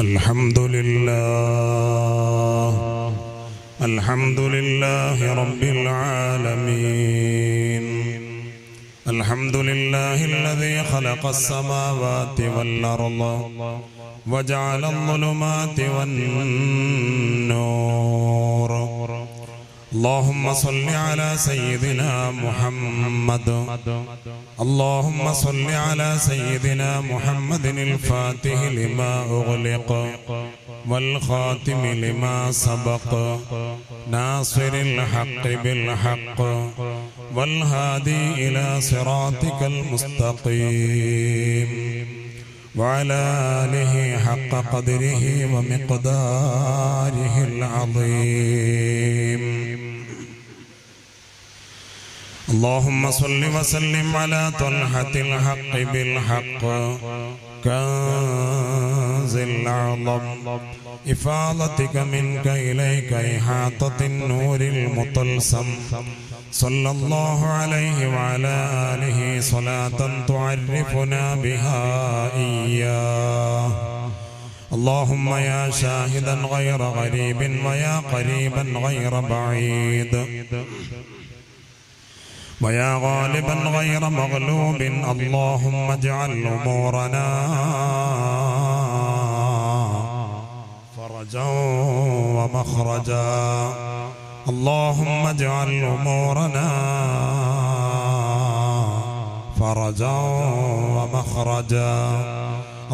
الحمد لله رب العالمين. الحمد لله الذي خلق السماوات والأرض وجعل الظلمات والنور. اللهم صل على سيدنا محمد. اللهم صل على سيدنا محمد الفاتح لما أغلق والخاتم لما سبق ناصر الحق بالحق والهادي إلى صراطك المستقيم وعلى آله حق قدره ومقداره العظيم. اللهم صل وسلم على طلحة الحق بالحق كنز الأعظم إفاضتك منك إليك إحاطة النور المطلسم. صلى الله عليه وعلى آله صلاة تعرفنا بها إياه. اللهم يا شاهدا غير غريب ويا قريبا غير بعيد ويا غالبا غير مغلوب. اللهم اجعل أمورنا فرجا ومخرجا. اللهم اجعل أمورنا فرجا ومخرجا.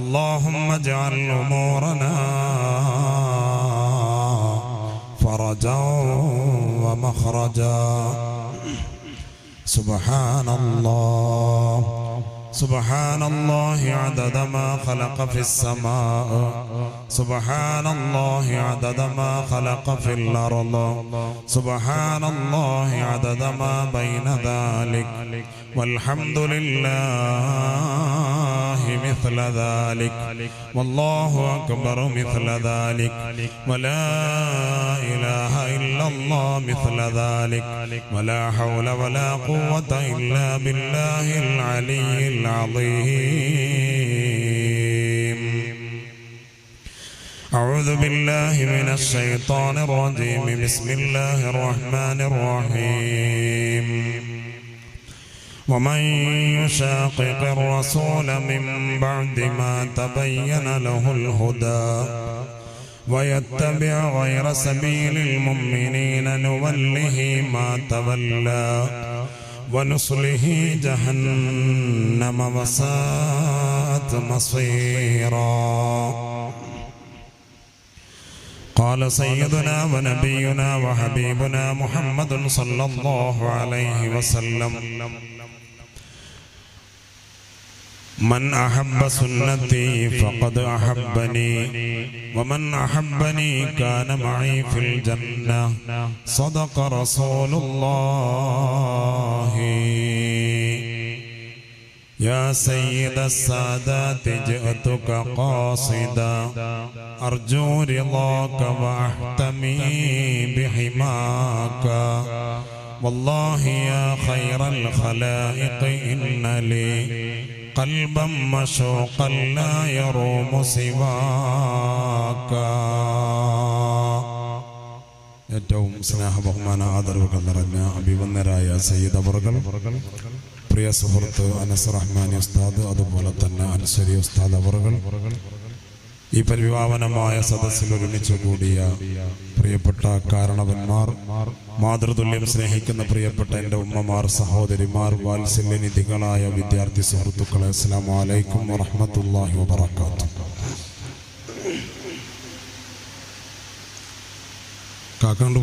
اللهم اجعل أمورنا فرجا ومخرجا. سبحان الله سبحان الله عدد ما خلق في السماء. سبحان الله عدد ما خلق في الأرض. سبحان الله عدد ما بين ذلك والحمد لله مثل ذلك والله أكبر مثل ذلك ولا إله إلا الله مثل ذلك ولا حول ولا قوة إلا بالله العلي العظيم. أعوذ بالله من الشيطان الرجيم. بسم الله الرحمن الرحيم. ومن يشاقق الرسول من بعد ما تبين له الهدى ويتبع غير سبيل المؤمنين نوله ما تولى ونصله جهنم وساءت مصيرا. قال سيدنا ونبينا وحبيبنا محمد صلى الله عليه وسلم: من أحب سنتي فقد أحبني ومن أحبني كان معي في الجنة. صدق رسول الله. يا سيد السادات جئتك قاصدا أرجو رضاك وأحتمي بحماك. والله يا خير الخلائق إن لي قلبا مشوقا لا يروم سواك. ഏറ്റവും സ്നേഹ ബഹുമാന ആദരവുകൾ നിറഞ്ഞ അഭിവന്ദരായ സയ്യിദ് അവർകൾ, പ്രിയ സുഹൃത്ത് അനസ് റഹ്മാനി ഉസ്താദ്, അതുപോലെ തന്നെ അൻസരി ഉസ്താദ് അവർകൾ, ഈ പരിപാവനമായ സദസ്സിൽ ഒരുമിച്ച് കൂടിയ പ്രിയപ്പെട്ട കാരണവന്മാർ, മാതൃതുല്യം സ്നേഹിക്കുന്ന പ്രിയപ്പെട്ട എൻ്റെ ഉമ്മമാർ, സഹോദരിമാർ, വാത്സല്യനിധികളായ വിദ്യാർത്ഥി സുഹൃത്തുക്കളെ, അസ്സലാമു അലൈക്കും വറഹ്മത്തുള്ളാഹി വബറകാതുഹു. കാക്കങ്ങോട്ട്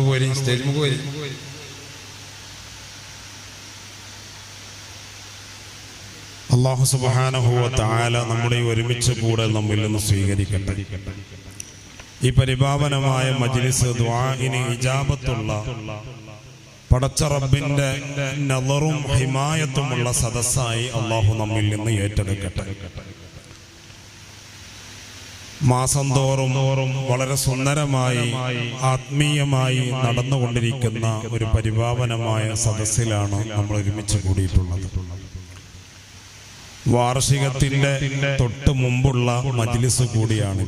പോരി സ്റ്റേജ് മുക്ക് പോരി. അല്ലാഹു സുബ്ഹാനഹു വ തആല നമ്മുടെ ഒരുമിച്ച് കൂടെ നമ്മിൽ നിന്ന് സ്വീകരിക്കട്ടെ. ഈ പരിപാവനമായ മജ്ലിസ് ദുആഇന് ഇജാബത്തുള്ള പടച്ച റബ്ബിന്റെ നളറും ഹിമായത്തുമുള്ള സദസ്സായി അല്ലാഹു നമ്മിൽ നിന്ന് ഏറ്റെടുക്കട്ടെ. മാസം തോറും വളരെ സുന്ദരമായി ആത്മീയമായി നടന്നുകൊണ്ടിരിക്കുന്ന ഒരു പരിപാവനമായ സദസ്സിലാണ് നമ്മൾ ഒരുമിച്ച് കൂടിയിട്ടുള്ളത്. വാർഷികത്തിന്റെ തൊട്ട് മുമ്പുള്ള മജ്ലിസ് കൂടിയാണ്.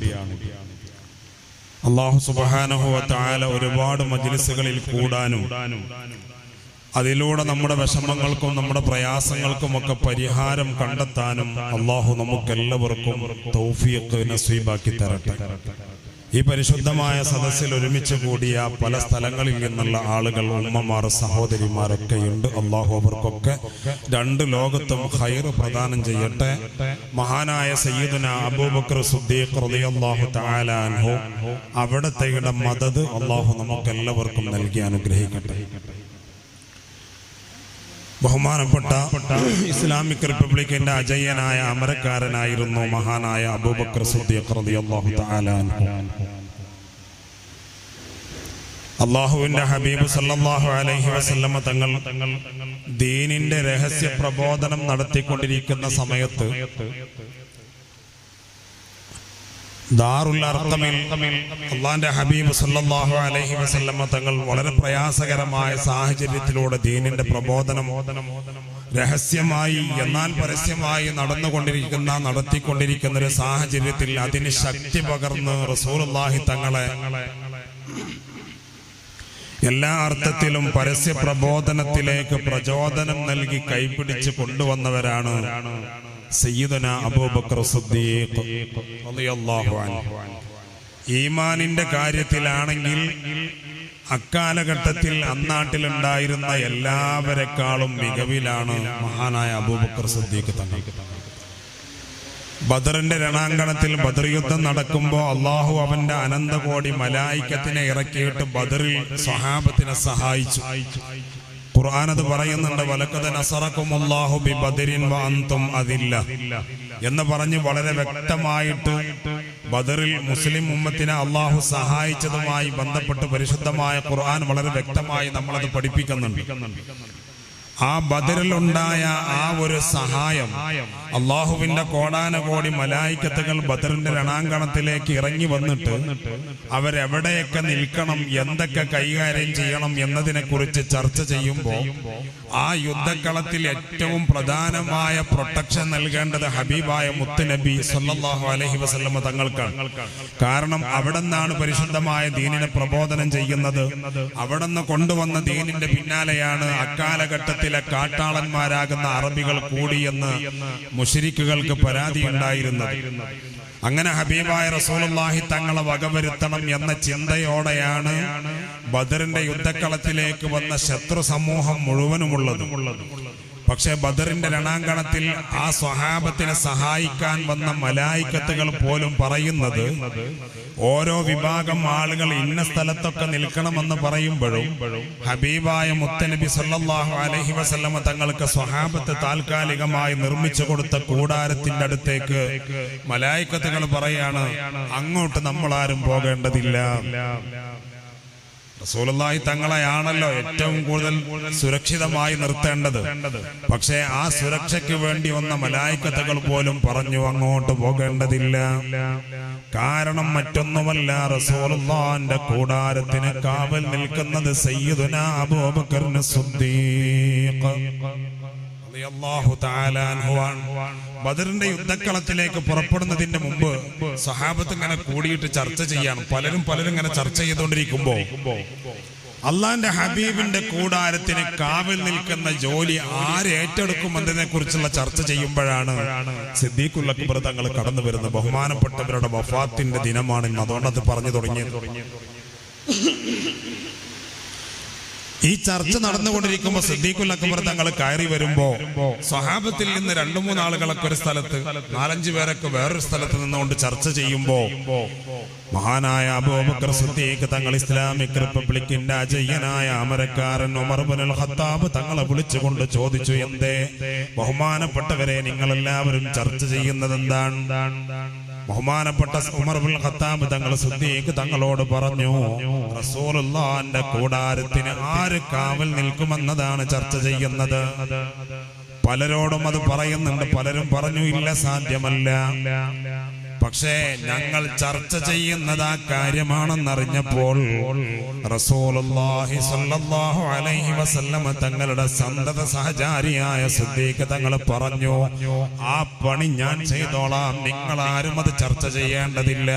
അല്ലാഹു സുബ്ഹാനഹു വ തആല ഒരുപാട് മജ്ലിസുകളിൽ കൂടാനും അതിലൂടെ നമ്മുടെ വിഷമങ്ങൾക്കും നമ്മുടെ പ്രയാസങ്ങൾക്കും ഒക്കെ പരിഹാരം കണ്ടെത്താനും അല്ലാഹു നമുക്കെല്ലാവർക്കും തൗഫീഖ് നസീബാക്കി തരട്ടെ. ഈ പരിശുദ്ധമായ സദസ്സിൽ ഒരുമിച്ച് കൂടിയ പല സ്ഥലങ്ങളിൽ നിന്നുള്ള ആളുകൾ, ഉമ്മമാർ, സഹോദരിമാരൊക്കെയുണ്ട്. അല്ലാഹു അവർക്കൊക്കെ രണ്ട് ലോകത്തും ഖൈർ പ്രദാനം ചെയ്യട്ടെ. മഹാനായ സയ്യിദുന അബൂബക്കർ സിദ്ദീഖ് റളിയല്ലാഹു തആല അൻഹു അവിടുത്തെ മദദ് അല്ലാഹു നമുക്കെല്ലാവർക്കും നൽകി അനുഗ്രഹിക്കട്ടെ. ബഹുമാനപ്പെട്ട ഇസ്ലാമിക് റിപ്പബ്ലിക്കിന്റെ അജയ്യനായ അമരക്കാരനായിരുന്നു മഹാനായ അബൂബക്കർ സിദ്ദീഖ് റളിയല്ലാഹു തആല അൻഹു. അല്ലാഹുവിന്റെ ഹബീബ് സല്ലല്ലാഹു അലൈഹി വസല്ലമ തങ്ങൾ ദീനിന്റെ രഹസ്യ പ്രബോധനം നടത്തിക്കൊണ്ടിരിക്കുന്ന സമയത്ത് ദാറുൽ അർഖമിൽ അല്ലാഹുവിന്റെ ഹബീബ് സല്ലല്ലാഹു അലൈഹി വസല്ലമ തങ്ങൾ വളരെ പ്രയാസകരമായ സാഹചര്യത്തിലൂടെ ദീനിന്റെ പ്രബോധനം രഹസ്യമായി എന്നാൽ പരസ്യമായി നടത്തിക്കൊണ്ടിരിക്കുന്ന ഒരു സാഹചര്യത്തിൽ അതിന് ശക്തി പകർന്ന് റസൂലുള്ളാഹി തങ്ങളെ എല്ലാ അർത്ഥത്തിലും പരസ്യ പ്രബോധനത്തിലേക്ക് പ്രചോദനം നൽകി കൈപിടിച്ച് കൊണ്ടുവന്നവരാണ് സയ്യിദുന അബൂബക്കർ സിദ്ദീഖ് റളിയല്ലാഹു അൻഹു. ഈമാനിന്റെ കാര്യത്തിലാണെങ്കിൽ അക്കാലഘട്ടത്തിൽ അന്നാട്ടിലുണ്ടായിരുന്ന എല്ലാവരെക്കാളും മികവിലാണ് മഹാനായ അബൂബക്കർ സിദ്ദീഖ് തങ്ങൾ. ബദറിന്റെ രണാങ്കണത്തിൽ ബദർ യുദ്ധം നടക്കുമ്പോൾ അള്ളാഹു അവന്റെ അനന്തകോടി മലായിക്കത്തിനെ ഇറക്കിയിട്ട് ബദറിൽ സ്വഹാബത്തിനെ സഹായിച്ചു. ഖുർആൻ അത് പറയുന്നുണ്ട്, വലഖദ് നസറകുമുല്ലാഹു ബിബദരിൻ വഅൻതും അദില്ല എന്ന് പറഞ്ഞ് വളരെ വ്യക്തമായിട്ട് ബദറിൽ മുസ്ലിം ഉമ്മത്തിനെ അള്ളാഹു സഹായിച്ചതുമായി ബന്ധപ്പെട്ട് പരിശുദ്ധമായ ഖുർആൻ വളരെ വ്യക്തമായി നമ്മളത് പഠിപ്പിക്കുന്നുണ്ട്. ആ ബദറിലുണ്ടായ ആ ഒരു സഹായം അള്ളാഹുവിന്റെ കോടാനകോടി മലായിക്കത്തുകൾ ബദറിന്റെ രണാങ്കണത്തിലേക്ക് ഇറങ്ങി വന്നിട്ട് അവരെവിടെയൊക്കെ നിൽക്കണം, എന്തൊക്കെ കൈകാര്യം ചെയ്യണം എന്നതിനെ കുറിച്ച് ചർച്ച ചെയ്യുമ്പോൾ ആ യുദ്ധക്കളത്തിൽ ഏറ്റവും പ്രധാനമായ പ്രൊട്ടക്ഷൻ നൽകേണ്ടത് ഹബീബായ മുത്തുനബി സല്ലല്ലാഹു അലൈഹി വസല്ലമ തങ്ങൾക്കാണ്. കാരണം അവിടെ നിന്നാണ് പരിശുദ്ധമായ ദീനിനെ പ്രബോധനം ചെയ്യുന്നത്. അവിടെ നിന്ന് കൊണ്ടുവന്ന ദീനിന്റെ പിന്നാലെയാണ് അക്കാലഘട്ടത്തിലെ കാട്ടാളന്മാരാകുന്ന അറബികൾ കൂടിയെന്ന് മുശ്രിക്കുകൾക്ക് പരാതിയുണ്ടായിരുന്നത്. അങ്ങനെ ഹബീബായ റസൂലുള്ളാഹി തങ്ങളെ വകവരുത്തണം എന്ന ചിന്തയോടെയാണ് ബദറിന്റെ യുദ്ധക്കളത്തിലേക്ക് വന്ന ശത്രു സമൂഹം മുഴുവനുമുള്ളത്. പക്ഷെ ബദറിന്റെ രണാങ്കണത്തിൽ ആ സ്വഹാബത്തിനെ സഹായിക്കാൻ വന്ന മലായിക്കത്തുകൾ പോലും പറയുന്നത് ഓരോ വിഭാഗം ആളുകൾ ഇന്ന സ്ഥലത്തൊക്കെ നിൽക്കണമെന്ന് പറയുമ്പോഴും ഹബീബായ മുത്തനബി സല്ലല്ലാഹു അലൈഹി വസല്ലമ തങ്ങൾക്ക് സ്വഹാബത്ത് താൽക്കാലികമായി നിർമ്മിച്ചു കൊടുത്ത കൂടാരത്തിന്റെ അടുത്തേക്ക് മലായിക്കത്തുകൾ പറയാണ്, അങ്ങോട്ട് നമ്മളാരും പോകേണ്ടതില്ല. റസൂലുള്ളാഹി തങ്ങളെയാണല്ലോ ഏറ്റവും കൂടുതൽ സുരക്ഷിതമായി നിർത്തേണ്ടത്. പക്ഷേ ആ സുരക്ഷയ്ക്ക് വേണ്ടി വന്ന മലായിക്കത്തുകൾ പോലും പറഞ്ഞു അങ്ങോട്ട് പോകേണ്ടതില്ല. കാരണം മറ്റൊന്നുമല്ല, റസൂലുള്ളാഹിന്റെ കൂടാരത്തിന് കാവൽ നിൽക്കുന്നത് സയ്യിദുനാ അബൂബക്കർ സിദ്ദീഖ് റളിയല്ലാഹു തആല അൻഹു. ബദറിന്റെ യുദ്ധക്കളത്തിലേക്ക് പുറപ്പെടുന്നതിന്റെ മുമ്പ് സഹാബത്ത് ഇങ്ങനെ കൂടിയിട്ട് ചർച്ച ചെയ്യാണ്. പലരും ഇങ്ങനെ ചർച്ച ചെയ്തുകൊണ്ടിരിക്കുമ്പോ അള്ളാന്റെ ഹബീബിന്റെ കൂടാരത്തിന് കാവൽ നിൽക്കുന്ന ജോലി ആര് ഏറ്റെടുക്കുമെന്നതിനെ കുറിച്ചുള്ള ചർച്ച ചെയ്യുമ്പോഴാണ് സിദ്ദീഖുൽ അക്ബർ തങ്ങൾ കടന്നു വരുന്നത്. ബഹുമാനപ്പെട്ടവരുടെ വഫാത്തിന്റെ ദിനമാണ് ഇന്ന്. അതുകൊണ്ടത് പറഞ്ഞു തുടങ്ങിയത്. ഈ ചർച്ച നടന്നുകൊണ്ടിരിക്കുമ്പോ സിദ്ദീഖുൽ അക്ബർ തങ്ങൾ കയറി വരുമ്പോ സ്വഹാബത്തിൽ നിന്ന് 2-3 ആളുകളൊക്കെ ഒരു സ്ഥലത്ത്, 4-5 പേരൊക്കെ വേറൊരു സ്ഥലത്ത് നിന്നുകൊണ്ട് ചർച്ച ചെയ്യുമ്പോ മഹാനായ അബൂബക്കർ സിദ്ദീഖ് തങ്ങൾ ഇസ്ലാമിക് റിപ്പബ്ലിക്കിന്റെ അജയ്യനായ അമരക്കാരൻ ഉമർ ഇബ്നുൽ ഖത്താബ് തങ്ങളെ വിളിച്ചുകൊണ്ട് ചോദിച്ചു, എന്തേ ബഹുമാനപ്പെട്ടവരെ നിങ്ങളെല്ലാവരും ചർച്ച ചെയ്യുന്നത് എന്താണ്? ബഹുമാനപ്പെട്ട ഉമർ ഇബ്നുൽ ഖത്താബ് തങ്ങൾ സിദ്ദീഖ് തങ്ങളോട് പറഞ്ഞു, റസൂലുള്ളാഹിന്റെ കൂടാരത്തിന് ആര് കാവൽ നിൽക്കുമെന്നതാണ് ചർച്ച ചെയ്യുന്നത്. പലരോടും അത് പറയുന്നുണ്ട്. പലരും പറഞ്ഞു ഇല്ല, സാധ്യമല്ല. പക്ഷേ ഞങ്ങൾ ചർച്ച ചെയ്യുന്നത് ആ കാര്യമാണെന്നറിഞ്ഞപ്പോൾ റസൂലുള്ളാഹി സ്വല്ലല്ലാഹു അലൈഹി വസല്ലം തങ്ങളുടെ സന്തത സഹചാരിയായ സിദ്ദീഖ് തങ്ങൾ പറഞ്ഞു, ആ പണി ഞാൻ ചെയ്തോളാം, നിങ്ങൾ ആരും അത് ചർച്ച ചെയ്യേണ്ടതില്ല.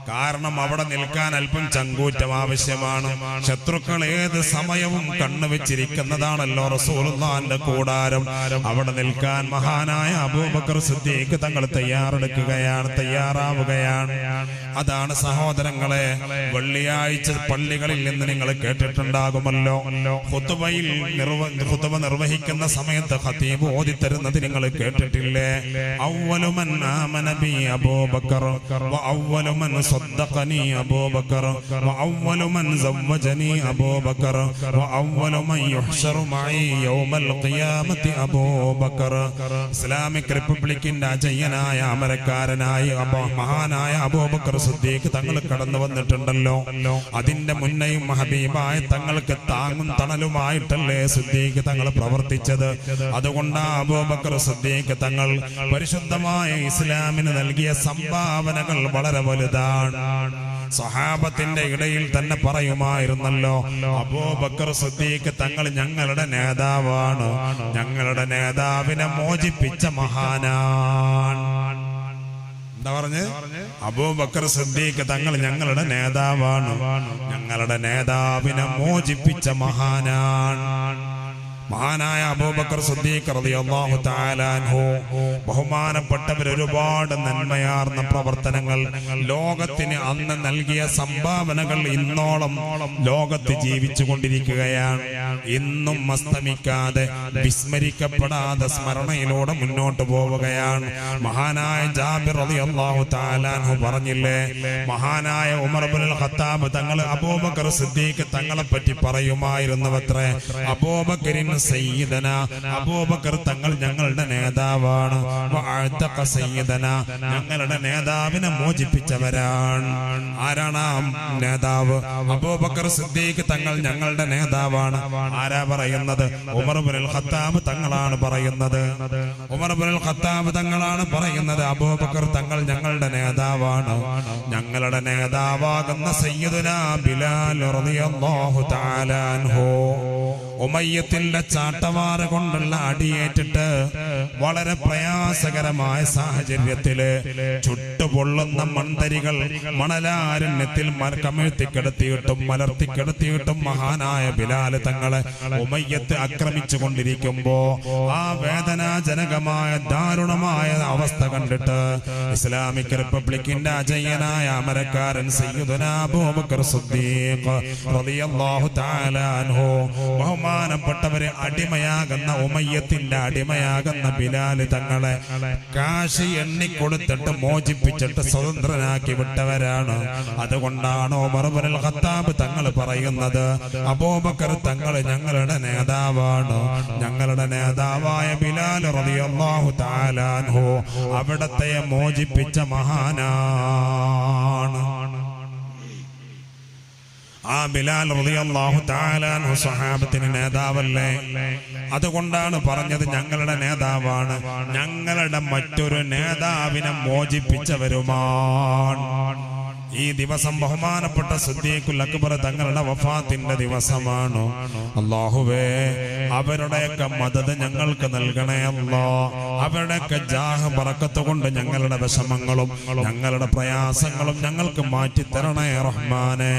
കാരണം അവിടെ നിൽക്കാൻ അല്പം ചങ്കൂറ്റം ആവശ്യമാണ്. ശത്രുക്കൾ ഏത് സമയവും കണ്ണുവെച്ചിരിക്കുന്നതാണല്ലോ റസൂലുള്ളാഹിന്റെ കൂടാരം. അവിടെ നിൽക്കാൻ മഹാനായ അബൂബക്കർ സിദ്ദീഖ് തങ്ങൾ തയ്യാറാവുകയാണ്. അതാണ് സഹോദരങ്ങളെ, വെള്ളിയാഴ്ച പള്ളികളിൽ നിന്ന് നിങ്ങൾ കേട്ടിട്ടുണ്ടാകുമല്ലോ, ഖുതുബ നിർവഹിക്കുന്ന സമയത്ത് ഖതീബ് ഓതിത്തരുന്നത് നിങ്ങൾ കേട്ടിട്ടില്ലേ? അവ്വലു മൻ ആമന ബി അബൂബക്കർ വ അവ്വലു മൻ صدقني أبو بكر وأول من زوجني أبو بكر وأول من يحشر معي يوم القيامة أبو بكر. ഇസ്ലാമിക് റിപ്പബ്ലിക്കിന്റെ അജയ്യനായ അമരക്കാരനായ മഹാനായ അബൂബക്കർ സിദ്ദീഖ് തങ്ങൾ കടന്നു വന്നിട്ടുണ്ടല്ലോ. അതിന്റെ മുന്നേയും ഹബീബായ തങ്ങൾക്ക് താങ്ങും തണലുമായിട്ടല്ലേ സിദ്ദീഖ് തങ്ങൾ പ്രവർത്തിച്ചത്. അതുകൊണ്ടാണ് അബൂബക്കർ സിദ്ദീഖ് തങ്ങൾ പരിശുദ്ധമായ ഇസ്ലാമിന് നൽകിയ സംഭാവനകൾ വളരെ വലുതാണ്. സഹാബത്തിന്റെ ഇടയിൽ തന്നെ പറയുമായിരുന്നല്ലോ, അബൂബക്കർ സിദ്ദീഖ് തങ്ങൾ ഞങ്ങളുടെ നേതാവാണ്, ഞങ്ങളുടെ നേതാവിനെ മോചിപ്പിച്ച മഹാനാണ്. എന്താ പറഞ്ഞ്? അബൂബക്കർ സിദ്ദീഖ് തങ്ങൾ ഞങ്ങളുടെ നേതാവാണ്, ഞങ്ങളുടെ നേതാവിനെ മോചിപ്പിച്ച മഹാനാണ്. മഹാനായ അബൂബക്കർ സിദ്ദീഖ് റളിയല്ലാഹു തആല അൻഹു ബഹുമാനപ്പെട്ടവർ ഒരുപാട് നന്മയാർന്ന പ്രവർത്തനങ്ങൾ ലോകത്തിന് അന്ന് നൽകിയ സംഭാവനകൾ ഇന്നോളം ലോകത്ത് ജീവിച്ചു കൊണ്ടിരിക്കുകയാണ്. ഇന്നും അസ്തമിക്കാതെ വിസ്മരിക്കപ്പെടാതെ സ്മരണയിലൂടെ മുന്നോട്ട് പോവുകയാണ്. മഹാനായ ജാബിർ റളിയല്ലാഹു തആല അൻഹു പറഞ്ഞില്ലേ, മഹാനായ ഉമർ ഇബ്നുൽ ഖത്താബ് തങ്ങൾ അബൂബക്കർ സിദ്ദീഖ് തങ്ങളെ പറ്റി പറയുമായിരുന്നുവത്രേ, അബൂബക്കറിൻ സയ്യിദന, അബൂബക്കർ തങ്ങൾ ഞങ്ങളുടെ നേതാവാണ്, വഅതഖ സയ്യിദന, ഞങ്ങളുടെ നേതാവിനെ മോചിപ്പിച്ചവരാണ്. ആരാണ് ആ നേതാവ്? അബൂബക്കർ സിദ്ദീഖ് തങ്ങൾ ഞങ്ങളുടെ നേതാവാണ്. ആരാ പറയുന്നത്? ഉമർ ഇബ്നുൽ ഖത്താബ് തങ്ങളാണ് പറയുന്നത്. ഉമർ ഇബ്നുൽ ഖത്താബ് തങ്ങളാണ് പറയുന്നത്, അബൂബക്കർ തങ്ങൾ ഞങ്ങളുടെ നേതാവാണ്. ഞങ്ങളുടെ നേതാവാകുന്ന സയ്യിദുനാ ബിലാൽ റളിയല്ലാഹു തആല അൻഹു ഉമയ്യത്തിന്റെ ചാട്ടവാറ് കൊണ്ടുള്ള അടിയേറ്റിട്ട് വളരെ പ്രയാസകരമായ സാഹചര്യത്തില് ചുട്ടുപൊള്ളുന്ന മൺതരികൾ മണലാരണ്യത്തിൽ കമിഴ്ത്തിക്കിടത്തിയിട്ടും മലർത്തിക്കിടത്തിയിട്ടും മഹാനായ ബിലാൽ തങ്ങളെ ഉമയ്യത്ത് ആക്രമിച്ചു കൊണ്ടിരിക്കുമ്പോ ആ വേദനാജനകമായ ദാരുണമായ അവസ്ഥ കണ്ടിട്ട് ഇസ്ലാമിക് റിപ്പബ്ലിക്കിന്റെ അജയ്യനായ അമരക്കാരൻ സയ്യിദുനാ അബൂബക്കർ സിദ്ദീഖ് റളിയല്ലാഹു തആല അൻഹു ബഹുമാനപ്പെട്ടവരെ അടിമയാകുന്ന ഉമയ്യത്തിന്റെ അടിമയാകുന്ന ബിലാൽ തങ്ങളെ കാശി എണ്ണിക്കൊടുത്തിട്ട് മോചിപ്പിച്ചിട്ട് സ്വതന്ത്രനാക്കി വിട്ടവരാണ്. അതുകൊണ്ടാണ് ഉമർ ഇബ്നുൽ ഖത്താബ് തങ്ങൾ പറയുന്നത്, അബൂബക്കർ തങ്ങൾ ഞങ്ങളുടെ നേതാവാണ്, ഞങ്ങളുടെ നേതാവായ ബിലാൽ റളിയല്ലാഹു തആല അൻഹു അവിടത്തെ മോചിപ്പിച്ച മഹാനാണ്. ആ ബിലാൽ റളിയല്ലാഹു തആല അൻഹു സ്വഹാബത്തിന് നേതാവല്ലേ? അതുകൊണ്ടാണ് പറഞ്ഞത് ഞങ്ങളുടെ നേതാവാണ്, ഞങ്ങളുടെ മറ്റൊരു നേതാവിനെ മോചിപ്പിച്ചവരുമാണ്. ഈ ദിവസം ബഹുമാനപ്പെട്ട സിദ്ദീഖുൽ അക്ബർ തങ്ങളുടെ വഫാത്തിന്റെ ദിവസമാണ്. അല്ലാഹുവേ, അവരുടെയൊക്കെ മദദ് ഞങ്ങൾക്ക് നൽകണേ അല്ലാ. അവരുടെയൊക്കെ ജാഹ് ബറക്കത്ത് കൊണ്ട് ഞങ്ങളുടെ വിഷമങ്ങളും ഞങ്ങളുടെ പ്രയാസങ്ങളും ഞങ്ങൾക്ക് മാറ്റിത്തരണേ റഹ്മാനെ.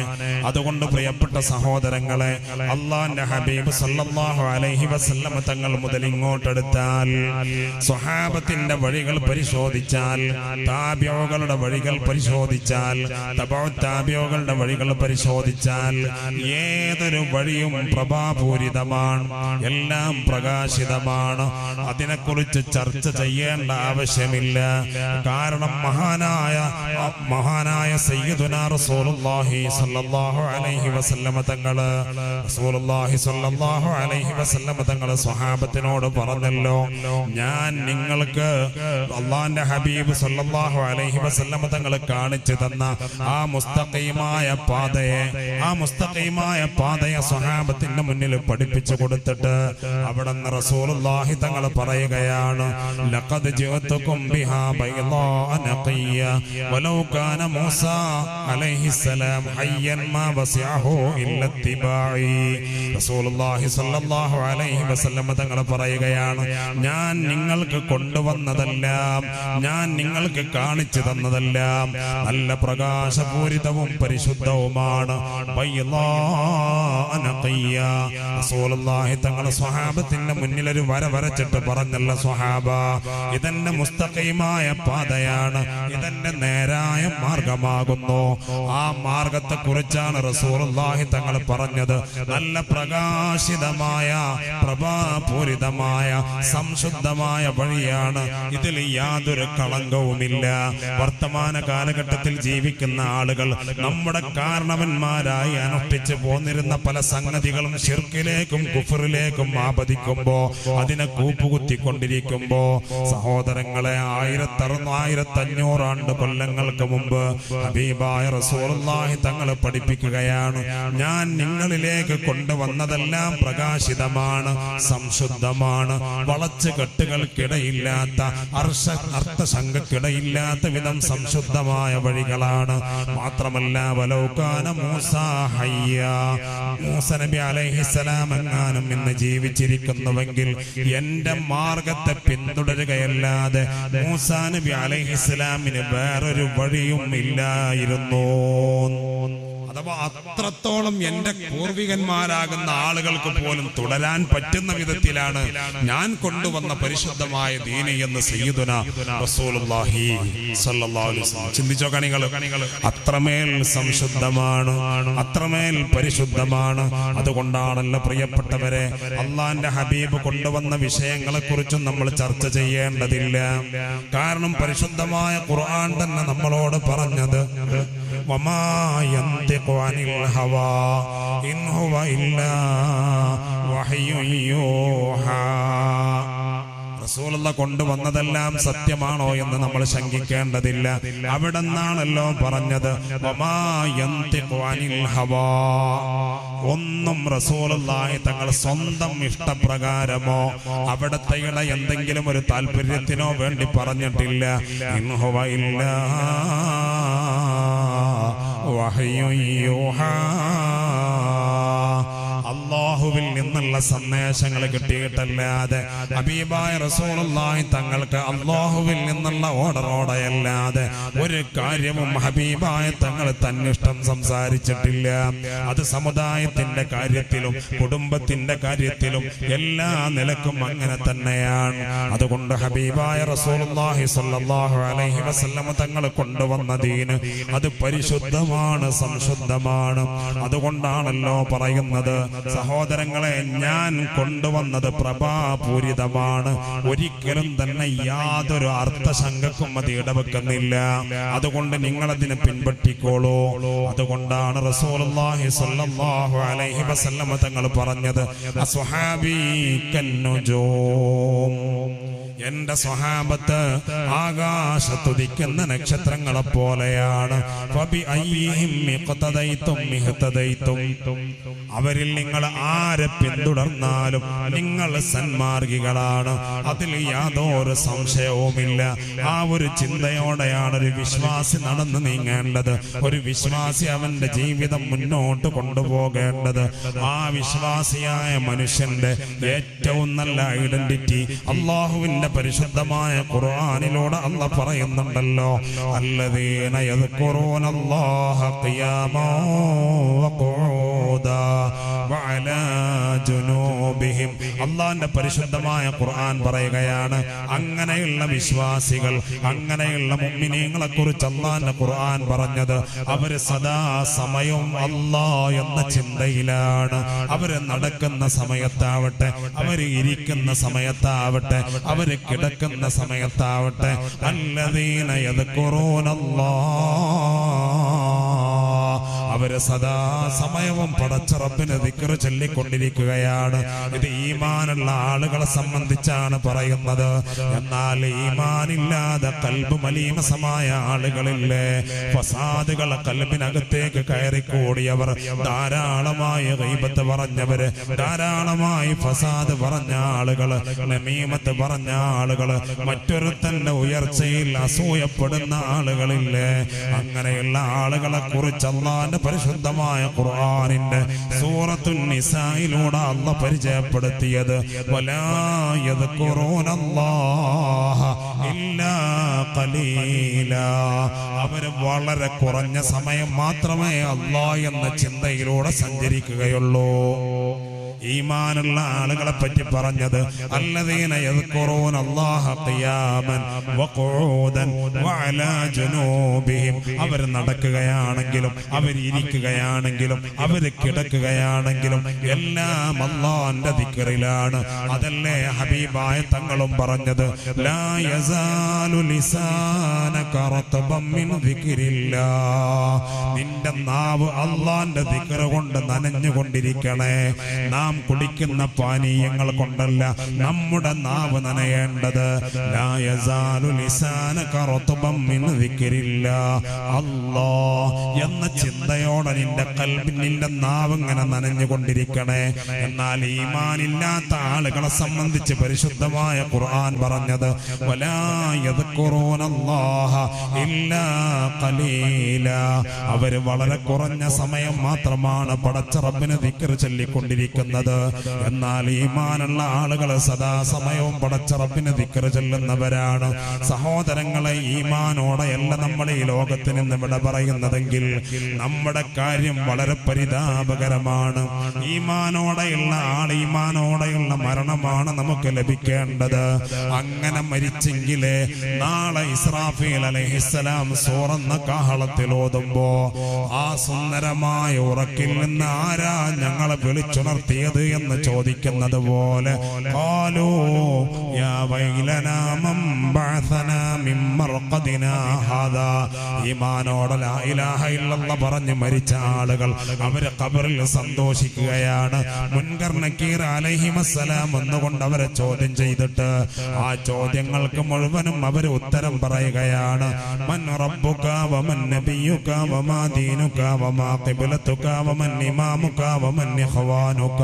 അതുകൊണ്ട് പ്രിയപ്പെട്ട സഹോദരങ്ങളെ, അല്ലാഹുവിന്റെ ഹബീബ് സല്ലല്ലാഹു അലൈഹി വസല്ലം തങ്ങൾ മുതൽ ഇങ്ങോട്ടെടുത്താൽ സ്വഹാബത്തിന്റെ വഴികൾ പരിശോധിച്ചാൽ, താബിഈകളുടെ വഴികൾ പരിശോധിച്ചാൽ, താബിഈകളുടെ വഴികൾ പരിശോധിച്ചാൽ ഏതൊരു വഴിയും പ്രഭാപൂരിതമാണ്, എല്ലാം പ്രകാശിതമാണ്. അതിനെക്കുറിച്ച് ചർച്ച ചെയ്യേണ്ട ആവശ്യമില്ല. കാരണം മഹാനായ സയ്യിദുനാ റസൂലുള്ളാഹി സ്വല്ലല്ലാഹു അലൈഹി വസല്ലം തങ്ങള് സ്വഹാബത്തിനോട് പറഞ്ഞല്ലോ, ഞാൻ നിങ്ങൾക്ക് അല്ലാഹുവിന്റെ ഹബീബ് സ്വല്ലല്ലാഹു അലൈഹി വസല്ലം തങ്ങൾ കാണിച്ചു തന്ന ആ മുസ്തഖീമായ പാതയെ സ്വഹാബത്തിന്റെ മുന്നിൽ പഠിപ്പിച്ചു കൊടുത്തിട്ട് അവിടുന്ന് റസൂലുള്ളാഹി തങ്ങൾ പറയുകയാണ്, ലഖദ് ജിഅതുകും ബിഹാ ബൈളാഅ നഖിയ്യ വലൗ കാന മൂസാ അലൈഹിസ്സലാം ഹയ്യൻ മാ വസിഅഹു ഇല്ലാ ഇത്തിബാഇ. റസൂലുള്ളാഹി സ്വല്ലല്ലാഹു അലൈഹി വസല്ലം തങ്ങൾ പറയുകയാണ്, ഞാൻ നിങ്ങൾക്ക് കൊണ്ടുവന്നതെല്ലാം, ഞാൻ നിങ്ങൾക്ക് കാണിച്ചു തന്നതെല്ലാം നല്ല പ്രകാശപൂരിതവും പരിശുദ്ധവുമാണ്. റസൂലുള്ളാഹി തങ്ങൾ സ്വഹാബത്തിന്റെ മുന്നിൽ ഒരു വര വരച്ചിട്ട് പറഞ്ഞല്ല, സ്വഹാബ ഇതെന്റെ മുസ്തഖീമായ പാതയാണ്, ഇതെന്റെ നേരായ മാർഗമാകുന്നു. ആ മാർഗത്തെ കുറിച്ചാണ് റസൂലുള്ളാഹി തങ്ങൾ പറഞ്ഞത്. നല്ല പ്രകാശിതമായ പ്രഭാപൂരിതമായ സംശുദ്ധമായ വഴിയാണ്, ഇതിൽ യാതൊരു കളങ്കവുമില്ല. വർത്തമാന കാലഘട്ടത്തിൽ ജീവിക്കുന്ന ആളുകൾ നമ്മുടെ കാരണവന്മാരായി അനുഷ്ഠിച്ചു പോന്നിരുന്ന പല സംഗതികളും ശിർക്കിലേക്കും കുഫറിലേക്കും ആപതിക്കുമ്പോ, അതിനെ കൂപ്പുകുത്തിക്കൊണ്ടിരിക്കുമ്പോ, സഹോദരങ്ങളെ 1500 കൊല്ലങ്ങൾക്ക് മുമ്പ് ഹബീബായ റസൂലുള്ളാഹി തങ്ങൾ പഠിപ്പിക്കുകയാണ്, ഞാൻ നിങ്ങളിലേക്ക് കൊണ്ടുവന്നതെല്ലാം പ്രകാശിതമാണ്, സംശുദ്ധമാണ്, വളച്ചു കെട്ടുകൾക്കിടയില്ലാത്ത, അർത്ഥശങ്കക്കിടയില്ലാത്ത വിധം സംശുദ്ധമായ വഴികളാണ്. മാത്രമല്ല, വലൗകാന മൂസാ ഹയ്യ, മൂസ നബി അലൈഹിസ്സലാം എങ്ങാനും ഇന്ന് ജീവിച്ചിരിക്കുന്നുവെങ്കിൽ എന്റെ മാർഗത്തെ പിന്തുടരുകയല്ലാതെ മൂസാ നബി അലൈഹിസ്സലാമിന് വേറൊരു വഴിയും ഇല്ലായിരുന്നു. അഥവാ അത്രത്തോളം എന്റെ പൂർവികന്മാരാകുന്ന ആളുകൾക്ക് പോലും തുടരാൻ പറ്റുന്ന വിധത്തിലാണ് ഞാൻ കൊണ്ടുവന്ന പരിശുദ്ധമായ ദീനി എന്ന് സയ്യിദുനാ റസൂലുള്ളാഹി സ്വല്ലല്ലാഹു അലൈഹി വസല്ലം. ചിന്തിച്ചോ കണികൾ, അത്രമേൽ സംശുദ്ധമാണ്, അത്രമേൽ പരിശുദ്ധമാണ്. അതുകൊണ്ടാണല്ലോ പ്രിയപ്പെട്ടവരെ, അള്ളാന്റെ ഹബീബ് കൊണ്ടുവന്ന വിഷയങ്ങളെ കുറിച്ചും നമ്മൾ ചർച്ച ചെയ്യേണ്ടതില്ല. കാരണം പരിശുദ്ധമായ ഖുർആൻ തന്നെ നമ്മളോട് പറഞ്ഞത്, വമാ യന്തിഖു അനിൽ ഹവാ ഇൻ ഹുവ ഇല്ലാ വഹ്യുൻ യൂഹാ. റസൂലുള്ള കൊണ്ടുവന്നതെല്ലാം സത്യമാണോ എന്ന് നമ്മൾ ശങ്കിക്കേണ്ടതില്ല. അവിടെ നിന്നാണല്ലോ പറഞ്ഞത്, വമാ യന്തിഖു അനിൽ ഹവാ. ഒന്നും റസൂലുള്ളാഹി തങ്ങൾ സ്വന്തം ഇഷ്ടപ്രകാരമോ അവിടത്തെ എന്തെങ്കിലും ഒരു താല്പര്യത്തിനോ വേണ്ടി പറഞ്ഞിട്ടില്ല. ഇൻ ഹുവ ഇല്ലാ വഹ്യുൻ യൂഹാ. അല്ലാഹുവിൽ നിന്നുള്ള സന്ദേശങ്ങൾ കിട്ടിയിട്ടല്ലാതെ, ഹബീബായ റസൂലുള്ളാഹി തങ്ങൾക്ക് അല്ലാഹുവിൽ നിന്നുള്ള ഓർഡറോടെയല്ലാതെ ഒരു കാര്യവും ഹബീബായ തങ്ങൾ തന്നിഷ്ടം സംസാരിച്ചിട്ടില്ല. അത് സമുദായത്തിന്റെ കാര്യത്തിലും കുടുംബത്തിന്റെ കാര്യത്തിലും എല്ലാ നിലക്കും അങ്ങനെ തന്നെയാണ്. അതുകൊണ്ട് ഹബീബായ റസൂലുള്ളാഹി സ്വല്ലല്ലാഹു അലൈഹി വസല്ലം തങ്ങൾ കൊണ്ടുവന്ന ദീന് അത് പരിശുദ്ധമാണ്, സംശുദ്ധമാണ്. അതുകൊണ്ടാണല്ലോ പറയുന്നത്, സഹോദരങ്ങളെ, ഞാൻ കൊണ്ടുവന്നത് പ്രഭാപൂരിതമാണ്, ഒരിക്കലും തന്നെ യാതൊരു അർത്ഥശങ്കക്കും അത് ഇടവെക്കുന്നില്ല. അതുകൊണ്ട് നിങ്ങളതിനെ പിൻപറ്റിക്കോളൂ. അതുകൊണ്ടാണ് റസൂലുള്ളാഹി സ്വല്ലല്ലാഹു അലൈഹി വസല്ലം തങ്ങൾ പറഞ്ഞത്, അസ്വഹാബീ കന്നുജൂം, എന്റെ സ്വഹാബത്ത് ആകാശത്തുദിക്കുന്ന നക്ഷത്രങ്ങളെ പോലെയാണ്. അവരിൽ നിങ്ങൾ ആരെ പിന്തുടർന്നാലും നിങ്ങൾ സന്മാർഗികളാണ്, അതിൽ യാതൊരു സംശയവുമില്ല. ആ ഒരു ചിന്തയോടെയാണ് ഒരു വിശ്വാസി നടന്നു നീങ്ങേണ്ടത്. ഒരു വിശ്വാസി അവന്റെ ജീവിതം മുന്നോട്ട് കൊണ്ടുപോകേണ്ടത്. ആ വിശ്വാസിയായ മനുഷ്യന്റെ ഏറ്റവും നല്ല ഐഡന്റിറ്റി അല്ലാഹുവിന്റെ പരിശുദ്ധമായ ഖുർആനിലൂടെ അല്ലാഹ് പറയുന്നുണ്ടല്ലോ, അല്ലദീന യദ്കുറൂനല്ലാഹ ഖിയാമൻ വഖൂദാ വഅലാ ജുനൂബിഹിം. അല്ലാഹുവിന്റെ പരിശുദ്ധമായ ഖുർആൻ പറയുകയാണ്, അങ്ങനെയുള്ള വിശ്വാസികൾ, അങ്ങനെയുള്ള മുഅ്മിനീങ്ങളെ കുറിച്ച് അല്ലാഹുവിന്റെ ഖുർആൻ പറഞ്ഞത്, അവര് സദാ സമയവും അല്ലാഹ് എന്ന ചിന്തയിലാണ്. അവര് നടക്കുന്ന സമയത്താവട്ടെ, അവര് ഇരിക്കുന്ന സമയത്താവട്ടെ, അവര് കിടക്കുന്ന സമയത്താവട്ടെ, അല്ലദീന യദ്കുറൂനല്ലാഹ്, അവര് സദാ സമയവും പടച്ച റബ്ബിനെ ദിക്ർ ചൊല്ലിക്കൊണ്ടിരിക്കുകയാണ്. ഇത് ഈമാനുള്ള ആളുകളെ സംബന്ധിച്ചാണ് പറയുന്നത്. എന്നാൽ ഈമാനില്ലാതെ കൽബ് മലീമസമായ ആളുകളില്ലേ, ഫസാദുകളെ കൽബിനകത്തേക്ക് കയറിക്കൂടിയവർ, ധാരാളമായി ഗീബത്ത് പറഞ്ഞവര്, ധാരാളമായി ഫസാദ് പറഞ്ഞ ആളുകള്, നമീമത്ത് പറഞ്ഞ ആളുകള്, മറ്റൊരുത്തന്റെ ഉയർച്ചയിൽ അസൂയപ്പെടുന്ന ആളുകളില്ലേ, അങ്ങനെയുള്ള ആളുകളെ കുറിച്ച് അല്ലാഹുവിന്റെ പരിശുദ്ധമായ ഖുർആനിന്റെ സൂറത്തുൻ നിസായിലൂടെ അല്ലാഹ് പരിചയപ്പെടുത്തിയത് വലാ യദ്കുറൂനല്ലാഹ ഇല്ലാ ഖലീലാ. അവര് വളരെ കുറഞ്ഞ സമയം മാത്രമേ അല്ലാഹ് എന്ന ചിന്തയിലൂടെ സഞ്ചരിക്കുകയുള്ളൂ. ഈമാനുള്ള ആളുകളെ പറ്റി പറഞ്ഞത് അല്ലദീന യദ്കുറൂന അല്ലാഹ ഖിയാമൻ വഖുഊദൻ വഅലാ ജുനൂബിഹിം. അവർ നടക്കുകയാണെങ്കിലും അവർ ഇരിക്കുകയാണെങ്കിലും അവർ കിടക്കുകയാണെങ്കിലും എല്ലാം അല്ലാഹുവിന്റെ ദിക്റിലാണ്. അതല്ലേ ഹബീബായ തങ്ങളും പറഞ്ഞത് ലാ യസാലു ലിസാനക റത്ബൻ മിൻ ദിക്രില്ലാഹ്. നിന്റെ നാവ് അല്ലാഹുവിന്റെ ദിക്ർ കൊണ്ട് നനഞ്ഞുകൊണ്ടിരിക്കണേ. നാം കുടിക്കുന്ന പാനീയങ്ങൾ കൊണ്ടല്ല നമ്മുടെ നാവ് നനയേണ്ടത്. ലാ യസാലു ലിസാനക റത്ബൻ മിൻ ദിക്രില്ലാഹ്. അല്ലാഹ് എന്ന ചിന്തയോടെ നിന്റെ ഖൽബിൽ നിന്റെ നാവ് ഇങ്ങനെ നനഞ്ഞുകൊണ്ടിരിക്കണേ. എന്നാൽ ഈമാനില്ലാത്ത ആളുകളെ സംബന്ധിച്ച് പരിശുദ്ധമായ ഖുർആൻ പറഞ്ഞത് വലാ യദ്കുറൂനല്ലാഹ ഇല്ലാ ഖലീലാ. അവര് വളരെ കുറഞ്ഞ സമയം മാത്രമാണ് പടച്ച റബ്ബിനെ ദിക്ർ ചൊല്ലിക്കൊണ്ടിരിക്കുന്നത്. എന്നാൽ ഈമാനുള്ള ആളുകൾ സദാ സമയവും പടച്ച റബ്ബിനെ ദിക്ർ ചൊല്ലുന്നവരാണ്. സഹോദരങ്ങളെ, ഈമാനോടെയല്ല നമ്മൾ ഈ ലോകത്ത് നിന്ന് വിട പറയുന്നതെങ്കിൽ നമ്മുടെ കാര്യം വളരെ പരിതാപകരമാണ്. ഈമാനോടെയുള്ള ഈമാനോടെയുള്ള മരണമാണ് നമുക്ക് ലഭിക്കേണ്ടത്. അങ്ങനെ മരിച്ചെങ്കിലേ നാളെ ഇസ്രാഫീൽ അലൈഹിസ്സലാം സൂറന്ന കാഹളത്തിൽ ഓതുമ്പോ ആ സുന്ദരമായ ഉറക്കിൽ നിന്ന് ആരാ ഞങ്ങളെ വിളിച്ചുണർത്തിയത് എന്ന് ചോദിക്കുന്നത് പോലെ ഖാലൂ യാ വൈലനാ മൻ ബഅസനാ മിൻ മർഖദിനാ ഹാദാ. ഈമാനോടെ ലാ ഇലാഹ ഇല്ലല്ലാഹ് പറഞ്ഞു മരിച്ച ആളുകൾ അവരെ ഖബറിൽ സന്തോഷിക്കുകയാണ്. മുൻകർ നക്കീർ അലൈഹിമസ്സലാം എന്നുകൊണ്ട് അവരെ ചോദ്യം ചെയ്തിട്ട് ആ ചോദ്യങ്ങൾക്ക് മുഴുവനും അവർ ഉത്തരം പറയുകയാണ്. മൻ റബ്ബുക വമൻ നബിയുക വമാ ദീനുക വമാ ഖിബ്ലതുക വമൻ ഇമാമുക വമൻ ഇഖ്വാനുക.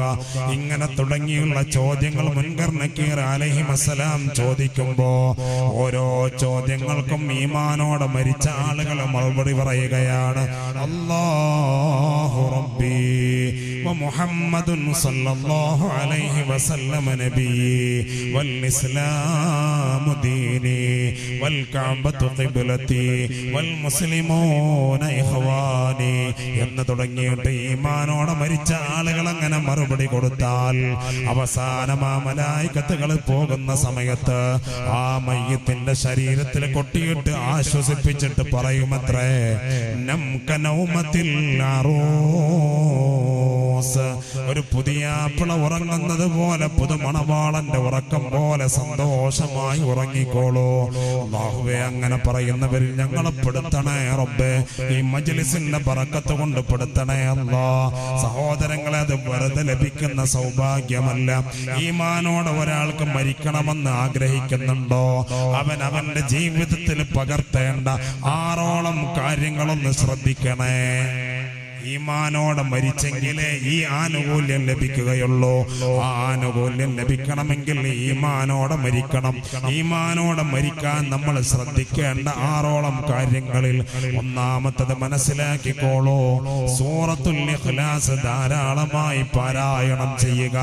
ഇങ്ങനെ തുടങ്ങിയുള്ള ചോദ്യങ്ങൾ മുൻകർ നക്കീർ അലൈഹിമസ്സലാം ചോദിക്കുമ്പോ ഓരോ ചോദ്യങ്ങൾക്കും ഈമാനോടെ മരിച്ച ആളുകൾ മറുപടി പറയുകയാണ് അല്ലാഹു റബ്ബി വമുഹമ്മദുൻ സല്ലല്ലാഹു അലൈഹി വസല്ലം നബി വൽ ഇസ്ലാമു ദീനി വൽ കഅബത്തു ഖിബ്ലതി വൽ മുസ്ലിമൂന ഇഖ്വാനി എന്ന് തുടങ്ങിയിട്ട് ഈമാനോടെ മരിച്ച ആളുകൾ അങ്ങനെ മറുപടി കൊടുത്താൽ അവസാനം ആ മലായികത്തുകൾ പോകുന്ന സമയത്ത് ആ മയ്യത്തിന്റെ ശരീരത്തിൽ കൊട്ടിയിട്ട് ആശ്വസിപ്പിച്ചിട്ട് പറയുമത്രേ നംകനൗമത്തിൽ ഒരു പുതിയ ആപ്പിള ഉറങ്ങുന്നത് പോലെ പുതുമണവാളന്റെ ഉറക്കം പോലെ സന്തോഷമായി ഉറങ്ങിക്കോളൂ. അല്ലാഹുവേ, അങ്ങനെ പറയുന്നവരിൽ ഞങ്ങളെ പെടുത്തണേ റബ്ബേ. ഈ മജ്ലിസിന്റെ ബറക്കത്ത് കൊണ്ട് പെടുത്തണേ അല്ലാഹ്. സഹോദരങ്ങളെ, അത് വെറുതെ ലഭിക്കുന്ന സൗഭാഗ്യമല്ല. ഈമാനോടെ ഒരാൾക്ക് മരിക്കണമെന്ന് ആഗ്രഹിക്കുന്നുണ്ടോ അവൻ അവന്റെ ജീവിതത്തിൽ പകർത്തേണ്ട 6 കാര്യങ്ങളൊന്ന് ശ്രദ്ധിക്കണേ. ഈമാനോടെ മരിച്ചെങ്കിലേ ഈ ആനുകൂല്യം ലഭിക്കുകയുള്ളൂ. ആ ആനുകൂല്യം ലഭിക്കണമെങ്കിൽ ഈമാനോടെ മരിക്കണം. ഈമാനോടെ മരിക്കാൻ നമ്മൾ ശ്രദ്ധിക്കേണ്ട 6 കാര്യങ്ങളിൽ ഒന്നാമത്തത് മനസ്സിലാക്കിക്കോളൂ. സൂറത്തുൽ ഇഖ്ലാസ് ധാരാളമായി പാരായണം ചെയ്യുക.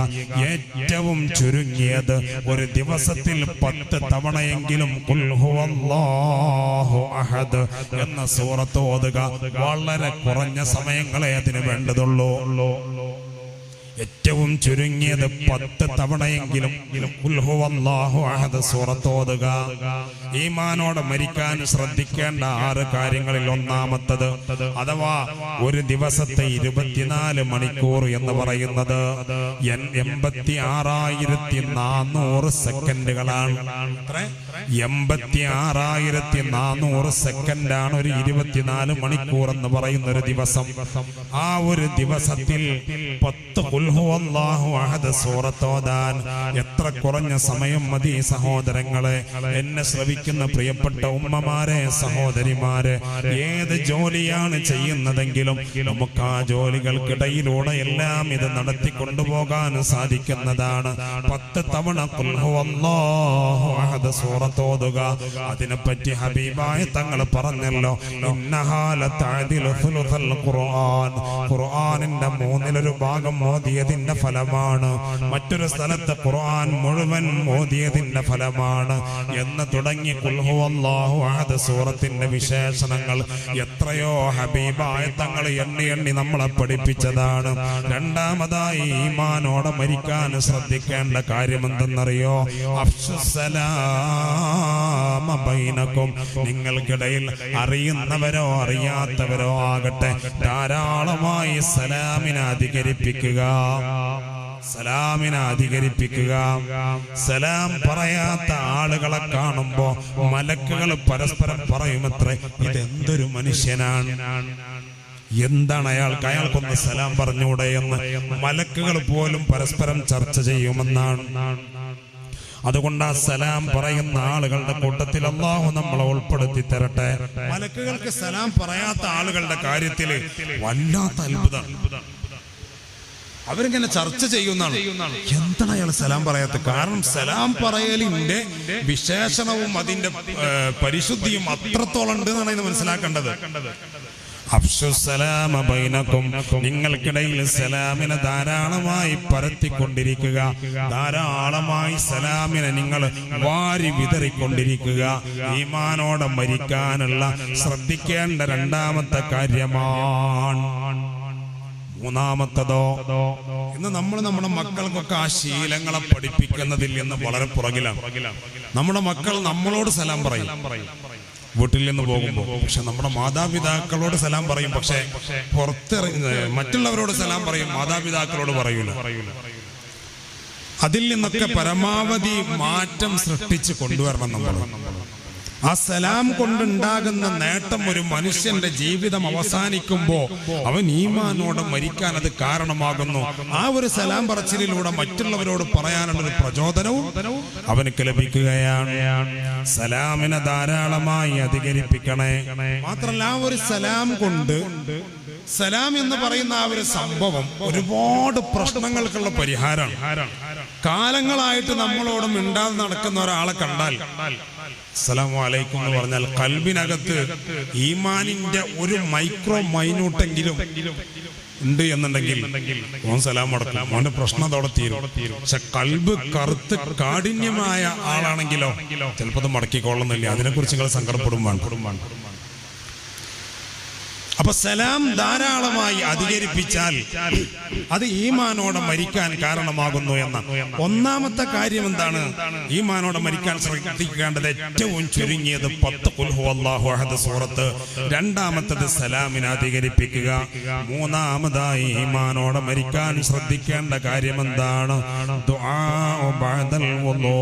ഏറ്റവും ചുരുങ്ങിയത് ഒരു ദിവസത്തിൽ 10 തവണയെങ്കിലും ഖുൽ ഹുവല്ലാഹു അഹദ് എന്ന സൂറത്ത് ഓതുക. വളരെ കുറഞ്ഞ സമയങ്ങളെ അതിന് വേണ്ടതുള്ളൂ. ഏറ്റവും ചുരുങ്ങിയത് 10 തവണയെങ്കിലും ഖുൽ ഹുവല്ലാഹു അഹദ് സൂറത്ത് ഓതുക. ഈമാനോടെ മരിക്കാൻ ശ്രദ്ധിക്കേണ്ട 6 കാര്യങ്ങളിൽ ഒന്നാമത്തത്, അഥവാ ഒരു ദിവസത്തെ 24 മണിക്കൂർ എന്ന് പറയുന്നത് 86,400 സെക്കൻഡുകളാണ്. 86,400 സെക്കൻഡാണ് ഒരു 24 മണിക്കൂർ എന്ന് പറയുന്ന ഒരു ദിവസം. ആ ഒരു ദിവസത്തിൽ 10 ഖുൽ ഹുവല്ലാഹു അഹദ് സൂറത്ത് ഓതാൻ എത്ര കുറഞ്ഞ സമയം മതി സഹോദരങ്ങളെ. എന്നെ ശ്രവിക്കുന്ന പ്രിയപ്പെട്ട ഉമ്മമാരെ, സഹോദരിമാരെ, ഏത് ജോലിയാണ് ചെയ്യുന്നതെങ്കിലും നമുക്ക് ആ ജോലികൾക്കിടയിലൂടെ എല്ലാം ഇത് നടത്തിക്കൊണ്ടുപോകാൻ സാധിക്കുന്നതാണ്. 10 തവണ ഖുൽ ഹുവല്ലാഹു അഹദ് സൂറത്ത് ഓതുക. അതിനെപ്പറ്റി ഹബീബായ തങ്ങൾ പറഞ്ഞല്ലോ, ഇന്നഹാ ലതഅദിലു സുലുസൽ ഖുർആൻ. ഖുർആനിന്റെ 1/3 ഭാഗം ഓതിയതിന്റെ ഫലമാണ്. മറ്റൊരു സ്ഥലത്ത് ഖുർആൻ മുഴുവൻ ഓതിയതിന്റെ ഫലമാണ് എന്ന് തുടങ്ങി ഖുൽ ഹുവല്ലാഹു അഹദ് സൂറത്തിന്റെ വിശേഷണങ്ങൾ എത്രയോ ഹബീബായ തങ്ങൾ എണ്ണി നമ്മളെ പഠിപ്പിച്ചതാണ്. രണ്ടാമതായി ഈമാനോടെ മരിക്കാൻ ശ്രദ്ധിക്കേണ്ട കാര്യം എന്തെന്നറിയോ? അഫ്ശുസ്സലാമ ബൈനക്കും. നിങ്ങൾക്കിടയിൽ അറിയുന്നവരോ അറിയാത്തവരോ ആകട്ടെ ധാരാളമായി സലാമിനെ അധികരിപ്പിക്കുക. സലാം പറയാത്ത ആളുകളെ കാണുമ്പോ മലക്കുകൾ പരസ്പരം പറയുമത്രേ, ഇതെന്തൊരു മനുഷ്യനാണ്, എന്താണ് അയാൾക്കൊന്ന് സലാം പറഞ്ഞൂടെ എന്ന് മലക്കുകൾ പോലും പരസ്പരം ചർച്ച ചെയ്യുമെന്നാണ്. അതുകൊണ്ട് ആ സലാം പറയുന്ന ആളുകളുടെ കൂട്ടത്തിൽ അല്ലാഹു നമ്മളെ ഉൾപ്പെടുത്തി തരട്ടെ. മലക്കുകൾക്ക് സലാം പറയാത്ത ആളുകളുടെ കാര്യത്തിൽ വല്ലാത്ത അത്ഭുതം. അവരിങ്ങനെ ചർച്ച ചെയ്യുന്നതാണ്, എന്താണ് അയാൾ സലാം പറയാത്ത? കാരണം സലാം പറയലിന്റെ വിശേഷണവും അതിന്റെ പരിശുദ്ധിയും അത്രത്തോളം ഉണ്ട് എന്നാണ് ഇത് മനസ്സിലാക്കേണ്ടത്. അഫ്ശുസ്സലാമ ബൈനക്കും. നിങ്ങൾക്കിടയിൽ സലാമിനെ ധാരാളമായി പരത്തിക്കൊണ്ടിരിക്കുക. ധാരാളമായി സലാമിനെ നിങ്ങൾ വാരി വിതറിക്കൊണ്ടിരിക്കുക. ഈമാനോടെ മരിക്കാനുള്ള ശ്രദ്ധിക്കേണ്ട രണ്ടാമത്തെ കാര്യമാണ്. മൂന്നാമത്തതോ, ഇന്ന് നമ്മൾ നമ്മുടെ മക്കൾക്കൊക്കെ ആ ശീലങ്ങളെ പഠിപ്പിക്കുന്നതിൽ നിന്ന് വളരെ പുറകിലാണ്. നമ്മുടെ മക്കൾ നമ്മളോട് സലാം പറയും വീട്ടിൽ നിന്ന് പോകുമ്പോൾ, പക്ഷെ നമ്മുടെ മാതാപിതാക്കളോട് സലാം പറയും. പക്ഷെ പുറത്തിറങ്ങി മറ്റുള്ളവരോട് സലാം പറയും, മാതാപിതാക്കളോട് പറയൂല. അതിൽ നിന്നൊക്കെ പരമാവധി മാറ്റം സൃഷ്ടിച്ച് കൊണ്ടുവരണം നമ്മൾ. ആ സലാം കൊണ്ടുണ്ടാകുന്ന നേട്ടം ഒരു മനുഷ്യന്റെ ജീവിതം അവസാനിക്കുമ്പോ അവൻ ഈമാനോടെ മരിക്കാൻ അത് കാരണമാകുന്നു. ആ ഒരു സലാം പറച്ചിലിലൂടെ മറ്റുള്ളവരോട് പറയാനുള്ളൊരു പ്രചോദനവും അവനക്ക് ലഭിക്കുകയാണ്. സലാമിനെ ധാരാളമായി അധികരിപ്പിക്കണേ. മാത്രമല്ല ആ ഒരു സലാം കൊണ്ട്, സലാം എന്ന് പറയുന്ന ആ ഒരു സംഭവം ഒരുപാട് പ്രശ്നങ്ങൾക്കുള്ള പരിഹാരമാണ്. കാലങ്ങളായിട്ട് നമ്മളോട് മിണ്ടാതെ നടക്കുന്ന ഒരാളെ കണ്ടാൽ അസ്സലാമു അലൈക്കും എന്ന് പറഞ്ഞാൽ കൽബിനകത്ത് ഈമാനിന്റെ ഒരു മൈക്രോ മൈന്യൂട്ടെങ്കിലും ഉണ്ട് എന്നുണ്ടെങ്കിൽ ഓൻ സലാം അടക്കും, ഓന്റെ പ്രശ്നം അതോടെ തീരും. പക്ഷെ കൽബ് കറുത്ത് കാഠിന്യമായ ആളാണെങ്കിലോ ചിലപ്പോൾ അത് മടക്കിക്കൊള്ളുന്നില്ല. അതിനെക്കുറിച്ച് നിങ്ങൾ സങ്കടപ്പെടും വേണ്ട. അപ്പൊ സലാം ധാരാളമായി അധികരിപ്പിച്ചാൽ അത് ഈമാനോടെ മരിക്കാൻ കാരണമാകുന്നു എന്ന ഒന്നാമത്തെ കാര്യം എന്താണ്? ഈമാനോടെ മരിക്കാൻ ശ്രദ്ധിക്കേണ്ടത് ഏറ്റവും ചുരുങ്ങിയത് 10 ഖുൽ ഹുവല്ലാഹു അഹദ് സൂറത്ത്. രണ്ടാമത്തത് സലാമിനെ അധികരിപ്പിക്കുക. മൂന്നാമതായി ഈമാനോടെ മരിക്കാൻ ശ്രദ്ധിക്കേണ്ട കാര്യം എന്താണ്? ദുആ ബഅദൽ വുളൂ.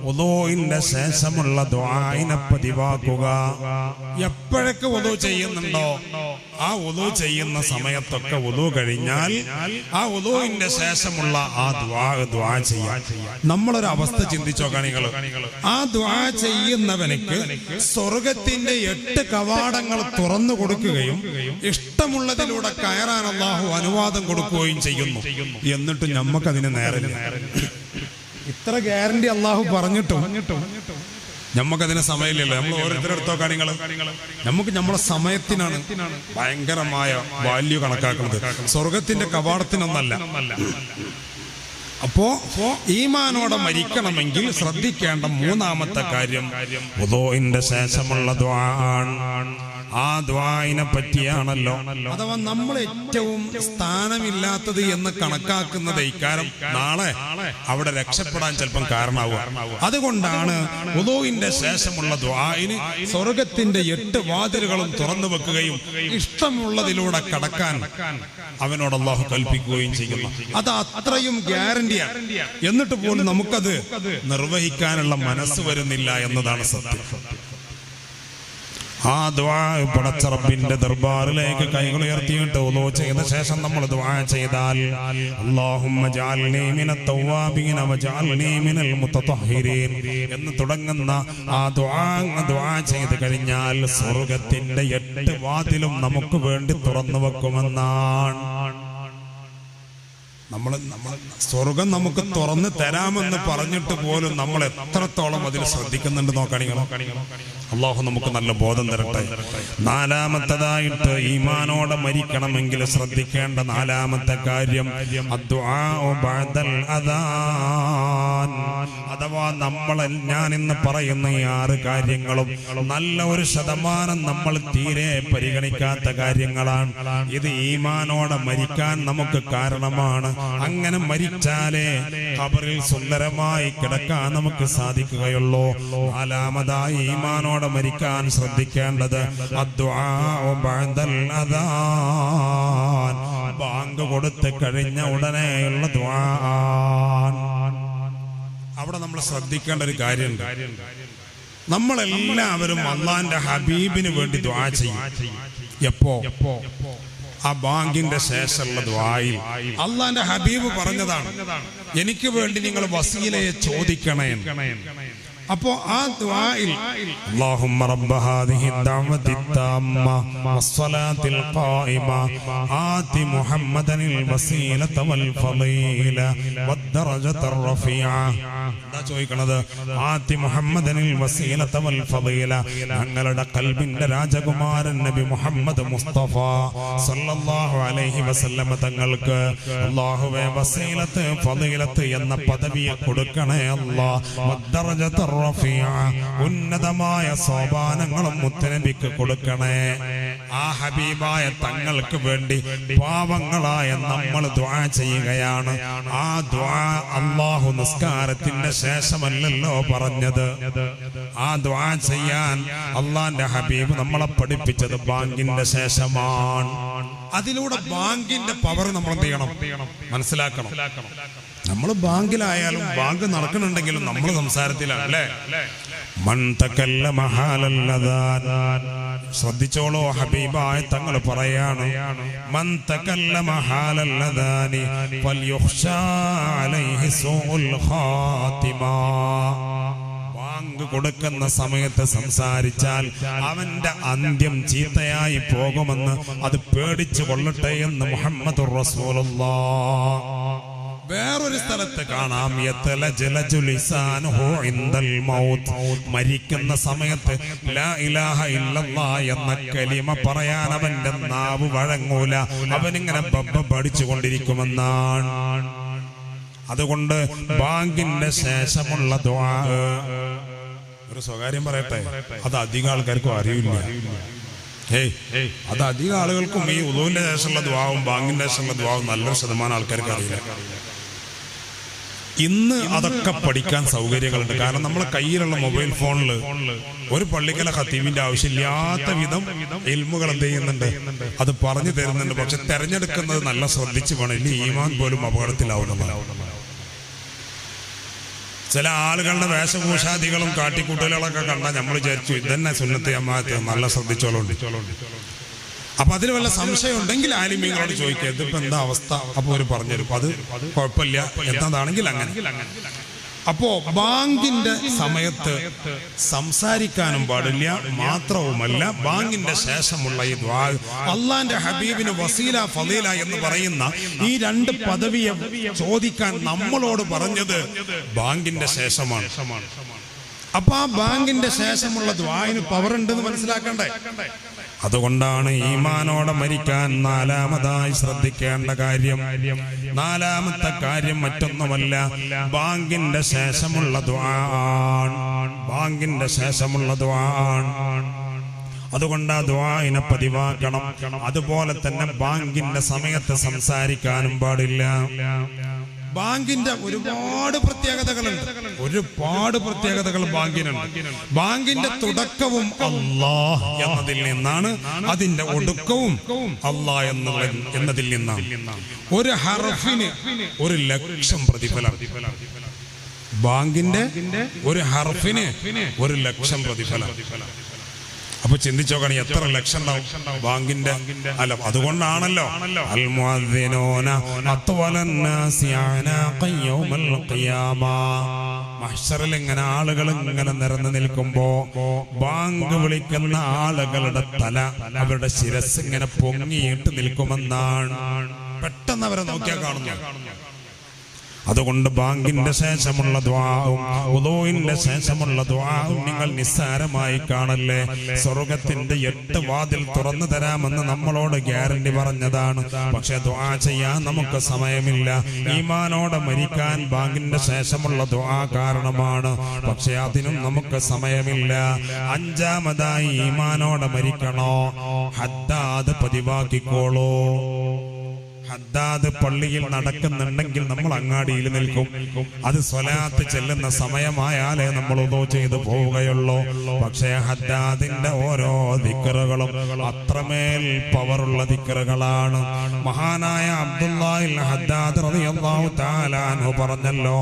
വുളൂഇന്റെ ശേഷമുള്ള ദുആഇനെ പതിവാക്കുക. എപ്പോഴൊക്കെ വുളൂ ചെയ്യുന്നുണ്ടോ ആ വുളൂ ചെയ്യുന്ന സമയത്തൊക്കെ വുളൂ കഴിഞ്ഞാൽ ആ വുളൂഇന്റെ ശേഷമുള്ള ആ ദുആ ചെയ്യാം. നമ്മളൊരു അവസ്ഥ ചിന്തിച്ചോക്കാം നിങ്ങൾ. ആ ദുആ ചെയ്യുന്നവനക്ക് സ്വർഗത്തിന്റെ 8 കവാടങ്ങൾ തുറന്നു കൊടുക്കുകയും ഇഷ്ടമുള്ളതിലൂടെ കയറാൻ അല്ലാഹു അനുവാദം കൊടുക്കുകയും ചെയ്യുന്നു. എന്നിട്ട് നമുക്കതിന് നേരമില്ല. ഇത്ര ഗ്യാരണ്ടി അള്ളാഹു പറഞ്ഞിട്ടും നമുക്കതിന് സമയമില്ലല്ലോ. നമ്മൾ ഓരോരുത്തരെടുത്തോക്കാ നിങ്ങൾ, നമുക്ക് നമ്മളെ സമയത്തിനാണ് ഭയങ്കരമായ വാല്യൂ കണക്കാക്കുന്നത്, സ്വർഗത്തിന്റെ കവാടത്തിനൊന്നല്ല. അപ്പോ ഈമാനോടെ മരിക്കണമെങ്കിൽ ശ്രദ്ധിക്കേണ്ട മൂന്നാമത്തെ കാര്യം വുളൂഇന്റെ ശേഷമുള്ള ദുആ ആണ്. ആ ദുആഇനെ പറ്റിയാണല്ലോ. അഥവാ നമ്മൾ ഏറ്റവും സ്ഥാനമില്ലാത്തത് എന്ന് കണക്കാക്കുന്നത് ഇക്കാരം നാളെ അവിടെ രക്ഷപ്പെടാൻ ചിലപ്പം കാരണമാവുക. അതുകൊണ്ടാണ് വുളൂഇന്റെ ശേഷമുള്ള ദുആഇന് സ്വർഗത്തിന്റെ 8 വാതിലുകളും തുറന്നു വെക്കുകയും ഇഷ്ടമുള്ളതിലൂടെ കടക്കാൻ അവനോട് അല്ലാഹു കൽപ്പിക്കുകയും ചെയ്യുന്നു. അത് അത്രയും ഗ്യാരണ്ടിയാണ്. എന്നിട്ട് പോലും നമുക്കത് നിർവഹിക്കാനുള്ള മനസ്സ് വരുന്നില്ല എന്നതാണ് സത്യം. ആ ദുആ പടച്ച റബ്ബിന്റെ ദർബാറിലേക്ക് കൈകൾ ഉയർത്തിയിട്ട് വുളൂ ചെയ്ത ശേഷം നമ്മൾ ദുആ ചെയ്താൽ അല്ലാഹുമ്മ ജഅൽനി മിനത് തവ്വാബീന വജഅൽനി മിനൽ മുതതഹിരീൻ എന്ന് തുടങ്ങുന്ന ആ ദുആ ചെയ്തു കഴിഞ്ഞാൽ സ്വർഗ്ഗത്തിന്റെ 8 വാതിലും നമുക്ക് വേണ്ടി തുറന്നു വെക്കുമെന്നാണ്. നമ്മൾ സ്വർഗം നമുക്ക് തുറന്നു തരാമെന്ന് പറഞ്ഞിട്ട് പോലും നമ്മൾ എത്രത്തോളം അതിൽ ശ്രദ്ധിക്കുന്നുണ്ട് നോക്കണിങ്ങൾ. അല്ലാഹു നമുക്ക് നല്ല ബോധം തരട്ടെ. നാലാമത്തേതായിട്ട് ഈമാനോടെ മരിക്കണമെങ്കിൽ ശ്രദ്ധിക്കേണ്ട 4ാമത്തെ കാര്യം അദ്ദുആഉ ബഅദൽ അദാൻ. അഥവാ ഞാൻ ഇന്ന് പറയുന്ന ഈ 6 കാര്യങ്ങളും നല്ല ഒരു ശതമാനം നമ്മൾ തീരെ പരിഗണിക്കാത്ത കാര്യങ്ങളാണ്. ഇത് ഈമാനോടെ മരിക്കാൻ നമുക്ക് കാരണമാണ്. അങ്ങനെ മരിച്ചാലേ ഖബറിൽ സുന്ദരമായി കിടക്കാൻ നമുക്ക് സാധിക്കുകയുള്ളൂ. 4ാമതായി ഈമാനോടെ മരിക്കാൻ ശ്രദ്ധിക്കേണ്ടത് അദ്ദുആഉ ബഅദൽ അദാൻ. ബാങ്ക് കൊടുത്ത് കഴിഞ്ഞ ഉടനെയുള്ള ദുആ. അവിടെ നമ്മൾ ശ്രദ്ധിക്കേണ്ട ഒരു കാര്യമുണ്ട്. നമ്മളെല്ലാവരും അല്ലാഹുവിന്റെ ഹബീബിന് വേണ്ടി ദുആ ചെയ്യും. എപ്പോ? ആ ബാങ്കിന്റെ ശേഷമുള്ള ദുആയിൽ അല്ലാഹുവിന്റെ ഹബീബ് പറഞ്ഞതാണ്, എനിക്ക് വേണ്ടി നിങ്ങൾ വസീലയെ ചോദിക്കണേ. അപ്പോ ആ ദുആയിൽ അല്ലാഹുമ്മ റബ്ബ ഹാദിഹി ദഅവതി തമ്മ വസ്സലാത്തിൽ ഖായിമ ആതി മുഹമ്മദനിൽ വസീലത വൽ ഫളീല വദ്ദറജതർ റഫീഅ. എന്താ ചോദിക്കണത്? ആതി മുഹമ്മദനിൽ വസീലത വൽ ഫളീല. ഞങ്ങളുടെ ഖൽബിന്റെ രാജകുമാരൻ നബി മുഹമ്മദ് മുസ്തഫ സല്ലല്ലാഹു അലൈഹി വസല്ലം തങ്ങൾക്ക് അല്ലാഹുവേ വസീലത്ത് ഫളീലത്ത് എന്ന പദവിയെ കൊടുക്കണേ അല്ലാഹ്. വദ്ദറജതർ റഫീഅ, ഉന്നതമായ സോപാനങ്ങളും മുത്തനബിക്ക് കൊടുക്കണേ. ആ ഹബീബായ തങ്ങൾക്ക് വേണ്ടി പാവങ്ങളായ നമ്മൾ ദുആ ചെയ്യുകയാണ്. ആ ദുആ അല്ലാഹു നിസ്കാരത്തിന്റെ ശേഷമല്ലല്ലോ പറഞ്ഞത്. ആ ദുആ ചെയ്യാൻ അല്ലാഹുവിന്റെ ഹബീബ് നമ്മളെ പഠിപ്പിച്ചത് ബാങ്കിന്റെ ശേഷമാണ്. അതിലൂടെ ബാങ്കിന്റെ പവർ നമ്മൾ എന്ത് ചെയ്യണം? മനസ്സിലാക്കണം. നമ്മൾ ബാങ്കിലായാലും ബാങ്ക് നടക്കുന്നുണ്ടെങ്കിലും നമ്മൾ സംസാരത്തിലാണ് അല്ലേ? മൻ തകല്ലമ ഹാലൽ അദാൻ. ശ്രദ്ധിച്ചോളൂ, ഹബീബായ തങ്ങൾ പറയാണ്, മൻ തകല്ലമ ഹാലൽ അദാനി ഫൽയുഖ്ശാ അലൈഹി സൂഉൽ ഖാതിമ. ബാങ്ക് കൊടുക്കുന്ന സമയത്ത് സംസാരിച്ചാൽ അവന്റെ അന്ത്യം ചീത്തയായി പോകുമെന്ന് അത് പേടിച്ചു കൊള്ളട്ടെ എന്ന് മുഹമ്മദുർ റസൂലുള്ളാഹ്. വേറൊരു സ്ഥലത്ത് കാണാം, മരിക്കുന്ന സമയത്ത് ലാ ഇലാഹ ഇല്ലല്ലാഹ് എന്ന കലിമ പറയാൻ അവന്റെ നാവ് വഴങ്ങൂല. അവനിങ്ങനെ പഠിച്ചു കൊണ്ടിരിക്കുമെന്നാണ്. അതുകൊണ്ട് ബാങ്കിന്റെ ശേഷമുള്ള ദുആ, ഒരു സ്വകാര്യം പറയട്ടെ, അത് അധികം ആൾക്കാർക്കും അറിയില്ല. അത് അധികം ആളുകൾക്കും ഈ ഉദൂവിന്റെ ശേഷമുള്ള ദുആവും ബാങ്കിന്റെ ശേഷമുള്ള ദുആവും നല്ലൊരു ശതമാനം ആൾക്കാർക്ക് അറിയില്ല. ഇന്ന് അതൊക്കെ പഠിക്കാൻ സൗകര്യങ്ങളുണ്ട്. കാരണം നമ്മളെ കയ്യിലുള്ള മൊബൈൽ ഫോണിൽ ഒരു പള്ളിക്കല ഖത്തീബിന്റെ ആവശ്യമില്ലാത്ത വിധം ഇൽമുകൾ എന്ത് ചെയ്യുന്നുണ്ട്, അത് പറഞ്ഞു തരുന്നുണ്ട്. പക്ഷെ തെരഞ്ഞെടുക്കുന്നത് നല്ല ശ്രദ്ധിച്ചു വേണം, ഇനി ഈമാൻ പോലും അപകടത്തിലാവുന്നതാണ്. ചില ആളുകളുടെ വേഷഭൂഷാദികളും കാട്ടിക്കൂട്ടലുകളൊക്കെ കണ്ടാൽ നമ്മൾ വിചാരിച്ചു ഇതന്നെ സുന്നത്ത് ജമാഅത്ത്, നല്ല ശ്രദ്ധിച്ചോളുണ്ട്. അപ്പൊ അതിൽ വല്ല സംശയം ഉണ്ടെങ്കിൽ ആലിമീങ്ങളോട് ചോദിക്കുക, ഇതിപ്പോ എന്താ അവസ്ഥ? അപ്പൊ അവർ പറഞ്ഞുതരും, അത് കുഴപ്പമില്ല, എന്നതാണെങ്കിൽ അങ്ങനെ. അപ്പോ ബാങ്കിന്റെ സമയത്ത് സംസാരിക്കാനും പാടില്ല. മാത്രവുമല്ല, ബാങ്കിന്റെ ശേഷമുള്ള ഈ ദുആ, അല്ലാഹുവിന്റെ ഹബീബിന് വസീല ഫളീല എന്ന് പറയുന്ന ഈ 2 പദവിയെ ചോദിക്കാൻ നമ്മളോട് പറഞ്ഞത് ബാങ്കിന്റെ ശേഷമാണ്. അപ്പൊ ആ ബാങ്കിന്റെ ശേഷമുള്ള ദുആഇന് പവർ ഉണ്ടെന്ന് മനസ്സിലാക്കണ്ടേ? അതുകൊണ്ടാണ് ഈമാനോടെ മരിക്കാൻ 4ാമതായി ശ്രദ്ധിക്കേണ്ട കാര്യം. 4ാമത്തെ കാര്യം മറ്റൊന്നുമല്ല, ബാങ്കിന്റെ ശേഷമുള്ള ദുആ. ബാങ്കിന്റെ ശേഷമുള്ള ദുആ അതുകൊണ്ട് ആ ദുആഇനെ പതിവാക്കണം. അതുപോലെ തന്നെ ബാങ്കിന്റെ സമയത്ത് സംസാരിക്കാനും പാടില്ല. ബാങ്കിന്റെ ഒരുപാട് പ്രത്യേകതകളുണ്ട്, ഒരുപാട് പ്രത്യേകതകൾ ബാങ്കിനുണ്ട്. ബാങ്കിന്റെ തുടക്കവും അല്ലാഹ് എന്നതിൽ നിന്നാണ്, അതിന്റെ ഒടുക്കവും അല്ലാഹ് എന്നതിൽ നിന്നാണ്. ഒരു ഹർഫിന് 1,00,000 പ്രതിഫലം. ബാങ്കിന്റെ ഒരു ഹർഫിന് 1,00,000 പ്രതിഫലം. അപ്പൊ ചിന്തിച്ചോക്കണം, എത്ര ലക്ഷം ഉണ്ടാവും ബാങ്കിന്റെ. അല്ല, അതുകൊണ്ടാണല്ലോ അൽ മുഅദ്ദിനൂന അത്വലൻ നാസി അനാഖൻ യൗമൽ ഖിയാമ. മഹ്ശറിൽ ഇങ്ങനെ ആളുകൾ ഇങ്ങനെ നിരന്നു നിൽക്കുമ്പോ ബാങ്ക് വിളിക്കുന്ന ആളുകളുടെ തല, അവരുടെ ശിരസ് ഇങ്ങനെ പൊങ്ങിയിട്ട് നിൽക്കുമെന്നാണ്. പെട്ടെന്ന് അവരെ നോക്കിയാൽ കാണുന്നു. അതുകൊണ്ട് ബാങ്കിന്റെ ശേഷമുള്ള ദുആവും വുളൂഇന്റെ ശേഷമുള്ള ദുആവും നിങ്ങൾ നിസ്സാരമായി കാണല്ലേ. സ്വർഗത്തിന്റെ 8 വാതിൽ തുറന്നു തരാമെന്ന് നമ്മളോട് ഗ്യാരണ്ടി പറഞ്ഞതാണ്. പക്ഷെ ദുആ ചെയ്യാൻ നമുക്ക് സമയമില്ല. ഈമാനോടെ മരിക്കാൻ ബാങ്കിന്റെ ശേഷമുള്ള ദുആ കാരണമാണ്. പക്ഷെ അതിനും നമുക്ക് സമയമില്ല. 5-മതായി ഈമാനോടെ മരിക്കണോ? ഹദ്ദാദ് പതിവാക്കിക്കോളൂ. ഹദ്ദാദ് പള്ളിയിൽ നടക്കുന്നുണ്ടെങ്കിൽ നമ്മൾ അങ്ങാടിയിൽ നിൽക്കും. അത് സ്വലാത്ത് ചെല്ലുന്ന സമയമായാലേ നമ്മൾ ഉദൂ ചെയ്തു പോവുകയുള്ളൂ. പക്ഷേ ഹദ്ദാദിന്റെ ഓരോ ദിക്റുകളും അത്രമേൽ പവറുള്ള ദിക്റുകളാണ്. മഹാനായ അബ്ദുല്ലാഹിൽ ഹദ്ദാദ് റളിയല്ലാഹു തആല അൻഹു പറഞ്ഞല്ലോ,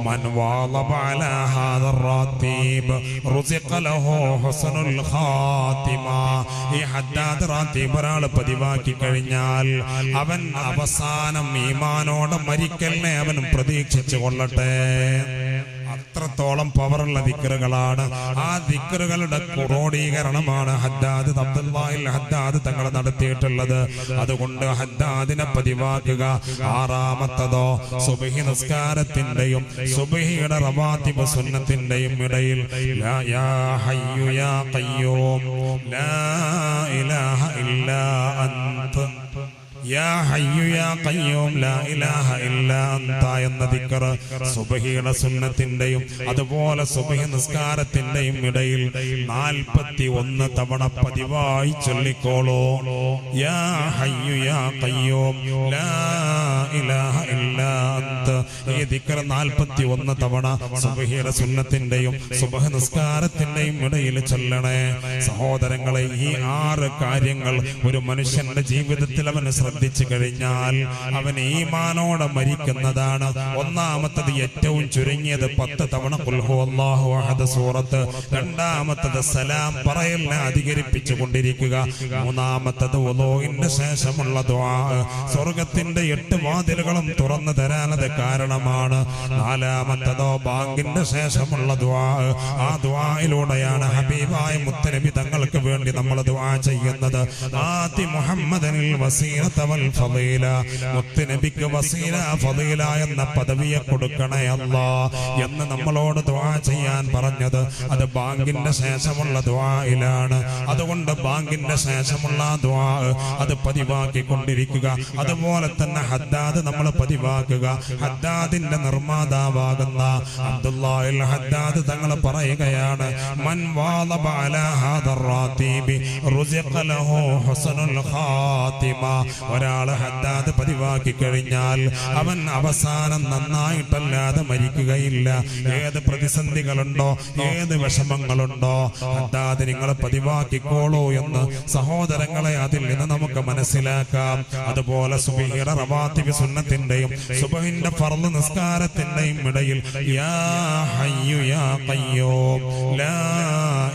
മൻ വാളബ അലാ ഹാദർ റാത്തീബ് റുസിഖ ലഹു ഹുസ്നുൽ ഖാതിമ. ഈ ഹദ്ദാദ് റാത്തീബ് ഒരാൾ പതിവാക്കി കഴിഞ്ഞാൽ അവൻ അവസാനം ഈമാനോടെ മരിക്കലിനെ അവനും പ്രതീക്ഷിച്ചു കൊള്ളട്ടെ. അത്രത്തോളം പവറുള്ള ദിക്റുകളാണ്. ആ ദിക്റുകളുടെ ക്രോഡീകരണമാണ് ഹദ്ദാദ് അബ്ദുല്ലാഹിൽ ഹദ്ദാദ് തങ്ങൾ നടത്തിയിട്ടുള്ളത്. അതുകൊണ്ട് ഹദ്ദാദിനെ പതിവാക്കുക. 6-മത്തതോ സുബ്ഹി നിസ്കാരത്തിന്റെയും സുബ്ഹിയുടെ റവാത്തിബ് സുന്നത്തിന്റെയും ഇടയിൽ യാ ഹയ്യു യാ ഖയ്യൂം ലാ ഇലാഹ ഇല്ലാ അൻത യാ ഹയ്യു യാ ഖയ്യൂം ലാ ഇലാഹ ഇല്ലാ അൻത എന്ന ദിക്ർ സുബ്ഹിയുടെ സുന്നത്തിന്റെയും അതുപോലെ സുബ്ഹി നിസ്കാരത്തിന്റെയും ഇടയിൽ 41 തവണ പതിവായി ചൊല്ലിക്കോളൂ. യാ ഹയ്യു യാ ഖയ്യൂം ലാ ഇലാഹ ഇല്ലാ അൻത. ഈ ദിക്ർ 41 തവണ സുബ്ഹിയുടെ സുന്നത്തിന്റെയും സുബ്ഹി നിസ്കാരത്തിന്റെയും ഇടയിൽ ചൊല്ലണേ. സഹോദരങ്ങളെ, ഈ 6 കാര്യങ്ങൾ ഒരു മനുഷ്യന്റെ ജീവിതത്തിൽ അവന് ശ്രദ്ധിച്ചു കഴിഞ്ഞാൽ അവൻ ഈമാനോടെ മരിക്കുന്നതാണ്. 1-മത്തത് ഏറ്റവും ചുരുങ്ങിയത് 10 തവണ ഖുൽ ഹുവല്ലാഹു അഹദ് സൂറത്ത്. 2-മത്തത് സലാം പറയലിനെ അധികരിപ്പിച്ചു കൊണ്ടിരിക്കുക. 3-മത്തത് വുളൂഇന്റെ ശേഷമുള്ള ദുആ. സ്വർഗത്തിന്റെ 8 വാതിലുകളും തുറന്നു തരാനത് കാരണമാണ്. 4-മത്തതോ ബാങ്കിന്റെ ശേഷമുള്ള ദുആ. ആ ദുആയിലൂടെയാണ് ഹബീബായ മുത്തനബി തങ്ങൾക്ക് വേണ്ടി നമ്മൾ ദുആ ചെയ്യുന്നത്. ആതി മുഹമ്മദനിൽ വസീലത വൽ ഫളീല. മുത്തനബിക്ക് വസീല ഫളീല എന്ന പദവിയെ കൊടുക്കണേ അല്ലാഹ് എന്ന് നമ്മളോട് ദുആ ചെയ്യാൻ പറഞ്ഞത് അത് ബാങ്കിന്റെ ശേഷമുള്ള ദുആയിലാണ്. അതുകൊണ്ട് ബാങ്കിന്റെ ശേഷമുള്ള ദുആ അത് പതിവാക്കിക്കൊണ്ടിരിക്കുക. അതുപോലെ തന്നെ ഹദ്ദാദ് നമ്മൾ പതിവാക്കുക. ഹദ്ദാദിന്റെ നിർമ്മാതാവാകുന്ന അബ്ദുല്ലാഹിൽ ഹദ്ദാദ് തങ്ങൾ പറയുകയാണ്, മൻ വാളബ അലാ ഹാദർ റാത്തീബി റുസിഖ ലഹു ഹുസ്നുൽ ഖാതിമ. ഒരാൾ ഹദ്ദാദ് പതിവാക്കി കഴിഞ്ഞാൽ അവൻ അവസാനം നന്നായിട്ടല്ലാതെ മരിക്കുകയില്ല. ഏത് പ്രതിസന്ധികളുണ്ടോ, ഏത് വിഷമങ്ങളുണ്ടോ, ഹദ്ദാദ് നിങ്ങൾ പതിവാക്കിക്കോളൂ എന്ന് സഹോദരങ്ങളെ അതിൽ നിന്ന് നമുക്ക് മനസ്സിലാക്കാം. അതുപോലെ സുബ്ഹിയുടെ റവാത്തിബ് സുന്നത്തിന്റെയും സുബ്ഹിന്റെ ഫർള് നിസ്കാരത്തിന്റെയും ഇടയിൽ യാ ഹയ്യു യാ ഖയ്യൂം ലാ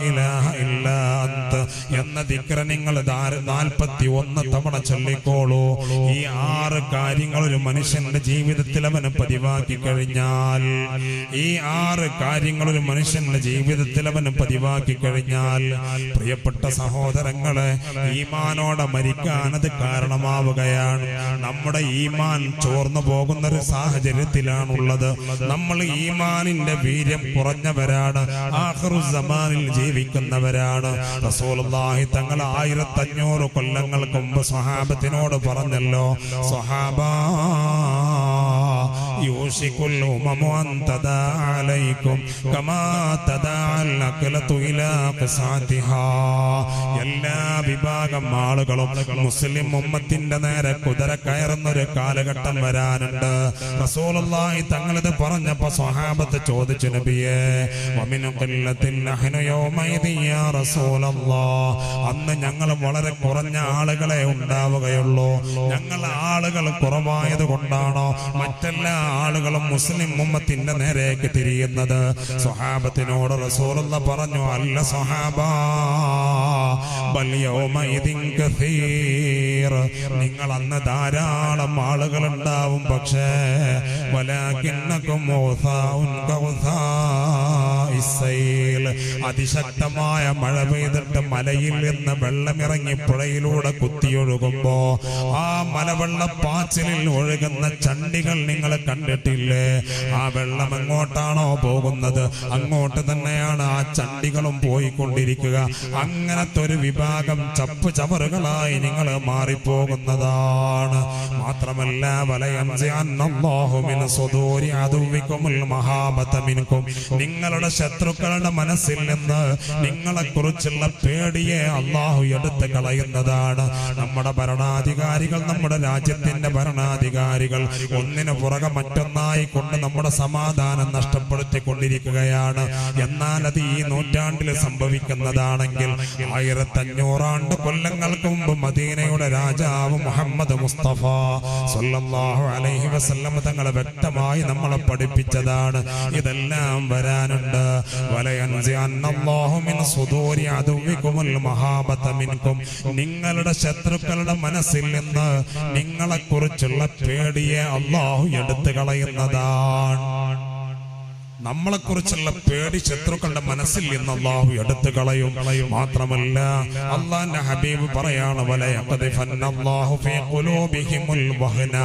ഇലാഹ ഇല്ലാ അൻത എന്ന ദിക്ർ നിങ്ങൾ 41 തവണ ചൊല്ലിക്കോളൂ. ഈ 6 കാര്യങ്ങൾ ഒരു മനുഷ്യന്റെ ജീവിതത്തിൽ അവന് പതിവാക്കി കഴിഞ്ഞാൽ, ഈ 6 കാര്യങ്ങൾ ഒരു മനുഷ്യന്റെ ജീവിതത്തിൽ അവന് പതിവാക്കി കഴിഞ്ഞാൽ, പ്രിയപ്പെട്ട സഹോദരങ്ങളെ, ഈമാനോടെ മരിക്കാനത് കാരണമാവുകയാണ്. നമ്മുടെ ഈമാൻ ചോർന്നു പോകുന്ന ഒരു സാഹചര്യത്തിലാണുള്ളത്. നമ്മൾ ഈമാനിന്റെ വീര്യം കുറഞ്ഞവരാണ്, ആഖിറുസ്സമാനിൽ ജീവിക്കുന്നവരാണ്. റസൂലുള്ളാഹി തങ്ങൾ 1500 കൊല്ലങ്ങൾക്ക് മുമ്പ് സ്വഹാബത്തിനോട് പറഞ്ഞല്ലോ, സ്വഹാബാ യൂഷിക്കുൽ ഉമമു അൻ തദാ അലൈക്കും കമാ തദാ അൽ അഖലതു ഇലാ ഖസാതിഹാ. എല്ലാ വിഭാഗം ആളുകളും മുസ്ലിം ഉമ്മത്തിന്റെ നേരെ കുതിര കയറുന്ന ഒരു കാലഘട്ടം വരാനുണ്ട്. റസൂലുള്ളാഹി തങ്ങളിത് പറഞ്ഞപ്പോ സ്വഹാബത്ത് ചോദിച്ചു, നബിയേ വമിൻ ഖില്ലത്തിൻ നഹ്നു യൗമൈദി യാ റസൂലല്ലാഹ്, അന്ന് ഞങ്ങൾ വളരെ കുറഞ്ഞ ആളുകളെ ഉണ്ടാവുകയുള്ളൂ. ഞങ്ങൾ ആളുകൾ കുറവായത് കൊണ്ടാണോ മറ്റെല്ലാ ആളുകളും മുസ്ലിം ഉമ്മത്തിന്റെ നേരേക്ക് തിരിയുന്നത്? സ്വഹാബത്തിനോട് റസൂലുള്ളാഹി പറഞ്ഞു, അല്ല സ്വഹാബാ, ബൽ യൗമൈദിൻ കസീർ, നിങ്ങൾ അന്ന് ധാരാളം ആളുകൾ ഉണ്ടാവും. പക്ഷേ വലാകിന്നകും ഔസാഉൻ കൗസാഇസ്സൈൽ, അതിശക്തമായ മഴ പെയ്തിട്ട് മലയിൽ നിന്ന് വെള്ളമിറങ്ങി പുഴയിലൂടെ കുത്തിയൊഴുകുമ്പോ ആ മലവെള്ളപ്പാച്ചിലിൽ ഒഴുകുന്ന ചണ്ടികൾ നിങ്ങൾ കണ്ടിട്ടില്ലേ? ആ വെള്ളം എങ്ങോട്ടാണോ പോകുന്നത് അങ്ങോട്ട് തന്നെയാണ് ആ ചണ്ടികളും പോയിക്കൊണ്ടിരിക്കുക. അങ്ങനത്തെ ഒരു വിഭാഗം ചപ്പ് ചവറുകളായി നിങ്ങൾ മാറിപ്പോകുന്നതാണ്. മാത്രമല്ല വലയൻസിഅന്നല്ലാഹു മിൻ സുദൂരി അദുവിക്കുമുൽ മഹാബത മിൻകും, നിങ്ങളുടെ ശത്രുക്കളുടെ മനസ്സിൽ നിന്ന് നിങ്ങളെ കുറിച്ചുള്ള പേടിയെ അള്ളാഹു എടുത്ത് കളയുന്നതാണ്. നമ്മുടെ ഭരണാധികാരികൾ, നമ്മുടെ രാജ്യത്തിന്റെ ഭരണാധികാരികൾ ഒന്നിനു പുറകെ മറ്റൊന്നായി കൊണ്ട് നമ്മുടെ സമാധാനം നഷ്ടപ്പെടുത്തിക്കൊണ്ടിരിക്കുകയാണ്. എന്നാൽ അത് ഈ നൂറ്റാണ്ടിൽ സംഭവിക്കുന്നതാണെങ്കിൽ 1500 കൊല്ലങ്ങൾക്ക് മുമ്പ് മദീനയുടെ രാജാവ് മുഹമ്മദ് മുസ്തഫ സല്ലല്ലാഹു അലൈഹി വസല്ലം തങ്ങൾ വ്യക്തമായി നമ്മളെ പഠിപ്പിച്ചതാണ്. ഇതെല്ലാം വരാനുണ്ട്. വലയൻസിഅന്നല്ലാഹു മിൻ സുദൂരി അദുവിക്കുമുൽ മഹാബത മിൻകും, നിങ്ങളുടെ ശത്രുക്കളുടെ മനസ്സിൽ നിന്ന് നിങ്ങളെ കുറിച്ചുള്ള പേടിയെ അല്ലാഹു എടുത്തു കളയുന്നതാണ്. നമ്മളെ കുറിച്ചുള്ള പേടി ശത്രുക്കളുടെ മനസ്സിൽ നിന്ന് അല്ലാഹു എടുത്തു കളയും. മാത്രമല്ല അല്ലാഹുവിന്റെ ഹബീബ് പറയാണ്, വലയഖദിഫന്നല്ലാഹു ഫീ ഖുലൂബിഹിമുൽ വഹന,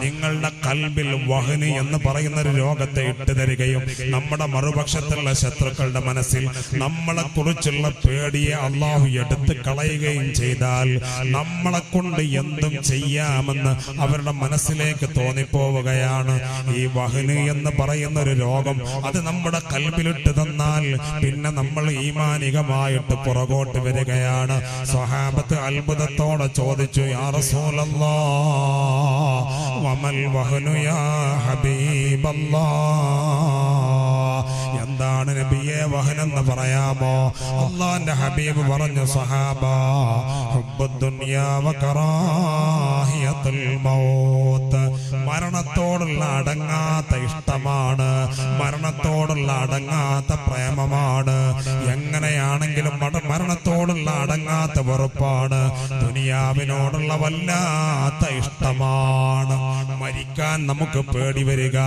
നിങ്ങളുടെ ഖൽബിൽ വഹന് എന്ന് പറയുന്ന ഒരു രോഗത്തെ ഇട്ടു തരികയും നമ്മുടെ മറുപക്ഷത്തുള്ള ശത്രുക്കളുടെ മനസ്സിൽ നമ്മളെ കുറിച്ചുള്ള പേടിയെ അല്ലാഹു എടുത്തു കളയുകയും ചെയ്താൽ നമ്മളെ കൊണ്ട് എന്തും ചെയ്യാമെന്ന് അവരുടെ മനസ്സിലേക്ക് തോന്നിപ്പോവുകയാണ്. ഈ വഹന് എന്ന് പറയുന്ന ഒരു രോഗം അത് നമ്മുടെ കൽബിലിട്ട് തന്നാൽ പിന്നെ നമ്മൾ ഈമാനികമായിട്ട് പുറകോട്ട് വരികയാണ്. സ്വഹാബത്ത് അത്ഭുതത്തോടെ ചോദിച്ചു, യാ റസൂലല്ലാഹ് വമൽ വഹ്നു യാ ഹബീബല്ലാഹ്, എന്താണ് നബിയെ വഹനെന്ന് പറയാമോ? അല്ലാഹുവിന്റെ ഹബീബ് പറഞ്ഞു, സ്വഹാബാ ഹുബ്ബുദ്ദുനിയാ വകറാഹിയത്തുൽ മൗത്ത്, മരണത്തോടുള്ള അടങ്ങാത്ത ഇഷ്ടമാണ്, മരണത്തോടുള്ള അടങ്ങാത്ത പ്രേമമാണ്. എങ്ങനെയാണെങ്കിലും മരണത്തോടുള്ള അടങ്ങാത്ത വെറുപ്പാണ്. ദുനിയാവിനോടുള്ള വല്ലാത്ത ഇഷ്ടമാണ്. മരിക്കാൻ നമുക്ക് പേടി വരിക,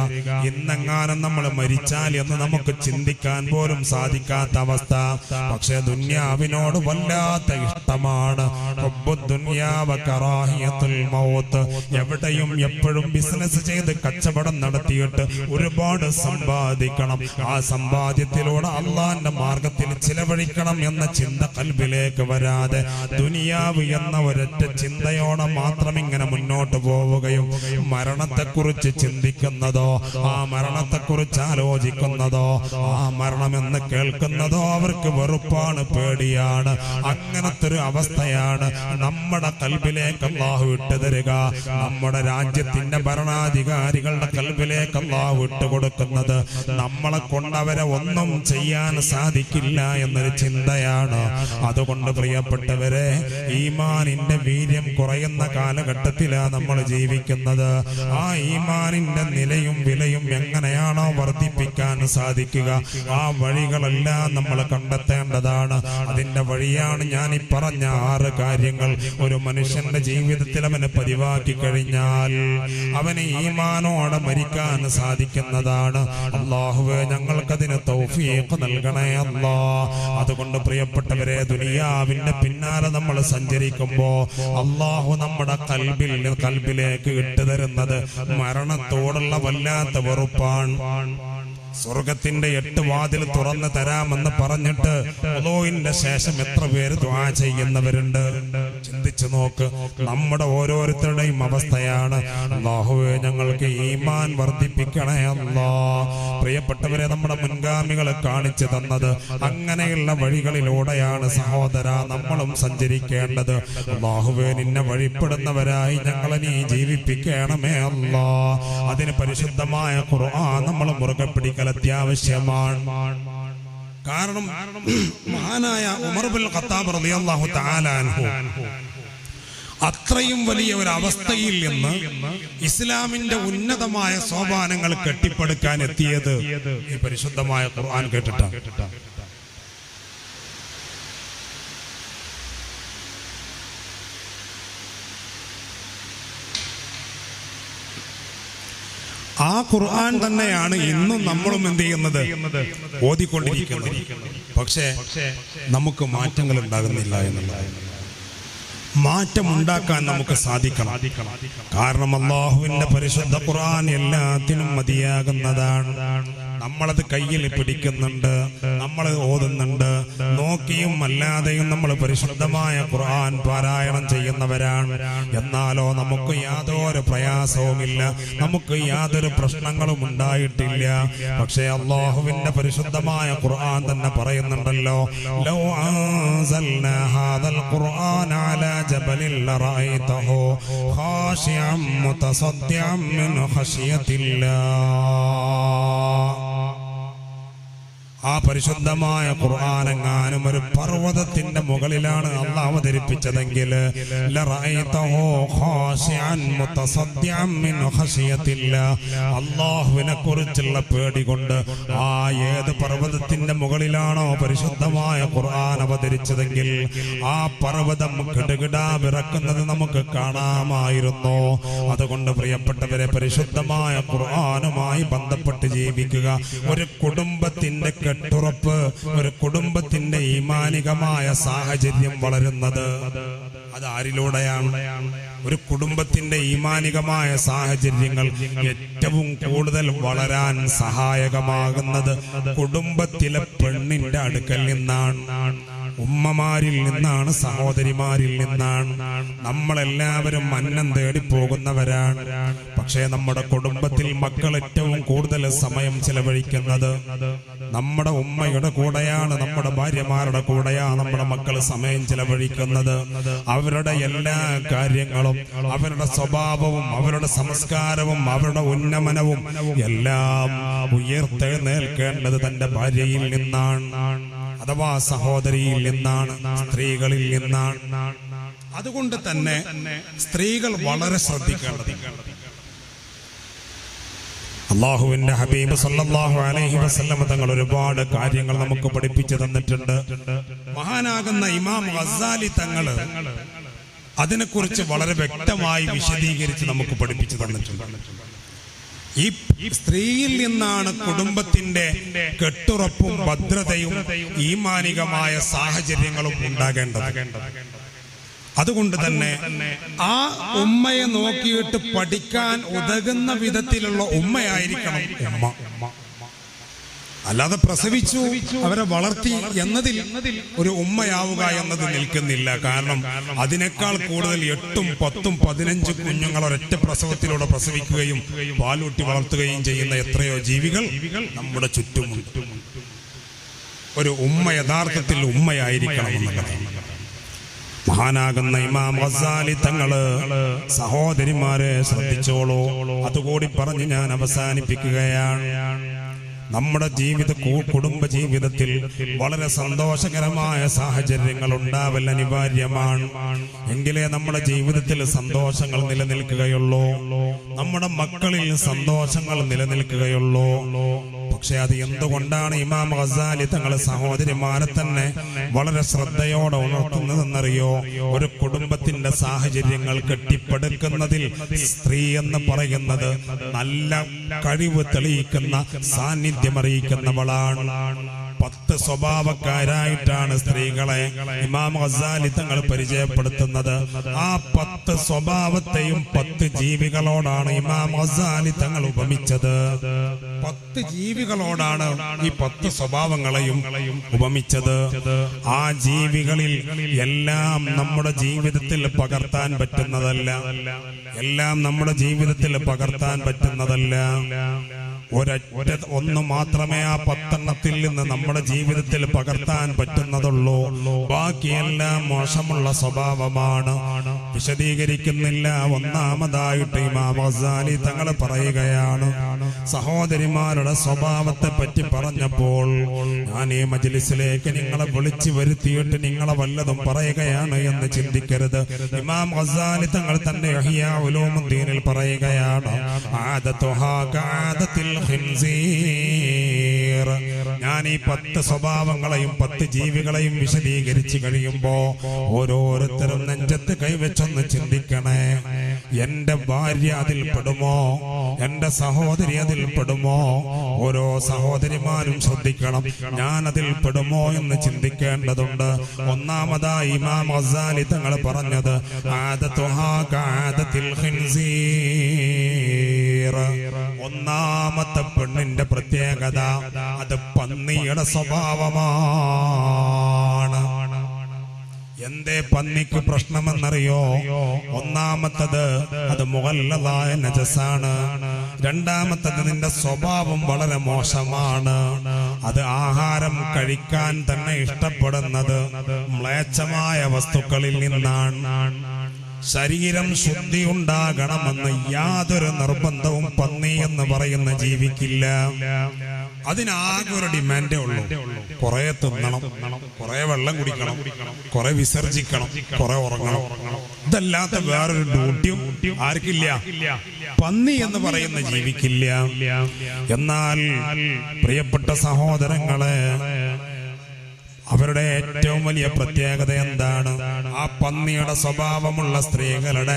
ഇന്നെങ്ങാനും നമ്മൾ മരിച്ചാൽ എന്ന് നമുക്ക് ചിന്തിക്കാൻ പോലും സാധിക്കാത്ത അവസ്ഥ. പക്ഷെ ദുനിയാവിനോട് വല്ലാത്ത ഇഷ്ടമാണ്. ഹുബ്ബുദ്ദുനിയാ വകറാഹിയത്തുൽ മൗത്ത്, എവിടെയും എപ്പോഴും ബിസിനസ് ചെയ്ത് കച്ചവടം നടത്തിയിട്ട് ഒരുപാട് സമ്പാദിക്കണം, ആ സമ്പാദ്യത്തിലൂടെ അള്ളാന്റെ മാർഗത്തിൽ ചിലവഴിക്കണം എന്ന ചിന്ത കൽബിലേക്ക് വരാതെ ദുനിയാവ് എന്ന ഒരൊറ്റ ചിന്തയോടെ മാത്രം ഇങ്ങനെ മുന്നോട്ട് പോവുകയും മരണത്തെക്കുറിച്ച് ചിന്തിക്കുന്നതോ ആ മരണത്തെക്കുറിച്ച് ആലോചിക്കുന്നതോ ആ മരണമെന്ന് കേൾക്കുന്നതോ അവർക്ക് വെറുപ്പാണ്, പേടിയാണ്. അങ്ങനത്തെ ഒരു അവസ്ഥയാണ് നമ്മുടെ കൽബിലേക്ക് അല്ലാഹു ഇട്ടു തരിക. നമ്മുടെ രാജ്യത്തിന്റെ ഭരണാധികാരികളുടെ കൽബിലേക്ക് അല്ലാഹു ഇട്ടുകൊടുക്കുന്നത് നമ്മളെ കൊണ്ടവരെ ഒന്നും ചെയ്യാൻ സാധിക്കില്ല എന്നൊരു ചിന്തയാണ്. അതുകൊണ്ട് പ്രിയപ്പെട്ടവരെ, ഈമാനിന്റെ വീര്യം കുറയുന്ന കാലഘട്ടത്തിലാണ് നമ്മൾ ജീവിക്കുന്നത്. ആ ഈമാനിന്റെ നിലയും വിലയും എങ്ങനെയാണോ വർദ്ധിപ്പിക്കാൻ സാധിക്കുക, ആ വഴികളെല്ലാം നമ്മൾ കണ്ടെത്തേണ്ടതാണ്. അതിന്റെ വഴിയാണ് ഞാൻ ഈ പറഞ്ഞ 6 കാര്യങ്ങൾ. ഒരു മനുഷ്യന്റെ ജീവിതത്തിൽ അവന് പതിവാക്കി കഴിഞ്ഞാൽ അവന് ഈമാനോടെ മരിക്കാൻ സാധിക്കുന്നതാണ്. അല്ലാഹുവേ, ഞങ്ങൾക്കതിന് തൗഫീഖ് നൽകണേ അല്ലാ. അതുകൊണ്ട് പ്രിയപ്പെട്ടവരെ, ദുനിയാവിന്റെ പിന്നാലെ നമ്മൾ സഞ്ചരിക്കുമ്പോ അല്ലാഹു നമ്മുടെ കൽബിലേക്ക് ഇട്ടു തരുന്നത് മരണത്തോടുള്ള വല്ലാത്ത വെറുപ്പാണ്. സ്വർഗത്തിന്റെ 8 വാതിൽ തുറന്നു തരാമെന്ന് പറഞ്ഞിട്ട് വുളൂഇന്റെ ശേഷം എത്ര പേര് ദുആ ചെയ്യുന്നവരുണ്ട്? ചിന്തിച്ചു നോക്ക്. നമ്മുടെ ഓരോരുത്തരുടെയും അവസ്ഥയാണ്. അല്ലാഹുവേ, ഞങ്ങൾക്ക് ഈമാൻ വർദ്ധിപ്പിക്കണേ അല്ലാഹ്. പ്രിയപ്പെട്ടവരെ, നമ്മുടെ മുൻഗാമികൾ കാണിച്ചു തന്നത് അങ്ങനെയുള്ള വഴികളിലൂടെയാണ് സഹോദര നമ്മളും സഞ്ചരിക്കേണ്ടത്. അല്ലാഹുവേ, നിന്നെ വഴിപ്പെടുന്നവരായി ഞങ്ങളെ നീ ജീവിപ്പിക്കണമേ അല്ലാഹ്. അതിന് പരിശുദ്ധമായ ഖുർആൻ നമ്മൾ മുറുകെ പിടിക്കൽ അത്യാവശ്യമാണ്. കാരണം മഹാനായ ഉമർ ഇബ്നുൽ ഖത്താബ് റളിയല്ലാഹു തആല അൻഹു അത്രയും വലിയ ഒരു അവസ്ഥയിൽ നിന്ന് ഇസ്ലാമിന്റെ ഉന്നതമായ സോപാനങ്ങൾ കെട്ടിപ്പടുക്കാൻ എത്തിയത് ഈ പരിശുദ്ധമായ ഖുർആൻ കേട്ടിട്ടാണ്. ആ ഖുർആൻ തന്നെയാണ് ഇന്നും നമ്മളും എന്ത് ചെയ്യുന്നത്, ഓതിക്കൊണ്ടിരിക്കുന്നത്. പക്ഷേ നമുക്ക് മാറ്റങ്ങൾ ഉണ്ടാകുന്നില്ല എന്നുള്ളത്. മാറ്റമുണ്ടാക്കാൻ നമുക്ക് സാധിക്കണം. കാരണം അല്ലാഹുവിന്റെ പരിശുദ്ധ ഖുർആൻ എല്ലാത്തിനും മതിയാകുന്നതാണ്. നമ്മളത് കയ്യിൽ പിടിക്കുന്നുണ്ട്, നമ്മൾ ഓതുന്നുണ്ട്. നോക്കിയും അല്ലാതെയും നമ്മൾ പരിശുദ്ധമായ ഖുർആൻ പാരായണം ചെയ്യുന്നവരാണ്. എന്നാലോ നമുക്ക് യാതൊരു പ്രയാസവുമില്ല, നമുക്ക് യാതൊരു പ്രശ്നങ്ങളും ഉണ്ടായിട്ടില്ല. പക്ഷേ അല്ലാഹുവിന്റെ പരിശുദ്ധമായ ഖുർആൻ തന്നെ പറയുന്നുണ്ടല്ലോ, ലൗ അൻസൽനാ ഹാദൽ ഖുർആന അലാ ജബലിൻ ലറഅയ്തഹു ഖാശിഅൻ മുതസദ്ദിഅൻ മിൻ ഖശിയത്തില്ലാഹ്. ആ പരിശുദ്ധമായ ഖുർആനെങ്ങാനും ഒരു പർവ്വതത്തിന്റെ മുകളിലാണ് അല്ലാഹു അവതരിപ്പിച്ചതെങ്കിൽ ലറഅയ്തഹു ഖാശിഅൻ മുതസദ്ദിഅൻ മിൻ ഖശിയത്തില്ലാഹ്, അല്ലാഹുവിനെ കുറിച്ചുള്ള പേടി കൊണ്ട് ആ ഏത് പർവ്വതത്തിന്റെ മുകളിലാണോ പരിശുദ്ധമായ ഖുർആൻ അവതരിച്ചതെങ്കിൽ ആ പർവ്വതം കിടുകിടാ വിറക്കുന്നത് നമുക്ക് കാണാമായിരുന്നു. അതുകൊണ്ട് പ്രിയപ്പെട്ടവരെ, പരിശുദ്ധമായ ഖുർആനുമായി ബന്ധപ്പെട്ട് ജീവിക്കുക. ഒരു കുടുംബത്തിന്റെ കെട്ടുറപ്പ്, ഒരു കുടുംബത്തിന്റെ ഈമാനികമായ സാഹചര്യം വളരുന്നത് അത് ആരിലൂടെയാണ്? ഒരു കുടുംബത്തിന്റെ ഈമാനികമായ സാഹചര്യങ്ങൾ ഏറ്റവും കൂടുതൽ വളരാൻ സഹായകമാകുന്നത് കുടുംബത്തിലെ പെണ്ണിന്റെ അടുക്കൽ നിന്നാണ്, ഉമ്മമാരിൽ നിന്നാണ്, സഹോദരിമാരിൽ നിന്നാണ്. നമ്മളെല്ലാവരും അന്നം തേടി പോകുന്നവരാണ്. പക്ഷേ നമ്മുടെ കുടുംബത്തിൽ മക്കൾ ഏറ്റവും കൂടുതൽ സമയം ചെലവഴിക്കുന്നത് നമ്മുടെ ഉമ്മയുടെ കൂടെയാണ്, നമ്മുടെ ഭാര്യമാരുടെ കൂടെയാണ് നമ്മുടെ മക്കൾ സമയം ചെലവഴിക്കുന്നത്. അവരുടെ എല്ലാ കാര്യങ്ങളും, അവരുടെ സ്വഭാവവും, അവരുടെ സംസ്കാരവും, അവരുടെ ഉന്നമനവും എല്ലാം ഉയർത്തെഴുന്നേൽക്കേണ്ടത് തന്റെ ഭാര്യയിൽ നിന്നാണ്, അഥവാ സഹോദരിയിൽ നിന്നാണ്, സ്ത്രീകളിൽ നിന്നാണ്. അതുകൊണ്ട് തന്നെ സ്ത്രീകൾ വളരെ ശ്രദ്ധിക്കേണ്ടതുണ്ട്. അല്ലാഹുവിന്റെ ഹബീബ് സല്ലല്ലാഹു അലൈഹി വസല്ലം തങ്ങൾ ഒരുപാട് കാര്യങ്ങൾ നമുക്ക് പഠിപ്പിച്ചു തന്നിട്ടുണ്ട്. മഹാനാകുന്ന ഇമാം ഗസാലി തങ്ങള് അതിനെക്കുറിച്ച് വളരെ വ്യക്തമായി വിശദീകരിച്ച് നമുക്ക് പഠിപ്പിച്ചു തന്നിട്ടുണ്ട്. ഈ സ്ത്രീയിൽ നിന്നാണ് കുടുംബത്തിന്റെ കെട്ടുറപ്പും ഭദ്രതയും ഈമാനികമായ സാഹചര്യങ്ങളും ഉണ്ടാകേണ്ടത്. അതുകൊണ്ട് തന്നെ ആ ഉമ്മയെ നോക്കിയിട്ട് പഠിക്കാൻ ഉതകുന്ന വിധത്തിലുള്ള ഉമ്മയായിരിക്കണം ഉമ്മ. അല്ലാതെ പ്രസവിച്ചു അവരെ വളർത്തി എന്നതിൽ ഒരു ഉമ്മയാവുക എന്നത് നിൽക്കുന്നില്ല. കാരണം അതിനേക്കാൾ കൂടുതൽ 8, 10, 15 കുഞ്ഞുങ്ങൾ ഒരൊറ്റ പ്രസവത്തിലൂടെ പ്രസവിക്കുകയും പാലൂട്ടി വളർത്തുകയും ചെയ്യുന്ന എത്രയോ ജീവികൾ നമ്മുടെ ചുറ്റുമുണ്ട്. ഒരു ഉമ്മ യഥാർത്ഥത്തിൽ ഉമ്മയായിരിക്കണം എന്നുള്ളതാണ്. മഹാനാകുന്ന ഇമാം ഗസാലി തങ്ങള് സഹോദരിമാരെ ശ്രദ്ധിച്ചോളൂ. അതുകൂടി പറഞ്ഞ് ഞാൻ അവസാനിപ്പിക്കുകയാണ്. നമ്മുടെ കുടുംബ ജീവിതത്തിൽ വളരെ സന്തോഷകരമായ സാഹചര്യങ്ങൾ ഉണ്ടാവൽ അനിവാര്യമാണ്. എങ്കിലേ നമ്മുടെ ജീവിതത്തിൽ സന്തോഷങ്ങൾ നിലനിൽക്കുകയുള്ളൂ, നമ്മുടെ മക്കളിൽ സന്തോഷങ്ങൾ നിലനിൽക്കുകയുള്ളൂ. പക്ഷെ അത് എന്തുകൊണ്ടാണ് ഇമാം ഗസാലി തങ്ങൾ സഹോദരിമാരെ തന്നെ വളരെ ശ്രദ്ധയോടെ ഉണർത്തുന്നതെന്നറിയോ? ഒരു കുടുംബത്തിന്റെ സാഹചര്യങ്ങൾ കെട്ടിപ്പടുക്കുന്നതിൽ സ്ത്രീ എന്ന് പറയുന്നത് നല്ല കഴിവ് തെളിയിക്കുന്ന, സാന്നിധ്യം അറിയിക്കുന്നവളാണ്. 10 സ്വഭാവക്കാരായിട്ടാണ് സ്ത്രീകളെ ഇമാം ഗസാലി തങ്ങൾ പരിചയപ്പെടുത്തുന്നത്. ആ 10 സ്വഭാവത്തെയും 10 ജീവികളോടാണ് ഇമാം ഗസാലി തങ്ങൾ ഉപമിച്ചത്. 10 ജീവികളോടാണ് ഈ 10 സ്വഭാവങ്ങളെയും ഉപമിച്ചത്. ആ ജീവികളിൽ എല്ലാം നമ്മുടെ ജീവിതത്തിൽ പകർത്താൻ പറ്റുന്നതല്ല, എല്ലാം നമ്മുടെ ജീവിതത്തിൽ പകർത്താൻ പറ്റുന്നതല്ല. ഒന്ന് മാത്രമേ ആ 10 നിന്ന് നമ്മുടെ ജീവിതത്തിൽ പകർത്താൻ പറ്റുന്നതുള്ളൂ. ബാക്കിയെല്ലാം മോശമുള്ള സ്വഭാവമാണ്. വിശദീകരിക്കുന്നില്ല. ഒന്നാമതായിട്ട് ഇമാം ഗസാലി തങ്ങൾ പറയുകയാണ്, സഹോദരിമാരുടെ സ്വഭാവത്തെ പറ്റി പറഞ്ഞപ്പോൾ ഞാൻ ഈ മജ്ലിസിലേക്ക് നിങ്ങളെ വിളിച്ചു വരുത്തിയിട്ട് നിങ്ങളെ വല്ലതും പറയുകയാണ് എന്ന് ചിന്തിക്കരുത്. ഇമാം ഗസാലി തങ്ങൾ തന്നെ ഇഹ്യാ ഉലൂമുദ്ദീനിൽ പറയുകയാണ്, ആദതുഹാ കആദത്തിൽ ഖിൻസീർ. ഞാൻ ഈ 10 സ്വഭാവങ്ങളെയും 10 ജീവികളെയും വിശദീകരിച്ചു കഴിയുമ്പോ ഓരോരുത്തരും നെഞ്ചത്ത് കൈവച്ചൊന്ന് ചിന്തിക്കണേ. എന്റെ ഭാര്യ അതിൽ പെടുമോ? എന്റെ സഹോദരി അതിൽ പെടുമോ? ഓരോ സഹോദരിമാരും ശ്രദ്ധിക്കണം, ഞാൻ അതിൽ പെടുമോ എന്ന് ചിന്തിക്കേണ്ടതുണ്ട്. ഒന്നാമതായി ഇമാം ഗസാലി തങ്ങൾ പറഞ്ഞത് ആദതുഹാ കആദത്തിൽ ഖിൻസീർ. ഒന്നാമത്തെ പെണ്ണിന്റെ പ്രത്യേകത അത് പന്നിയുടെ സ്വഭാവമാണ്. എന്തേ പന്നിക്ക് പ്രശ്നമെന്നറിയോ? ഒന്നാമത്തത് അത് മുഗല്ലദായ നജസാണ്. രണ്ടാമത്തത് നിന്റെ സ്വഭാവം വളരെ മോശമാണ്. അത് ആഹാരം കഴിക്കാൻ തന്നെ ഇഷ്ടപ്പെടുന്നത് മ്ലേച്ഛമായ വസ്തുക്കളിൽ നിന്നാണ്. ശരീരം ശുദ്ധി ഉണ്ടാകണമെന്ന് യാതൊരു നിർബന്ധവും പന്നി എന്ന് പറയുന്ന ജീവിക്കില്ല. അതിനാകെ ഒരു ഡിമാൻഡേ ഉള്ളൂ, കുറെ തിന്നണം, കുറെ വെള്ളം കുടിക്കണം, കുറെ വിസർജിക്കണം, കുറെ ഉറങ്ങണം. ഇതല്ലാത്ത വേറൊരു ഡ്യൂട്ടിയും ആർക്കില്ല, പന്നി എന്ന് പറയുന്ന ജീവിക്കില്ല. എന്നാൽ പ്രിയപ്പെട്ട സഹോദരങ്ങളെ, അവരുടെ ഏറ്റവും വലിയ പ്രത്യേകത എന്താണ്? ആ പന്നിയുടെ സ്വഭാവമുള്ള സ്ത്രീകളുടെ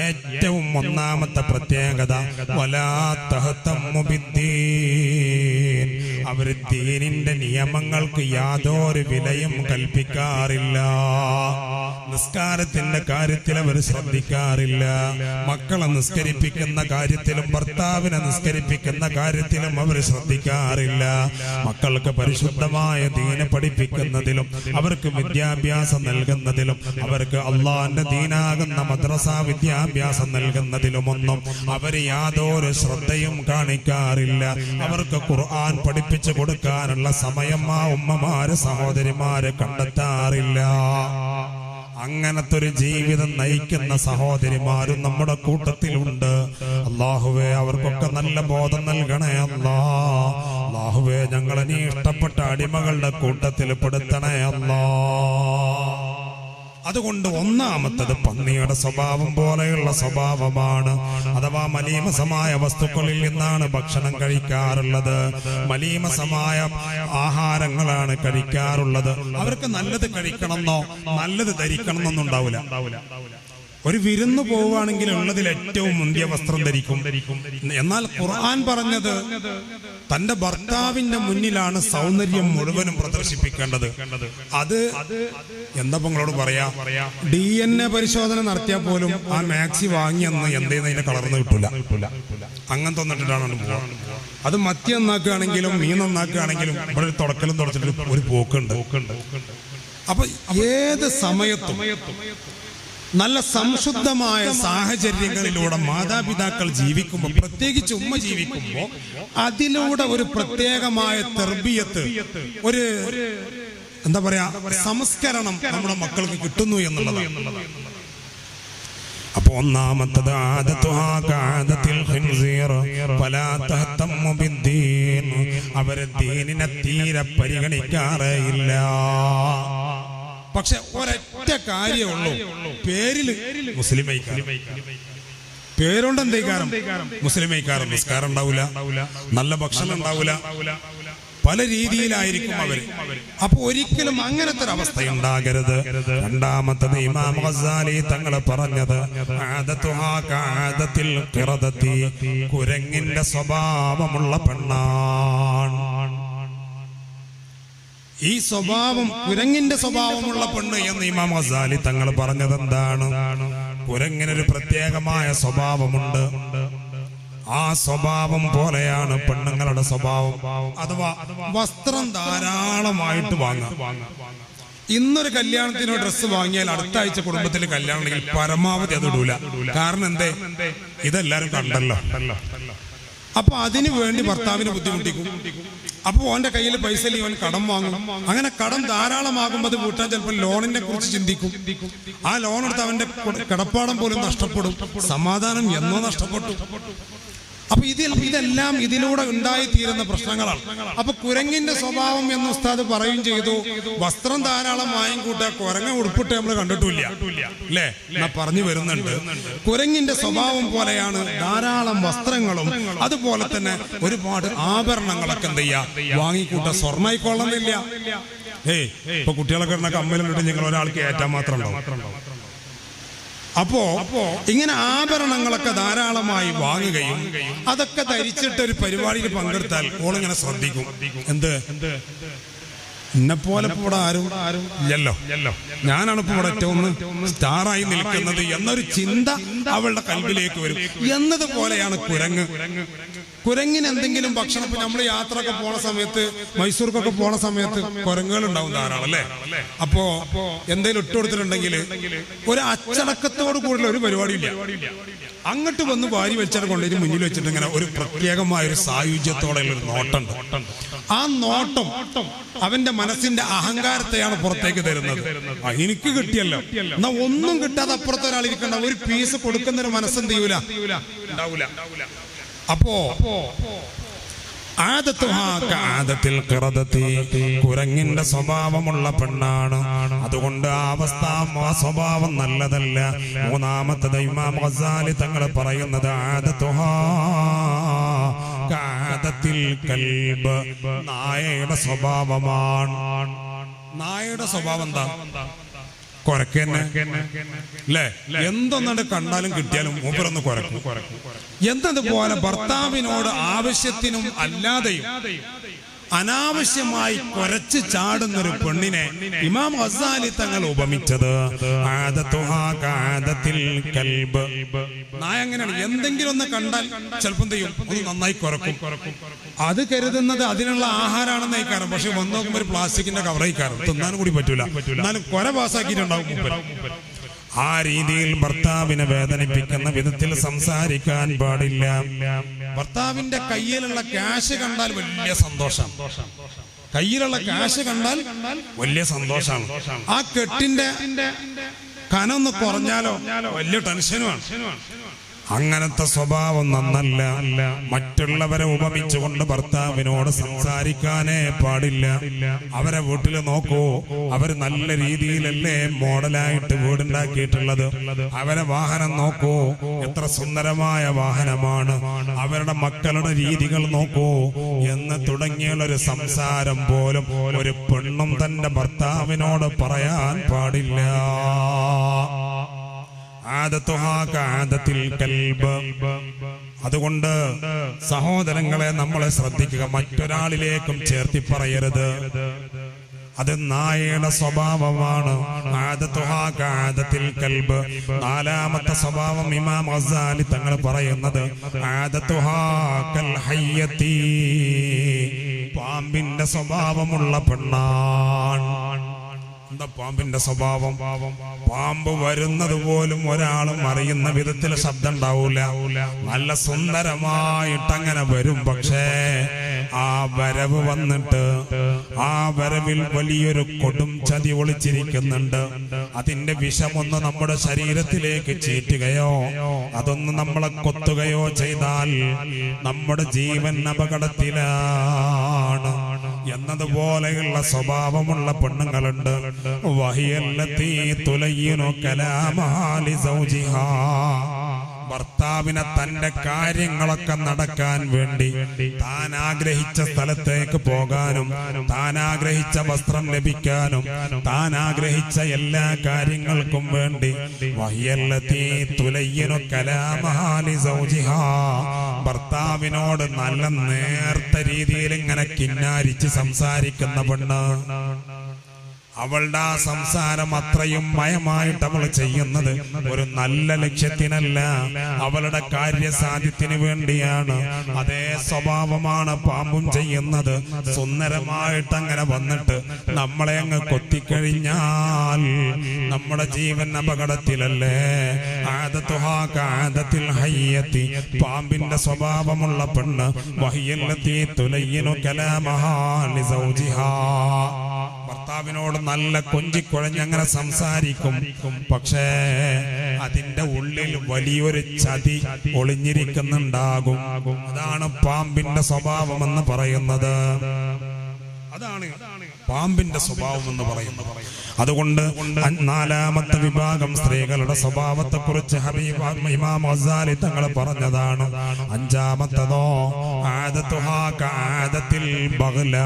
ഏറ്റവും ഒന്നാമത്തെ പ്രത്യേകത വലാ തഹ്തമ്മു ബിദ്ദീൻ. അവർ ദീനിന്റെ നിയമങ്ങൾക്ക് യാതൊരു വിലയും കൽപ്പിക്കാറില്ല. നിസ്കാരത്തിന്റെ കാര്യത്തിൽ അവർ ശ്രദ്ധിക്കാറില്ല. മക്കളെ നിസ്കരിപ്പിക്കുന്ന കാര്യത്തിലും ഭർത്താവിനെ നിസ്കരിപ്പിക്കുന്ന കാര്യത്തിലും അവർ ശ്രദ്ധിക്കാറില്ല. മക്കൾക്ക് പരിശുദ്ധമായ ദീനെ പഠിപ്പിക്കുന്നതിലും അവർക്ക് വിദ്യാഭ്യാസം നൽകുന്നതിലും അവർക്ക് അള്ളാന്റെ ദീനാകുന്ന മദ്രസ വിദ്യാഭ്യാസം നൽകുന്നതിലുമൊന്നും അവർ യാതൊരു ശ്രദ്ധയും കാണിക്കാറില്ല. അവർക്ക് ഖുർആൻ പഠിപ്പിച്ചു കൊടുക്കാനുള്ള സമയം ആ ഉമ്മമാര് സഹോദരിമാര് കണ്ടെത്താറില്ല. അങ്ങനത്തെ ഒരു ജീവിതം നയിക്കുന്ന സഹോദരിമാരും നമ്മുടെ കൂട്ടത്തിലുണ്ട്. അല്ലാഹുവേ, അവർക്കൊക്കെ നല്ല ബോധം നൽകണേ അല്ലാ. അല്ലാഹുവേ, ഞങ്ങളെ നീ ഇഷ്ടപ്പെട്ട അടിമകളുടെ കൂട്ടത്തിൽ പെടുത്തണേ അല്ലാ. അതുകൊണ്ട് ഒന്നാമത്തത് പന്നിയുടെ സ്വഭാവം പോലെയുള്ള സ്വഭാവമാണ്. അഥവാ മലീമസമായ വസ്തുക്കളിൽ നിന്നാണ് ഭക്ഷണം കഴിക്കാറുള്ളത്, മലീമസമായ ആഹാരങ്ങളാണ് കഴിക്കാറുള്ളത്. അവർക്ക് നല്ലത് കഴിക്കണമെന്നോ നല്ലത് ധരിക്കണമെന്നൊന്നും ഉണ്ടാവില്ല. ഒരു വിരുന്ന് പോവുകയാണെങ്കിൽ ഉള്ളതിൽ ഏറ്റവും മുന്തിയ വസ്ത്രം ധരിക്കും. എന്നാൽ ഖുർആൻ പറഞ്ഞത് തന്റെ ഭർത്താവിന്റെ മുന്നിലാണ് സൗന്ദര്യം മുഴുവനും പ്രദർശിപ്പിക്കേണ്ടത്. അത് എന്താ നിങ്ങളോട് പറയാ, DNA പരിശോധന നടത്തിയാൽ പോലും ആ മാക്സി വാങ്ങിയെന്ന് എന്തേന്ന് അതിന്റെ കളർന്ന് കിട്ടൂല. അങ്ങനത്തെ ഒന്നിട്ടാണ് പോവാ. അത് മത്തി നന്നാക്കുകയാണെങ്കിലും മീൻ നന്നാക്കുകയാണെങ്കിലും ഇവിടെ ഒരു തുടക്കലും തുടച്ചിട്ട് ഒരു പോക്കുണ്ട്. അപ്പൊ ഏത് സമയത്തും നല്ല സംശുദ്ധമായ സാഹചര്യങ്ങളിലൂടെ മാതാപിതാക്കൾ ജീവിക്കുമ്പോൾ, പ്രത്യേകിച്ച് ഉമ്മ ജീവിക്കുമ്പോൾ, അതിലൂടെ ഒരു പ്രത്യേകമായ തർബിയത്ത്, ഒരു എന്താ പറയാ സംസ്കരണം നമ്മുടെ മക്കൾക്ക് കിട്ടുന്നു എന്നുള്ളതാണ്. അപ്പൊ ഒന്നാമത്തത് ആദതുഹാ കആദത്തിൽ ഖിൻസീർ ഫലാ തഹ്തമ്മു ബിദ്ദീൻ. അവര് ദീനിനെ തീരെ പരിഗണിക്കാറേയില്ല. പക്ഷെ ഒരൊറ്റ കാര്യമുള്ളൂ, പേരിൽ മുസ്ലിമൈക്കാരം. പേരുകൊണ്ട് എന്തേക്കാരം മുസ്ലിമൈക്കാരം. നിസ്കാരം ഉണ്ടാവില്ല, നല്ല ഭക്ഷണം ഉണ്ടാവില്ല, പല രീതിയിലായിരിക്കും അവര്. അപ്പൊ ഒരിക്കലും അങ്ങനത്തെ ഒരു അവസ്ഥ ഉണ്ടാകരുത്. രണ്ടാമത്തത് ഇമാം ഗസാലി തങ്ങൾ പറഞ്ഞത് ആദതുഹാ കആദത്തിൽ ഖിറദത്തി. കുരങ്ങിന്റെ സ്വഭാവമുള്ള പെണ്ണാണ്. ഈ സ്വഭാവം കുരങ്ങിന്റെ സ്വഭാവമുള്ള പെണ്ണ് എന്ന് ഇമാം ഗസാലി തങ്ങൾ പറഞ്ഞത് എന്താണ്? കുരങ്ങിനൊരു പ്രത്യേകമായ സ്വഭാവമുണ്ട്. ആ സ്വഭാവം പോലെയാണ് പെണ്ണുങ്ങളുടെ സ്വഭാവം. അഥവാ വസ്ത്രം ധാരാളമായിട്ട് വാങ്ങാം. ഇന്നൊരു കല്യാണത്തിന് ഡ്രസ്സ് വാങ്ങിയാൽ അടുത്ത ആഴ്ച കുടുംബത്തിൽ കല്യാണം ഉണ്ടെങ്കിൽ പരമാവധി അത് ഇടൂല. കാരണം എന്തേ? ഇതെല്ലാരും കണ്ടല്ലോ. അപ്പൊ അതിനു വേണ്ടി ഭർത്താവിന് ബുദ്ധിമുട്ടിക്കും. അപ്പൊ ഓന്റെ കയ്യിൽ പൈസ ഇല്ലെങ്കിൽ ഓൻ കടം വാങ്ങും. അങ്ങനെ കടം ധാരാളമാകുമ്പോൾ അത് വീട്ടാൻ ചിലപ്പോൾ ലോണിനെ കുറിച്ച് ചിന്തിക്കും. ആ ലോൺ എടുത്ത് അവന്റെ കിടപ്പാടം പോലും നഷ്ടപ്പെടും. സമാധാനം എന്നോ നഷ്ടപ്പെട്ടു. അപ്പൊ ഇതെല്ലാം ഇതിലൂടെ ഉണ്ടായിത്തീരുന്ന പ്രശ്നങ്ങളാണ്. അപ്പൊ കുരങ്ങിന്റെ സ്വഭാവം എന്ന് ഉസ്താദ് പറയുകയും ചെയ്തു. വസ്ത്രം ധാരാളം വാങ്ങിക്കൂട്ടുക, കുരങ്ങ ഉടുപ്പിട്ട് നമ്മൾ കണ്ടിട്ടില്ല അല്ലേ? എന്നാ പറഞ്ഞു വരുന്നുണ്ട്, കുരങ്ങിന്റെ സ്വഭാവം പോലെയാണ് ധാരാളം വസ്ത്രങ്ങളും അതുപോലെ തന്നെ ഒരുപാട് ആഭരണങ്ങളൊക്കെ എന്ത് ചെയ്യാ വാങ്ങിക്കൂട്ട. സ്വർണ്ണായിക്കൊള്ളുന്നില്ല. ഇപ്പൊ കുട്ടികളൊക്കെ ഇടുന്ന കമ്മലിട്ട് നിങ്ങൾ ഒരാൾക്ക് ഏറ്റാൻ മാത്രം ഉണ്ടാവും. അപ്പോ ഇങ്ങനെ ആഭരണങ്ങളൊക്കെ ധാരാളമായി വാങ്ങുകയും അതൊക്കെ ധരിച്ചിട്ട് ഒരു പരിപാടിയിൽ പങ്കെടുത്താൽ ഓളിങ്ങനെ ശ്രദ്ധിക്കും. എന്ത്? എന്നെപ്പോലെ ഇവിടെ ആരും ഇല്ലല്ലോ, ഞാനാണ് ഇപ്പൊ ഇവിടെ ഏറ്റവും സ്റ്റാറായി നിൽക്കുന്നത് എന്നൊരു ചിന്ത അവളുടെ കൽബിലേക്ക് വരും. എന്നതുപോലെയാണ് കുരങ്ങ്. കുരങ്ങിന് എന്തെങ്കിലും ഭക്ഷണം, ഇപ്പൊ നമ്മൾ യാത്രയൊക്കെ പോണ സമയത്ത്, മൈസൂർക്കൊക്കെ പോണ സമയത്ത് കുരങ്ങുകൾ ഉണ്ടാവും ധാരാളം അല്ലേ? അപ്പോ എന്തെങ്കിലും ഇട്ടുകൊടുത്തിട്ടുണ്ടെങ്കിൽ ഒരു അച്ചടക്കത്തോട് കൂടുതൽ ഒരു പരിപാടിയില്ല. അങ്ങോട്ട് വന്ന് വാരി വെച്ചാൽ കൊണ്ടൊരു മുന്നിൽ വെച്ചിട്ട് ഇങ്ങനെ ഒരു പ്രത്യേകമായ ഒരു സായുജ്യത്തോടെയുള്ള ഒരു നോട്ടുണ്ട്. ആ നോട്ടം അവന്റെ മനസ്സിന്റെ അഹങ്കാരത്തെയാണ് പുറത്തേക്ക് തരുന്നത്. എനിക്ക് കിട്ടിയല്ലോ, എന്നാ ഒന്നും കിട്ടാതെ അപ്പുറത്ത് ഒരാൾ ഇരിക്കണ്ട, ഒരു പീസ് കൊടുക്കുന്നൊരു മനസ്സെന്ത് ചെയ്യൂല, ഉണ്ടാവൂല. അപ്പോ കുരങ്ങിന്റെ സ്വഭാവമുള്ള പെണ്ണാണ്. അതുകൊണ്ട് ആ സ്വഭാവം നല്ലതല്ല. മൂന്നാമത്തത് ഇമാം ഗസാലി തങ്ങൾ പറയുന്നത് നായയുടെ സ്വഭാവമാണ്. നായയുടെ സ്വഭാവം എന്താ? കുരക്കന്നെ അല്ലേ? എന്തൊന്നാണ്ട് കണ്ടാലും കിട്ടിയാലും മൂപ്പരൊന്ന് കുരക്കും. എന്നതുപോലെ ഭർത്താവിനോട് ആവശ്യത്തിനും അല്ലാതെയും അനാവശ്യമായി കുരച്ച് ചാടുന്നൊരു പെണ്ണിനെ ഇമാം ഗസാലി തങ്ങൾ ഉപമിച്ചത് നായ അങ്ങനെയാണ്. എന്തെങ്കിലും ഒന്ന് കണ്ടാൽ ചിലപ്പം ചെയ്യും, ഒന്ന് നന്നായി കുരക്കും. അത് കരുതുന്നത് അതിനുള്ള ആഹാരമാണെന്ന് അയക്കാറും. പക്ഷെ വന്ന് നോക്കുമ്പോൾ ഒരു പ്ലാസ്റ്റിക്കിന്റെ കവറയിക്കാറും, തിന്നാനും കൂടി പറ്റൂല. എന്നാലും കുര പാസ്സാക്കിയിട്ടുണ്ടാവും മൂപ്പർ. ആ രീതിയിൽ ഭർത്താവിനെ വേദനിപ്പിക്കുന്ന വിധത്തിൽ സംസാരിക്കാൻ പാടില്ല. ഭർത്താവിന്റെ കയ്യിലുള്ള ക്യാഷ് കണ്ടാൽ വലിയ സന്തോഷം. കയ്യിലുള്ള ക്യാഷ് കണ്ടാൽ വലിയ സന്തോഷമാണ്. ആ കെട്ടിന്റെ കനൊന്ന് കുറഞ്ഞാലോ വലിയ ടെൻഷനുമാണ്. അങ്ങനത്തെ സ്വഭാവം നന്നല്ല. മറ്റുള്ളവരെ ഉപമിച്ചുകൊണ്ട് ഭർത്താവിനോട് സംസാരിക്കാനേ പാടില്ല. അവരെ വീട്ടിൽ നോക്കൂ, അവർ നല്ല രീതിയിലല്ലേ മോഡലായിട്ട് വീടുണ്ടാക്കിയിട്ടുള്ളത്. അവരെ വാഹനം നോക്കൂ, എത്ര സുന്ദരമായ വാഹനമാണ്. അവരുടെ മക്കളുടെ രീതികൾ നോക്കൂ എന്ന് തുടങ്ങിയുള്ളൊരു സംസാരം പോലും ഒരു പെണ്ണും തന്റെ ഭർത്താവിനോട് പറയാൻ പാടില്ല. അതുകൊണ്ട് സഹോദരങ്ങളെ, നമ്മളെ ശ്രദ്ധിക്കുക. മറ്റൊരാളിലേക്കും ചേർത്തി പറയരുത്. അത് നായയുടെ സ്വഭാവമാണ്. നാലാമത്തെ സ്വഭാവം ഇമാം ഗസാലി തങ്ങൾ പറയുന്നത് പാമ്പിന്റെ സ്വഭാവമുള്ള പെണ്ണാണ്. എന്താ പാമ്പിന്റെ സ്വഭാവം? പാമ്പ് വരുന്നത് പോലും ഒരാളും അറിയുന്ന വിധത്തിൽ ശബ്ദം ഉണ്ടാവൂല. നല്ല സുന്ദരമായിട്ട് അങ്ങനെ വരും. പക്ഷേ ആ വരവ് വന്നിട്ട് ആ വരവിൽ വലിയൊരു കൊടും ചതി ഒളിച്ചിരിക്കുന്നുണ്ട്. അതിന്റെ വിഷമൊന്ന് നമ്മുടെ ശരീരത്തിലേക്ക് ചീറ്റുകയോ അതൊന്ന് നമ്മളെ കൊത്തുകയോ ചെയ്താൽ നമ്മുടെ ജീവൻ അപകടത്തിലാണ്. എന്നതുപോലെയുള്ള സ്വഭാവമുള്ള പെണ്ണുങ്ങളുണ്ട്. വഹിയല്ലതീ തുലയ്യിനു കലാമഹാ ലിസൗജിഹാ. ഭർത്താവിനെ തന്റെ കാര്യങ്ങളൊക്കെ നടക്കാൻ വേണ്ടി താൻ ആഗ്രഹിച്ച സ്ഥലത്തേക്ക് പോകാനും താൻ ആഗ്രഹിച്ച വസ്ത്രം ലഭിക്കാനും താൻ ആഗ്രഹിച്ച എല്ലാ കാര്യങ്ങൾക്കും വേണ്ടി വഹിയല്ലതീ തുലയ്യിനു കലാമഹാ ലിസൗജിഹാ ഭർത്താവിനോട് നല്ല നേർത്ത രീതിയിൽ ഇങ്ങനെ കിന്നാരിച്ച് സംസാരിക്കുന്ന പെണ്ണ്. അവളുടെ ആ സംസാരം അത്രയും മയമായിട്ട് അവൾ ചെയ്യുന്നത് ഒരു നല്ല ലക്ഷ്യത്തിനല്ല, അവളുടെ കാര്യസാധ്യത്തിന് വേണ്ടിയാണ്. അതേ സ്വഭാവമാണ് പാമ്പും ചെയ്യുന്നത്. സുന്ദരമായിട്ട് അങ്ങനെ വന്നിട്ട് നമ്മളെ അങ്ങ് കൊത്തിക്കഴിഞ്ഞാൽ നമ്മുടെ ജീവൻ അപകടത്തിലല്ലേ. ആദത്തുഹാ കആദത്തിൽ ഹയ്യത്തി പാമ്പിന്റെ സ്വഭാവമുള്ള പെണ്ണ് വഹിയല്ലതീ തുലയ്യിനു കലാമഹാ ലിസൗജിഹാ ഭർത്താവിനോട് നല്ല കൊഞ്ചിക്കുഴഞ്ഞങ്ങനെ സംസാരിക്കും. പക്ഷേ അതിന്റെ ഉള്ളിൽ വലിയൊരു ചതി ഒളിഞ്ഞിരിക്കുന്നുണ്ടാകും. അതാണ് പാമ്പിന്റെ സ്വഭാവം എന്ന് പറയുന്നത്. അതാണ് പാമ്പിന്റെ സ്വഭാവം എന്ന് പറയുന്നത്. അതുകൊണ്ട് നാലാമത്തെ വിഭാഗം സ്ത്രീകളുടെ സ്വഭാവത്തെ കുറിച്ച് ഹബീബ് ഇമാം ഗസാലി തങ്ങൾ പറഞ്ഞതാണ്. അഞ്ചാമത്തതോ ആദത്തുഹാ കആദത്തിൽ ബഗ്ല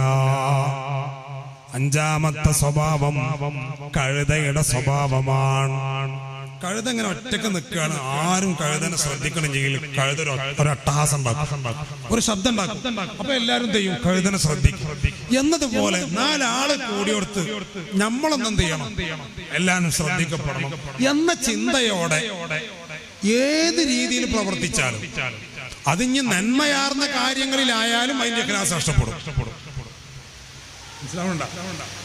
അഞ്ചാമത്തെ സ്വഭാവം കഴുതയുടെ സ്വഭാവമാണ്. കഴുത ഇങ്ങനെ ഒറ്റക്ക് നിൽക്കുകയാണ്, ആരും കഴുതനെ ശ്രദ്ധിക്കണമെങ്കിൽ കഴുത ഒരു അട്ടഹാസം ഉണ്ടാക്കും, ഒരു ശബ്ദം ഉണ്ടാക്കും. അപ്പൊ എല്ലാരും ചെയ്യും കഴുതനെ ശ്രദ്ധിക്കും എന്നതുപോലെ നാലാള് കൂടിയോർത്ത് നമ്മളൊന്നെന്ത് ചെയ്യണം, എല്ലാരും ശ്രദ്ധിക്കപ്പെടണം എന്ന ചിന്തയോടെ ഏത് രീതിയിൽ പ്രവർത്തിച്ചാലും അതിന് നന്മയാർന്ന കാര്യങ്ങളിലായാലും അതിന്റെ ക്ലാസ് നഷ്ടപ്പെടും.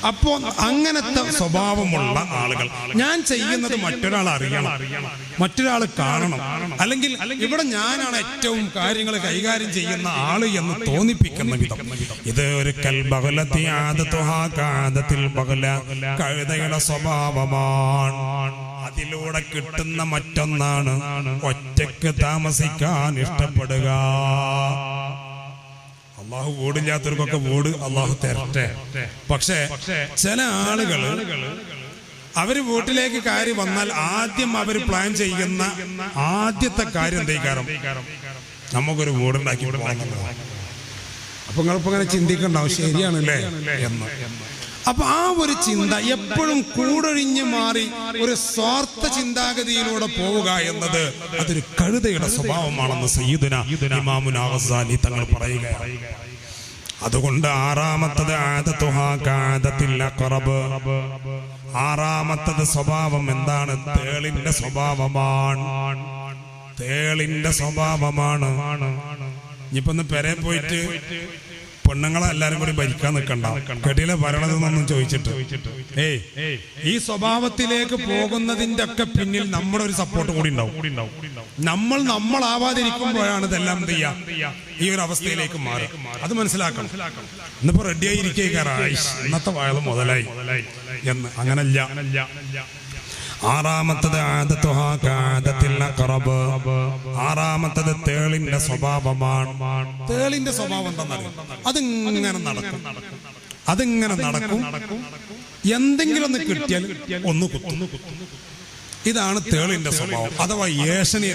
അപ്പോ അങ്ങനത്തെ സ്വഭാവമുള്ള ആളുകൾ ഞാൻ ചെയ്യുന്നത് മറ്റൊരാൾ അറിയണം, മറ്റൊരാൾ കാണണം, അല്ലെങ്കിൽ ഇവിടെ ഞാനാണ് ഏറ്റവും കാര്യങ്ങൾ കൈകാര്യം ചെയ്യുന്ന ആള് എന്ന് തോന്നിപ്പിക്കുന്ന വിധം. ഇത് ഒരു കൽബഗ്ലത്തി ആദത്തുഹാ കആദത്തിൽ ബഗ്ല കഴുതയുടെ സ്വഭാവമാണ്. അതിലൂടെ കിട്ടുന്ന മറ്റൊന്നാണ് ഒറ്റക്ക് താമസിക്കാൻ ഇഷ്ടപ്പെടുക. അള്ളാഹു വീടില്ലാത്തവർക്കൊക്കെ വീട് അള്ളാഹു തരട്ടെ. പക്ഷേ ചില ആളുകള് അവര് വീട്ടിലേക്ക് കയറി വന്നാൽ ആദ്യം അവര് പ്ലാൻ ചെയ്യുന്ന ആദ്യത്തെ കാര്യം എന്തേക്കാരം, നമുക്കൊരു വീടുണ്ടാക്കി പോകാന്നുള്ളതാണ്. അപ്പൊ നിങ്ങളിപ്പോ ഇങ്ങനെ ചിന്തിക്കണ്ടാവും ശരിയാണല്ലേ എന്ന്. അപ്പൊ ആ ഒരു ചിന്ത എപ്പോഴും കൂടൊഴിഞ്ഞു മാറി ഒരു സ്വാർത്ഥ ചിന്താഗതിയിലൂടെ പോവുക എന്നത് അതൊരു കഴുതയുടെ സ്വഭാവമാണെന്ന് സയ്യിദുനാ ഇമാമുനാ ഗസാലി തങ്ങൾ പറയുകയാണ്. അതുകൊണ്ട് ആറാമത്തത് ആദത്തുഹാ കആദത്തിൽ അഖറബ് ആറാമത്തത് സ്വഭാവം എന്താണ്? തേളിന്റെ സ്വഭാവമാണ്. തേളിന്റെ സ്വഭാവമാണ്. ഇനിയിപ്പോ ഒന്ന് പെരെ പോയിട്ട് പെണ്ണുങ്ങളെ എല്ലാരും കൂടി ഭരിക്കാൻ നിൽക്കണ്ട, കെട്ടിയിലെ ഭരണതെന്നൊന്നും ചോദിച്ചിട്ട് ഈ സ്വഭാവത്തിലേക്ക് പോകുന്നതിന്റെ ഒക്കെ പിന്നിൽ നമ്മുടെ ഒരു സപ്പോർട്ട് കൂടി ഉണ്ടാവും. നമ്മളാവാതിരിക്കുമ്പോഴാണ് ഇതെല്ലാം എന്ത് ചെയ്യാ ഈ ഒരു അവസ്ഥയിലേക്ക് മാറുക. അത് മനസ്സിലാക്കണം. ഇന്നിപ്പോ റെഡിയായി ഇരിക്കുകയായി ഇന്നത്തെ വയത് മുതലായി എന്ന്. അങ്ങനല്ല. ആറാമത്തത് ആദത്തുഹാ കആദത്തിൽ അഖറബ് ആറാമത്തത് തേളിന്റെ സ്വഭാവമാണ്. തേളിന്റെ സ്വഭാവം എന്താണെന്നറിയോ? അതിങ്ങനെ നടക്കും. എന്തെങ്കിലും ഒന്ന് കിട്ടിയാൽ ഒന്ന് കുത്തും. ഇതാണ് തേളിന്റെ സ്വഭാവം, അഥവാ ഏഷണി.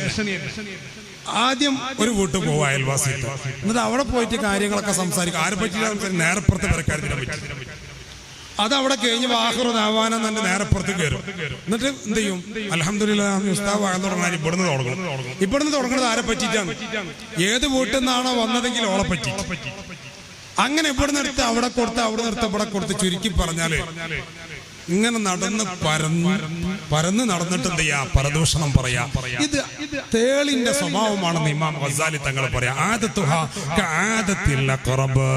ആദ്യം ഒരു വീട്ടിൽ പോവുക അയൽവാസി, എന്നിട്ട് അവിടെ പോയിട്ട് കാര്യങ്ങളൊക്കെ സംസാരിക്കും. ആരെ പറ്റില്ല, നേരപ്പുറത്ത് പെരക്കാര്യത്തിനെ പറ്റി. അതവിടെ കഴിഞ്ഞ് വാഹുറുദാവാനം തന്നെ നേരപ്പുറത്ത് കയറും. എന്നിട്ട് എന്ത് ചെയ്യും? അൽഹംദുലില്ലാഹ് ഉസ്താദ് ആണെന്ന് പറഞ്ഞാൽ ഇവിടുന്ന് തുടങ്ങുന്നത് ആരെ പറ്റിയിട്ടാണ്? ഏത് വീട്ടിൽ നിന്നാണോ വന്നതെങ്കിൽ ഓളെ പറ്റി. അങ്ങനെ ഇവിടുന്ന് എടുത്ത് അവിടെ കൊടുത്ത്, അവിടെ നിർത്ത് ഇവിടെ കൊടുത്ത്, ചുരുക്കി പറഞ്ഞാല് ഇങ്ങനെ നടന്ന് പരന്ന് നടന്നിട്ട് എന്ത് ചെയ്യാ? പരദൂഷണം പറയാ. ഇത് തേളിന്റെ സ്വഭാവമാണെന്ന് ഇമാം ഗസാലി തങ്ങൾ പറയാ. ആദത്തുഹാ കആദത്തിൽ അഖറബ്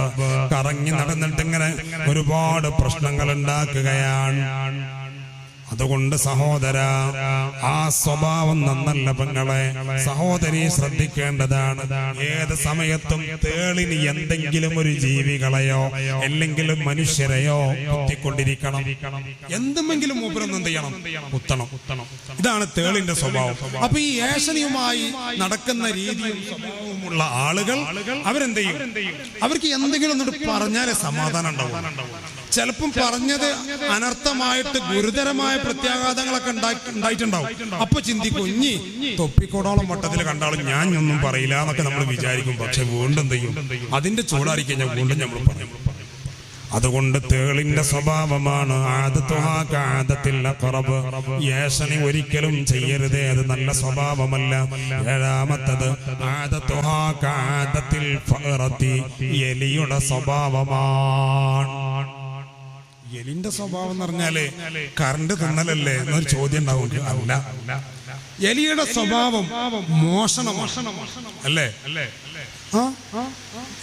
കറങ്ങി നടന്നിട്ട് ഇങ്ങനെ ഒരുപാട് പ്രശ്നങ്ങൾ ഉണ്ടാക്കുകയാണ്. അതുകൊണ്ട് സഹോദര, ആ സ്വഭാവം നന്നല്ല പെങ്ങളെ. സഹോദരി ശ്രദ്ധിക്കേണ്ടതാണ്. ഏത് സമയത്തും തേളിന് എന്തെങ്കിലും ഒരു ജീവികളെയോ അല്ലെങ്കിലും മനുഷ്യരെയോ കുത്തിക്കൊണ്ടിരിക്കണം. എന്തെങ്കിലും മൂപ്പരൊന്നും എന്ത് ചെയ്യണം? കുത്തണം. ഇതാണ് തേളിന്റെ സ്വഭാവം. അപ്പൊ ഈ ഏഷണിയുമായി നടക്കുന്ന രീതിയും സ്വഭാവവുമുള്ള ആളുകൾ അവരെന്ത് ചെയ്യും? അവർക്ക് എന്തെങ്കിലും ഒന്നിട്ട് പറഞ്ഞാലേ സമാധാനം ഉണ്ടാവും. ചിലപ്പം പറഞ്ഞത് അനർത്ഥമായിട്ട് ഗുരുതരമായ പ്രത്യാഘാതങ്ങളൊക്കെ ഉണ്ടായിട്ടുണ്ടാവും. അപ്പൊ ചിന്തിക്കും, ഇനി തൊപ്പിക്കോടോളം വട്ടത്തിൽ കണ്ടാലും ഞാൻ ഒന്നും പറയില്ല എന്നൊക്കെ നമ്മൾ വിചാരിക്കും. പക്ഷെ വീണ്ടും എന്ത് ചെയ്യും? അതിന്റെ ചൂടാറി കഴിഞ്ഞാൽ വീണ്ടും നമ്മൾ പറയും. അതുകൊണ്ട് തേളിന്റെ സ്വഭാവമാണ് യേശനി ഒരിക്കലും ചെയ്യരുതേ, അത് നല്ല സ്വഭാവമല്ല. ഏഴാമത്തത് എലിയുടെ സ്വഭാവമാണ്. എലിന്റെ സ്വഭാവം എന്ന് പറഞ്ഞാല് കറണ്ട് തിന്നലല്ലേ എന്നൊരു ചോദ്യം ഉണ്ടാവും. അല്ല, എലിയുടെ സ്വഭാവം മോഷണം അല്ലേ?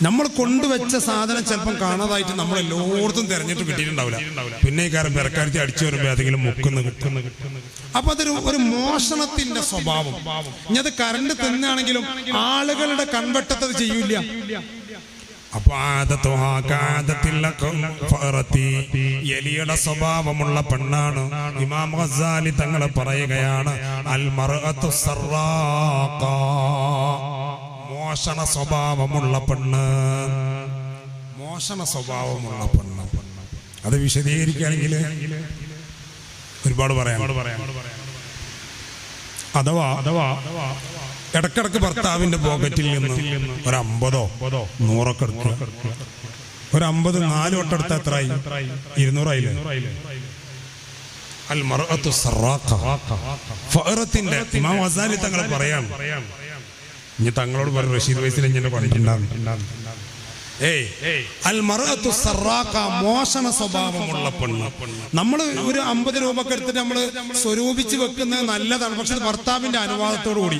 നമ്മൾ കൊണ്ടുവച്ച സാധനം ചിലപ്പം കാണാതായിട്ട് നമ്മൾ എല്ലായിടത്തും തെരഞ്ഞിട്ട് കിട്ടിയിട്ടുണ്ടാവില്ല. പിന്നെ ഈ കാര്യം പെരക്കാരത്തി അടിച്ചു വരുമ്പോ ഏതെങ്കിലും മുക്കുന്നു. അപ്പൊ അതൊരു മോഷണത്തിന്റെ സ്വഭാവം. ഇനി അത് കറണ്ട് തിന്നാണെങ്കിലും ആളുകളുടെ കൺവെട്ടത്തത് ചെയ്യൂല. അപ്പൊ എലിയുടെ സ്വഭാവമുള്ള പെണ്ണാണ്. ഇമാം ഗസാലി തങ്ങൾ പറയുകയാണ്, അൽ മർഅതു സറാഖ, മോഷണ സ്വഭാവമുള്ള പെണ്ണ്. മോഷണ സ്വഭാവമുള്ള പെണ്ണ് അത് വിശദീകരിക്കുകയാണെങ്കിൽ ഒരുപാട് പറയാം. അഥവാ ഇടക്കിടക്ക് ഭർത്താവിന്റെ പോക്കറ്റിൽ നിന്ന് ഒരു 50 100 എടുക്കുക. ഒരു 50 4 വട്ടെടുത്ത എത്രയായി? 200 ആയില്ലേ? അൽ മർഅതു സറാഖ, ഫഅറത്തിന്റെ ഇമാം ഗസാലി തങ്ങൾ പറയാം. ഇനി തങ്ങളോട് പറയും, റഷീദ് വൈസിൽ ഇങ്ങനെ പറഞ്ഞിട്ടുണ്ടാകും. അൽ മർഅതു സറാഖ, മോഷണ സ്വഭാവമുള്ള പെണ്ണ്. നമ്മൾ ഒരു 50 രൂപക്ക് എടുത്തിട്ട് നമ്മൾ സ്വരൂപിച്ച് വെക്കുന്നത് നല്ലതാണ്. പക്ഷെ ഭർത്താവിന്റെ അനുവാദത്തോടു കൂടി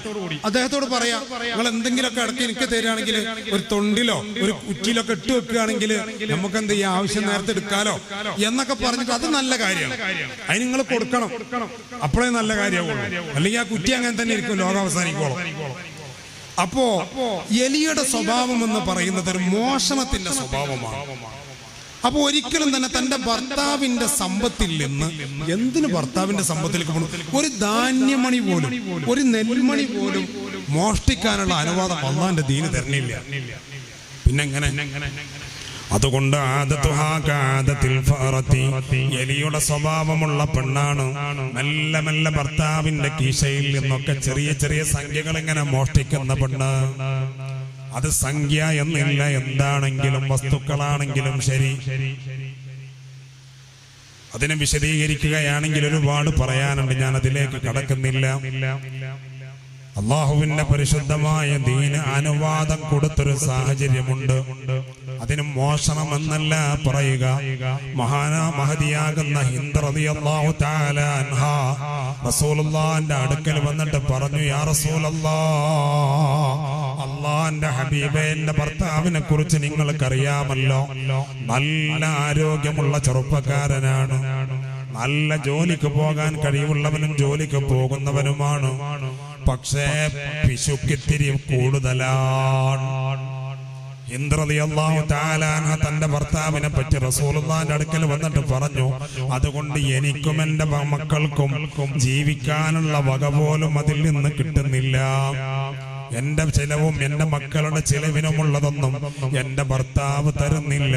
അദ്ദേഹത്തോട് പറയാ, നിങ്ങൾ എന്തെങ്കിലുമൊക്കെ ഇടയ്ക്ക് എനിക്ക് തരികയാണെങ്കിൽ ഒരു തൊണ്ടിലോ ഒരു കുറ്റിയിലൊക്കെ ഇട്ട് വെക്കുകയാണെങ്കിൽ നമുക്ക് എന്ത് ചെയ്യാം, ആവശ്യം നേരത്തെ എടുക്കാലോ എന്നൊക്കെ പറഞ്ഞിട്ട് അത് നല്ല കാര്യമാണ്. അതിന് നിങ്ങൾ കൊടുക്കണം, അപ്പോഴേ നല്ല കാര്യമാവുള്ളൂ. അല്ലെങ്കിൽ ആ കുറ്റി അങ്ങനെ തന്നെ ഇരിക്കും, ലോകം അവസാനിക്കോളും. അപ്പോ എലിയുടെ സ്വഭാവം എന്ന് പറയുന്നത് ഒരു മോഷണത്തിന്റെ സ്വഭാവമാണ്. അപ്പൊ ഒരിക്കലും തന്നെ തന്റെ ഭർത്താവിന്റെ സമ്പത്തിൽ നിന്ന്, എന്തിനു ഭർത്താവിന്റെ സമ്പത്തിലേക്ക് പോകണം, ഒരു ധാന്യമണി പോലും ഒരു നെൽമണി പോലും മോഷ്ടിക്കാനുള്ള അനുവാദം അല്ലാഹുവിന്റെ ദീന് തരണില്ല. പിന്നെങ്ങനെ? അതുകൊണ്ട് എലിയുടെ സ്വഭാവമുള്ള പെണ്ണാണ്. മെല്ലെ മെല്ലെ ഭർത്താവിന്റെ കീശയിൽ നിന്നൊക്കെ ചെറിയ ചെറിയ സംഖ്യകൾ ഇങ്ങനെ മോഷ്ടിക്കുന്ന പെണ്ണ്. അത് സംഖ്യ എന്നില്ല, എന്താണെങ്കിലും വസ്തുക്കളാണെങ്കിലും ശരി. അതിനെ വിശദീകരിക്കുകയാണെങ്കിൽ ഒരുപാട് പറയാനുണ്ട്, ഞാൻ അതിലേക്ക് കടക്കുന്നില്ല. അള്ളാഹുവിന്റെ പരിശുദ്ധമായ ദീന് അനുവാദം കൊടുത്തൊരു സാഹചര്യമുണ്ട്. അതിന് മോഷണം എന്നല്ല പറയുക. മഹദിയാകുന്ന ഹിന്ദ് റളിയല്ലാഹു തആല അൻഹ റസൂലുള്ളാഹിന്റെ അടുക്കൽ വന്നിട്ട് പറഞ്ഞു, യാ റസൂലല്ലാഹ്, അള്ളാഹിന്റെ ഹബീബേ, എന്റെ ഭർത്താവിനെ കുറിച്ച് നിങ്ങൾക്കറിയാമല്ലോ, നല്ല ആരോഗ്യമുള്ള ചെറുപ്പക്കാരനാണ്, നല്ല ജോലിക്ക് പോകാൻ കഴിവുള്ളവനും ജോലിക്ക് പോകുന്നവനുമാണ്. പക്ഷേ പിശുക്കിത്തിരി കൂടുതലാണ്. ഹിന്ദ് റളിയല്ലാഹു തആല അൻഹ തന്റെ ഭർത്താവിനെ പറ്റി റസൂലുള്ളാഹിന്റെ അടുക്കൽ വന്നിട്ട് പറഞ്ഞു, അതുകൊണ്ട് എനിക്കും എന്റെ മക്കൾക്കും ജീവിക്കാനുള്ള വക പോലും അതിൽ നിന്ന് കിട്ടുന്നില്ല. എന്റെ ചെലവും എന്റെ മക്കളുടെ ചെലവിനുമുള്ളതൊന്നും എന്റെ ഭർത്താവ് തരുന്നില്ല.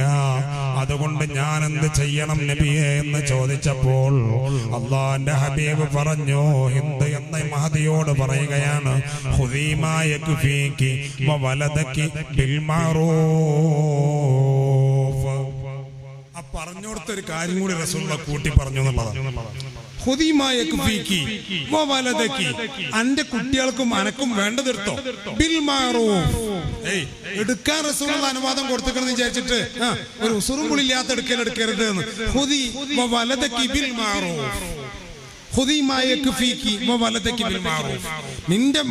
അതുകൊണ്ട് ഞാൻ എന്ത് ചെയ്യണം നബിയെ എന്ന് ചോദിച്ചപ്പോൾ അള്ളാന്റെ ഹബീബ് പറഞ്ഞു, ഹിന്ദ് എന്ന മഹദിയോട് പറയുകയാണ്, ഖുദീ മാ യക്ഫീകി വവലദകി ബിൽ മഅറൂഫ്. ആ പറഞ്ഞോടത്തൊരു കാര്യം കൂടി റസൂലുള്ളാഹി കൂട്ടി പറഞ്ഞു എന്നുള്ളതാണ്. അന്റെ കുട്ടികൾക്കും അനക്കും വേണ്ടതെടുത്തോ, ബിൽ മഅറൂഫ്. എടുക്കാൻ റസൂലുള്ള അനുവാദം കൊടുത്തിക്കണെന്ന് വിചാരിച്ചിട്ട് ഒരു ഉസുറും പുളില്ലാത്ത എടുക്കരുത് എന്ന്. ഖുദി വവലദകി ബിൽ മഅറൂഫ്, നിന്റെ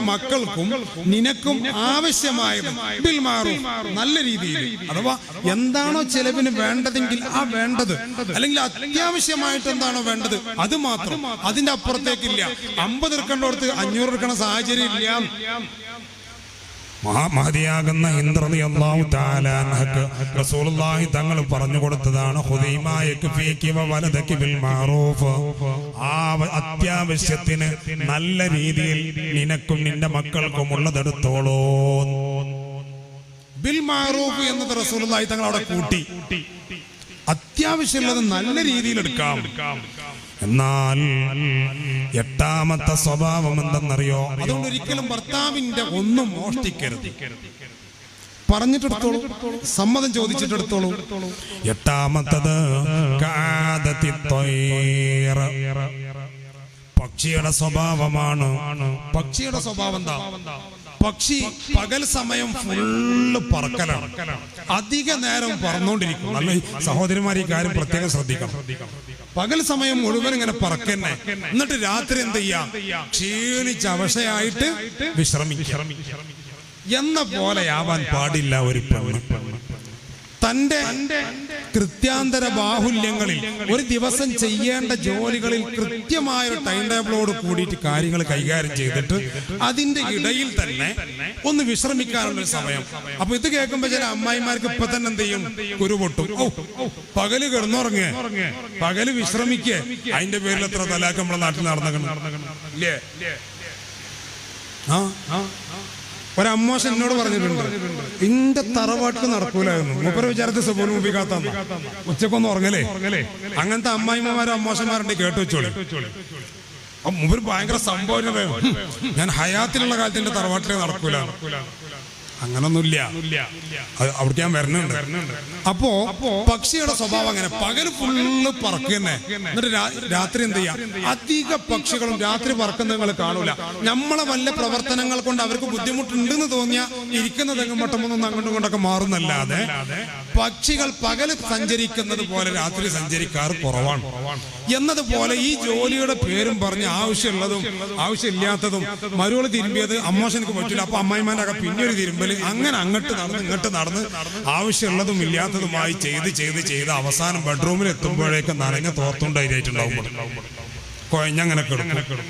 മക്കൾക്കും നിനക്കും ആവശ്യമായത് ബിൽ മഅറൂഫ്, നല്ല രീതിയിൽ. അഥവാ എന്താണോ ചെലവിന് വേണ്ടതെങ്കിൽ ആ വേണ്ടത്, അല്ലെങ്കിൽ അത്യാവശ്യമായിട്ട് എന്താണോ വേണ്ടത് അത് മാത്രം, അതിന്റെ അപ്പുറത്തേക്കില്ല. 50 എടുക്കേണ്ടോടത്ത് 500 എടുക്കണ സാഹചര്യം ഇല്ല. മഹദിയാകുന്ന ഹിന്ദ് റളിയല്ലാഹു തആല അൻഹക്ക് റസൂലുള്ളാഹി തങ്ങൾ പറഞ്ഞു കൊടുത്തതാണ്, ഖുദീ മാ യക്ഫീകി വവലദകി ബിൽ മഅറൂഫ്. ആ അത്യാവശ്യത്തിന് നല്ല രീതിയിൽ നിനക്കും നിന്റെ മക്കൾക്കും ഉള്ളതെടുത്തോളൂ. ബിൽ മഅറൂഫ് എന്നത് റസൂലുള്ളാഹി തങ്ങൾ അവിടെ കൂട്ടി. അത്യാവശ്യമുള്ളത് നല്ല രീതിയിൽ എടുക്കാം. എന്നാൽ എട്ടാമത്തെ സ്വഭാവം എന്തെന്നറിയോ? അതുകൊണ്ട് ഒരിക്കലും ഭർത്താവിന്റെ ഒന്നും മോഷ്ടിക്കരുത്. പറഞ്ഞിട്ടെടുത്തോളൂ, സമ്മതം ചോദിച്ചിട്ടെടുത്തോളൂ. എട്ടാമത്തത് പക്ഷിയുടെ സ്വഭാവമാണ്. പക്ഷിയുടെ സ്വഭാവം എന്താ? പക്ഷി പകൽ സമയം ഫുള്ള് പറക്കലാണ്, അധിക നേരം പറന്നുകൊണ്ടിരിക്കും. നല്ല സഹോദരിമാർ ഈ കാര്യം പ്രത്യേകം ശ്രദ്ധിക്കണം. പകൽ സമയം മുഴുവൻ ഇങ്ങനെ പറക്കന്നെ, എന്നിട്ട് രാത്രി എന്ത് ചെയ്യാം? ക്ഷീണിച്ച അവശയായിട്ട് വിശ്രമിക്കാം. എന്ന പോലെയാവാൻ പാടില്ല ഒരു പെണ്ണ്. തന്റെ കൃത്യാന്തര ബാഹുല്യങ്ങളിൽ ഒരു ദിവസം ചെയ്യേണ്ട ജോലികളിൽ കൃത്യമായ ഒരു ടൈം ടേബിളോട് കൂടിയിട്ട് കാര്യങ്ങൾ കൈകാര്യം ചെയ്തിട്ട് അതിന്റെ ഇടയിൽ തന്നെ ഒന്ന് വിശ്രമിക്കാനുള്ള ഒരു സമയം. അപ്പൊ ഇത് കേൾക്കുമ്പോ ചില അമ്മായിമാർക്ക് ഇപ്പൊ തന്നെ എന്ത് ചെയ്യും? കുരുപൊട്ടും. പകല് കിടന്നുറങ്ങേ, പകല് വിശ്രമിക്കേ. അതിന്റെ പേരിൽ എത്ര തലാക്ക് നമ്മുടെ നാട്ടിൽ നടന്നേ. ഒരമ്മോശ എന്നോട് പറഞ്ഞിട്ടുണ്ട്, ഇന്റെ തറവാട്ടിൽ നടക്കൂലായിരുന്നു. മൂപ്പര വിചാരത്തിൽ സബോലും മുമ്പിക്കാത്ത ഉച്ചക്കൊന്നും ഉറങ്ങലേ. അങ്ങനത്തെ അമ്മായിമ്മമാരും അമ്മോശന്മാരുണ്ട്, കേട്ടു വെച്ചോളി. മൂപ്പര് ഭയങ്കര സംഭവം. ഞാൻ ഹയാത്തിലുള്ള കാലത്ത് എന്റെ തറവാട്ടിലേ നടക്കൂല. അങ്ങനൊന്നുമില്ല, അവിടേക്ക് ഞാൻ വരുന്നുണ്ട്. അപ്പോ പക്ഷിയുടെ സ്വഭാവം അങ്ങനെ, പകല് ഫുള്ള് പറക്കുന്നേ, എന്നിട്ട് രാത്രി എന്ത് ചെയ്യാം? അധിക പക്ഷികളും രാത്രി പറക്കുന്ന നിങ്ങൾ കാണൂല. നമ്മളെ വല്ല പ്രവർത്തനങ്ങൾ കൊണ്ട് അവർക്ക് ബുദ്ധിമുട്ടുണ്ടെന്ന് തോന്നിയാൽ ഇരിക്കുന്ന തെങ്ങും മട്ടമൊന്നും അങ്ങോട്ടും ഇങ്ങോട്ടൊക്കെ മാറുന്നല്ലാതെ പക്ഷികൾ പകല് സഞ്ചരിക്കുന്നത് പോലെ രാത്രി സഞ്ചരിക്കാറ് കുറവാണ്. എന്നതുപോലെ ഈ ജോലിയുടെ പേരും പറഞ്ഞ് ആവശ്യമുള്ളതും ആവശ്യമില്ലാത്തതും മരുവൾ തിരുമ്പിയത് അമ്മോശനക്ക് പറ്റില്ല, അപ്പൊ അമ്മായിമാനൊക്കെ പിന്നെ ഒരു തിരുമ്പല്. അങ്ങനെ അങ്ങോട്ട് നടന്ന് ഇങ്ങോട്ട് നടന്ന് ആവശ്യമുള്ളതും ഇല്ലാത്തതുമായി ചെയ്ത് അവസാനം ബെഡ്റൂമിൽ എത്തുമ്പോഴേക്ക് നനഞ്ഞ തോർത്തുണ്ടായിട്ടുണ്ടാവും, കുഴഞ്ഞങ്ങനെ കിടക്കും.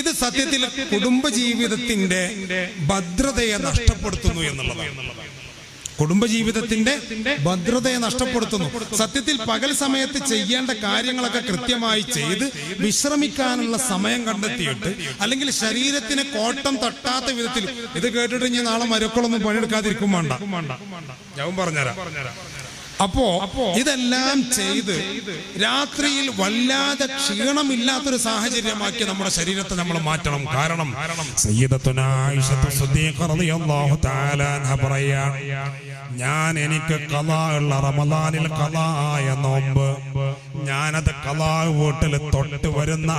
ഇത് സത്യത്തിൽ കുടുംബജീവിതത്തിന്റെ ഭദ്രതയെ നഷ്ടപ്പെടുത്തുന്നു എന്നുള്ളതാണ്. കുടുംബജീവിതത്തിന്റെ ഭദ്രതയെ നഷ്ടപ്പെടുത്തുന്നു. സത്യത്തിൽ പകൽ സമയത്ത് ചെയ്യേണ്ട കാര്യങ്ങളൊക്കെ കൃത്യമായി ചെയ്ത് വിശ്രമിക്കാനുള്ള സമയം കണ്ടെത്തിയിട്ട്, അല്ലെങ്കിൽ ശരീരത്തിന് കോട്ടം തട്ടാത്ത വിധത്തിൽ. ഇത് കേട്ടിട്ട് ഞാൻ നാളെ മരക്കളൊന്നും പണിയെടുക്കാതിരിക്കും വേണ്ട, ഞാൻ പറഞ്ഞുതരാം. അപ്പോ ഇതെല്ലാം ചെയ്ത് രാത്രിയിൽ വല്ലാതെ ക്ഷീണമില്ലാത്തൊരു സാഹചര്യമാക്കി നമ്മുടെ ശരീരത്തെ നമ്മൾ മാറ്റണം. കാരണം സയ്യിദത്തുനാ ആയിഷ സിദ്ദീഖ റളിയല്ലാഹു തആല അൻഹ പറയാൻ, ഞാൻ എനിക്ക് ഖളാഉള്ള റമളാനിൽ ഖളായ നോമ്പ്, ഞാനത് ഖളാ വീട്ടിൽ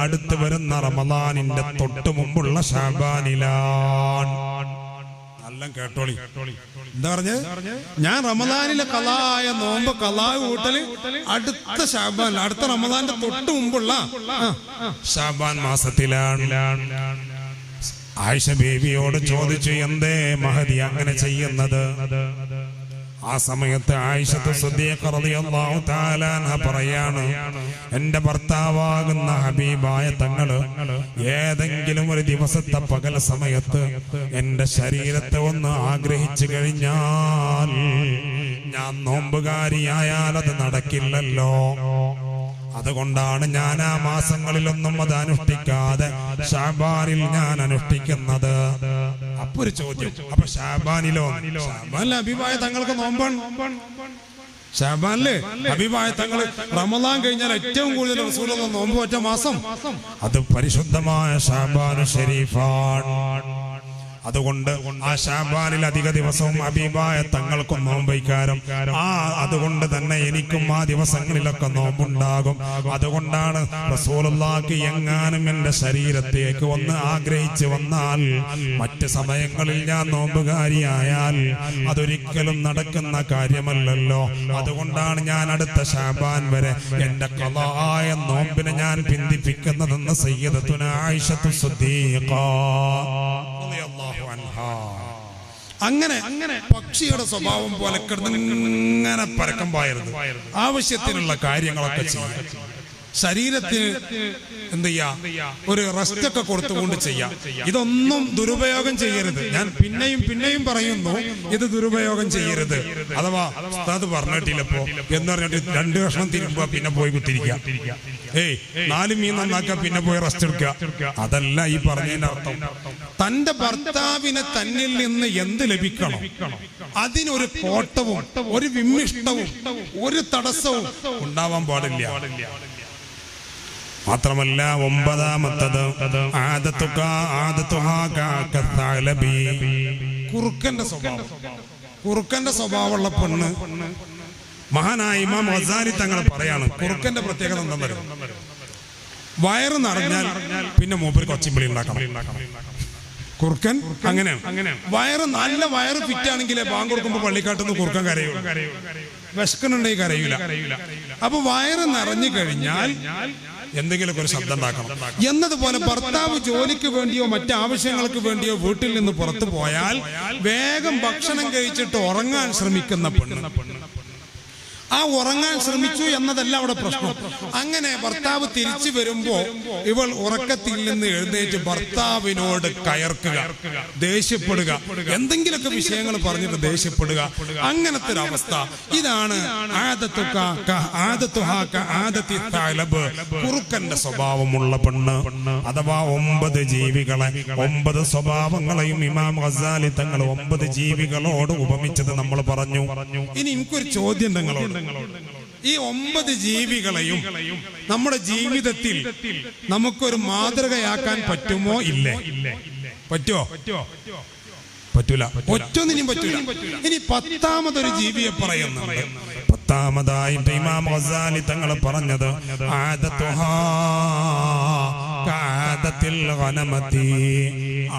അടുത്ത് വരുന്ന റമളാനിന്റെ തൊട്ട് മുമ്പുള്ള ശഅബാനിലാണ്. എല്ലാം കേട്ടോളി, എന്താ പറഞ്ഞത്? ഞാൻ റമദാനിലെ ഖളായ നോമ്പ് ഖളാ വീട്ടല് അടുത്ത ശഅബാൻ, അടുത്ത റമദാന്റെ തൊട്ട് മുമ്പുള്ള ശഅബാൻ മാസത്തിലാണ്. ആയിഷ ബീവിയോട് ചോദിച്ചു, എന്തേ മഹദി അങ്ങനെ ചെയ്യുന്നത്? ആ സമയത്ത് ആയിഷ സിദ്ദീഖ റളിയല്ലാഹു തആല അൻഹ പറയാണ്, എന്റെ ഭർത്താവാകുന്ന ഹബീബായ തങ്ങള് ഏതെങ്കിലും ഒരു ദിവസത്തെ പകൽ സമയത്ത് എന്റെ ശരീരത്തെ ഒന്ന് ആഗ്രഹിച്ചു കഴിഞ്ഞാൽ, ഞാൻ നോമ്പുകാരിയായാൽ അത് നടക്കില്ലല്ലോ. അതുകൊണ്ടാണ് ഞാൻ ആ മാസങ്ങളിലൊന്നും അത് അനുഷ്ഠിക്കാതെ ശഅബാനിൽ ഞാൻ അനുഷ്ഠിക്കുന്നത്. അപ്പൊ ഒരു ചോദ്യം, അപ്പൊ ശഅബാനിലോ? ശഅബാനിലെ ഹബീബായ തങ്ങൾക്ക് നോമ്പാണ്. ശഅബാനില് ഹബീബായ തങ്ങൾ റമളാൻ കഴിഞ്ഞാൽ ഏറ്റവും കൂടുതൽ റസൂലുള്ളാഹി നോമ്പ് വെച്ച മാസം അത് പരിശുദ്ധമായ ശഅബാനു ശരീഫാണ്. അതുകൊണ്ട് ആ ശഅബാനിൽ അധിക ദിവസവും ഹബീബായ തങ്ങൾക്കും നോമ്പൈക്കാരം. അതുകൊണ്ട് തന്നെ എനിക്കും ആ ദിവസങ്ങളിലൊക്കെ നോമ്പുണ്ടാകും. അതുകൊണ്ടാണ് റസൂലുള്ളാഹിക്ക് എങ്ങാനും എന്റെ ശരീരത്തേക്ക് ഒന്ന് ആഗ്രഹിച്ചു വന്നാൽ, മറ്റ് സമയങ്ങളിൽ ഞാൻ നോമ്പുകാരിയായാൽ അതൊരിക്കലും നടക്കുന്ന കാര്യമല്ലല്ലോ. അതുകൊണ്ടാണ് ഞാൻ അടുത്ത ശഅബാൻ വരെ എന്റെ ഖളായ നോമ്പിനെ ഞാൻ പിന്തിപ്പിക്കുന്നതെന്ന് സയ്യിദത്തുനാ ആയിഷ സിദ്ദീഖ റളിയല്ലാഹു അൻഹ. അങ്ങനെ പക്ഷിയുടെ സ്വഭാവം പോലെ കിടന്നിങ്ങനെ പരക്കം പായരുത്. ആവശ്യത്തിനുള്ള കാര്യങ്ങളൊക്കെ ചെയ്യാം. ശരീരത്തിന് എന്ത് ചെയ്യാം? ഒരു റെസ്റ്റ് ഒക്കെ കൊടുത്തുകൊണ്ട് ചെയ്യാം. ഇതൊന്നും ദുരുപയോഗം ചെയ്യരുത്. ഞാൻ പിന്നെയും പറയുന്നു, ഇത് ദുരുപയോഗം ചെയ്യരുത്. അഥവാ ഉസ്താദ് പറഞ്ഞിട്ടില്ലപ്പോ എന്ന് പറഞ്ഞിട്ട് 2 കഷ്ണം തിരുമ്പുക, പിന്നെ പോയി കുത്തിരിക്കുക. 4 മീൻ നന്നാക്കുക, പിന്നെ പോയി റെസ്റ്റ് എടുക്കുക. അതല്ല ഈ പറഞ്ഞതിന്റെ അർത്ഥം. തന്റെ ഭർത്താവിനെ തന്നിൽ നിന്ന് എന്ത് ലഭിക്കണം, അതിനൊരു കോട്ടവും ഒരു വിമ്മിഷ്ടവും ഒരു തടസ്സവും ഉണ്ടാവാൻ പാടില്ല. മാത്രമല്ല ഒമ്പതാമത്തത് കുറുക്കന്റെ സ്വഭാവം. കുറുക്കന്റെ സ്വഭാവമുള്ള പെണ്ണ്, മഹാനായ ഇമാം ഗസാലി തങ്ങൾ പറയാണ്, കുറുക്കന്റെ പ്രത്യേകത എന്താണെന്നറിയോ? വയറ് നിറഞ്ഞാൽ പിന്നെ മൂപ്പര് കൊച്ചിമ്പിളി ഉണ്ടാക്കണം. കുറുക്കൻ അങ്ങനെയാണ്. വയറ് നല്ല വയറ് ഫിറ്റാണെങ്കിലേ ബാങ്ക് കൊടുക്കുമ്പോൾ പള്ളിക്കാട്ടുനിന്ന് കുറുക്കൻ കരയുള്ളൂ. വിശക്കനുണ്ടെങ്കിൽ കരയൂല. അപ്പൊ വയറ് നിറഞ്ഞു കഴിഞ്ഞാൽ എന്തെങ്കിലുമൊക്കെ ഒരു ശബ്ദം ഉണ്ടാക്കണം. എന്നതുപോലെ ഭർത്താവ് ജോലിക്ക് വേണ്ടിയോ മറ്റാവശ്യങ്ങൾക്ക് വേണ്ടിയോ വീട്ടിൽ നിന്ന് പുറത്തു പോയാൽ വേഗം ഭക്ഷണം കഴിച്ചിട്ട് ഉറങ്ങാൻ ശ്രമിക്കുന്ന പെണ്ണ്, ആ ഉറങ്ങാൻ ശ്രമിച്ചു എന്നതല്ല അവിടെ പ്രശ്നം. അങ്ങനെ ഭർത്താവ് തിരിച്ചു വരുമ്പോ ഇവൾ ഉറക്കത്തിൽ നിന്ന് എഴുന്നേറ്റ് ഭർത്താവിനോട് കയർക്കുക, ദേഷ്യപ്പെടുക, എന്തെങ്കിലുമൊക്കെ വിഷയങ്ങൾ പറഞ്ഞിട്ട് ദേഷ്യപ്പെടുക, അങ്ങനത്തെ ഒരു അവസ്ഥ. ഇതാണ് കുറുക്കന്റെ സ്വഭാവമുള്ള പെണ്ണ്. അഥവാ 9 ജീവികളെ, 9 സ്വഭാവങ്ങളെയും ഇമാം ഗസാലി തങ്ങൾ 9 ജീവികളോട് ഉപമിച്ചത് നമ്മൾ പറഞ്ഞു. ഇനി എനിക്കൊരു ചോദ്യം നിങ്ങളോട്. ഈ 9 ജീവികളെയും നമ്മുടെ ജീവിതത്തിൽ നമുക്കൊരു മാതൃകയാക്കാൻ പറ്റുമോ? ഇല്ലേ? പറ്റുമോ? പറ്റൂല. ഒറ്റൊന്നിനും പറ്റൂല. ഇനി 10ാമതൊരു ജീവിയെ പറയുന്നുണ്ട്. 10ാമതായിട്ട് ഇമാം ഗസാലി തങ്ങൾ പറഞ്ഞത്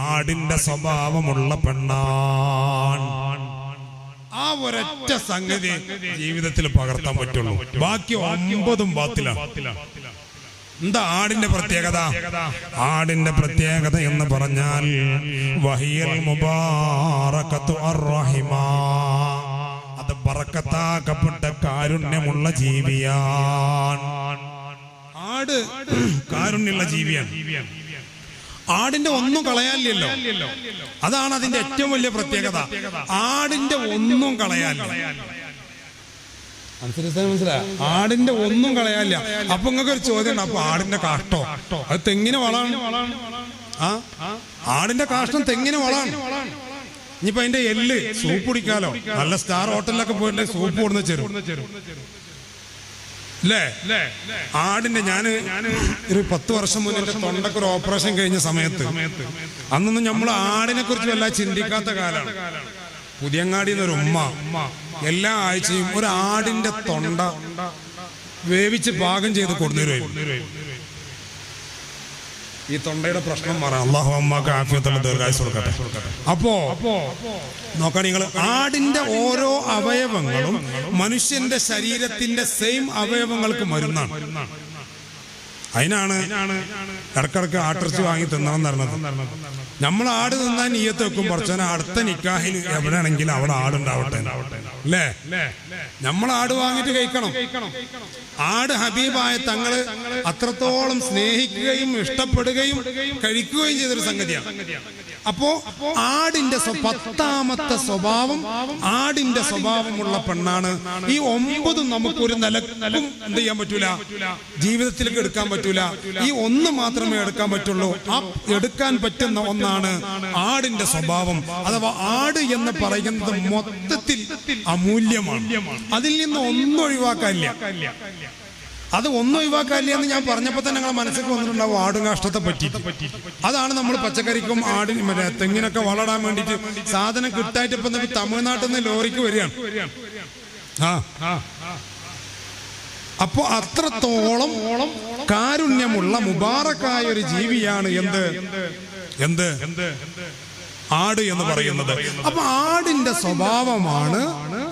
ആടിന്റെ സ്വഭാവമുള്ള പെണ്ണാണ്. ആ ഒരൊറ്റ സംഗതി ജീവിതത്തിൽ പകർത്താൻ പറ്റുള്ളൂ. ബാക്കി 9 ബാത്തിലാണ്. എന്താ ആടിന്റെ പ്രത്യേകത? ആടിന്റെ പ്രത്യേകത എന്ന് പറഞ്ഞാൽ വഹിയൽ മുബാറകത്തു അർറഹിമാ, അത് ബറക്കത്താക്കപ്പെട്ട കാരുണ്യമുള്ള ജീവിയാണ്. ആട് കാരുണ്യമുള്ള ജീവിയാണ്. ആടിന്റെ ഒന്നും കളയാനില്ലല്ലോ. അതാണ് അതിന്റെ ഏറ്റവും വലിയ പ്രത്യേകത. ആടിന്റെ ഒന്നും കളയാനില്ല. മനസ്സിലായോ? ആടിന്റെ ഒന്നും കളയാനില്ല. അപ്പൊ നിങ്ങൾക്ക് ഒരു ചോദ്യം ഉണ്ട്, അപ്പൊ ആടിന്റെ കാഷ്ടോ? അത് തെങ്ങിന് വളമാണ്. ആടിന്റെ കാഷ്ടം തെങ്ങിന് വളമാണ്. ഇനിയിപ്പോ അതിന്റെ എല്ല് സൂപ്പ് കുടിക്കാലോ. നല്ല സ്റ്റാർ ഹോട്ടലിലൊക്കെ പോയിട്ട് സൂപ്പ് കൊടുന്ന് ചെറും അല്ലേ? ആടിന്റെ ഞാൻ ഒരു 10 വർഷം മുന്നേ തൊണ്ടക്ക് ഒരു ഓപ്പറേഷൻ കഴിഞ്ഞ സമയത്ത്, അന്നൊന്നും നമ്മൾ ആടിനെ കുറിച്ച് വല്ല ചിന്തിക്കാത്ത കാലാണ്. പുതിയങ്ങാടിന്നൊരു ഉമ്മ എല്ലാ ആഴ്ചയും ഒരു ആടിന്റെ തൊണ്ട വേവിച്ച് പാകം ചെയ്ത് കൊടുത്തിരുന്നു. ഈ തൊണ്ടയുടെ പ്രശ്നം മാറാം. അല്ലാഹു അമ്മക്ക് ആഫിയത്തുള്ള ദീർഘായുസ്സ് കൊടുക്കട്ടെ. അപ്പോ നോക്കാം, നിങ്ങൾ ആടിന്റെ ഓരോ അവയവങ്ങളും മനുഷ്യന്റെ ശരീരത്തിന്റെ സെയിം അവയവങ്ങൾക്ക് മരുന്നാണ്. അതിനാണ് ഇടക്കിടക്ക് ആട്ടിറച്ചി വാങ്ങി തിന്നണം പറഞ്ഞത്. നമ്മൾ ആട് തിന്നാൻ നീയത്ത് വെക്കും, കുറച്ചനെ അടുത്ത നിക്കാഹിന് എവിടെയാണെങ്കിലും അവിടെ ആടുണ്ടാവട്ടെ അല്ലേ? നമ്മൾ ആട് വാങ്ങിട്ട് കഴിക്കണം. ആട് ഹബീബായ തങ്ങള് അത്രത്തോളം സ്നേഹിക്കുകയും ഇഷ്ടപ്പെടുകയും കഴിക്കുകയും ചെയ്തൊരു സംഗതിയാണ്. അപ്പോ ആടിന്റെ 10ാമത്തെ സ്വഭാവം, ആടിന്റെ സ്വഭാവമുള്ള പെണ്ണാണ്. ഈ 9 നമുക്കൊരു നിലക്കും എന്ത് ചെയ്യാൻ പറ്റൂല, ജീവിതത്തിലേക്ക് എടുക്കാൻ പറ്റൂല. ഈ 1 മാത്രമേ എടുക്കാൻ പറ്റുള്ളൂ. ആ എടുക്കാൻ പറ്റുന്ന ഒന്നാണ് ആടിന്റെ സ്വഭാവം. അഥവാ ആട് എന്ന് പറയുന്നത് മൊത്തത്തിൽ അമൂല്യമാണ്. അതിൽ നിന്ന് ഒന്നും ഒഴിവാക്കാനില്ല. അത് ഒന്നും ഒഴിവാക്കാനില്ല എന്ന് ഞാൻ പറഞ്ഞപ്പോ തന്നെ ഞങ്ങളെ മനസ്സിൽ വന്നിട്ടുണ്ടാവും ആടും കാഷ്ടത്തെ പറ്റി. അതാണ് നമ്മൾ പച്ചക്കറിക്കും ആടിനും മറ്റേ തെങ്ങിനൊക്കെ വളരാൻ വേണ്ടിയിട്ട് സാധനം കിട്ടായിട്ട് ഇപ്പൊ തമിഴ്നാട്ടിൽ നിന്ന് ലോറിക്ക് വരികയാണ്. അപ്പോ അത്രത്തോളം കാരുണ്യമുള്ള മുബാറക്കായ ഒരു ജീവിയാണ് എന്ത് ആട് എന്ന് പറയുന്നത്. അപ്പൊ ആടിന്റെ സ്വഭാവമാണ്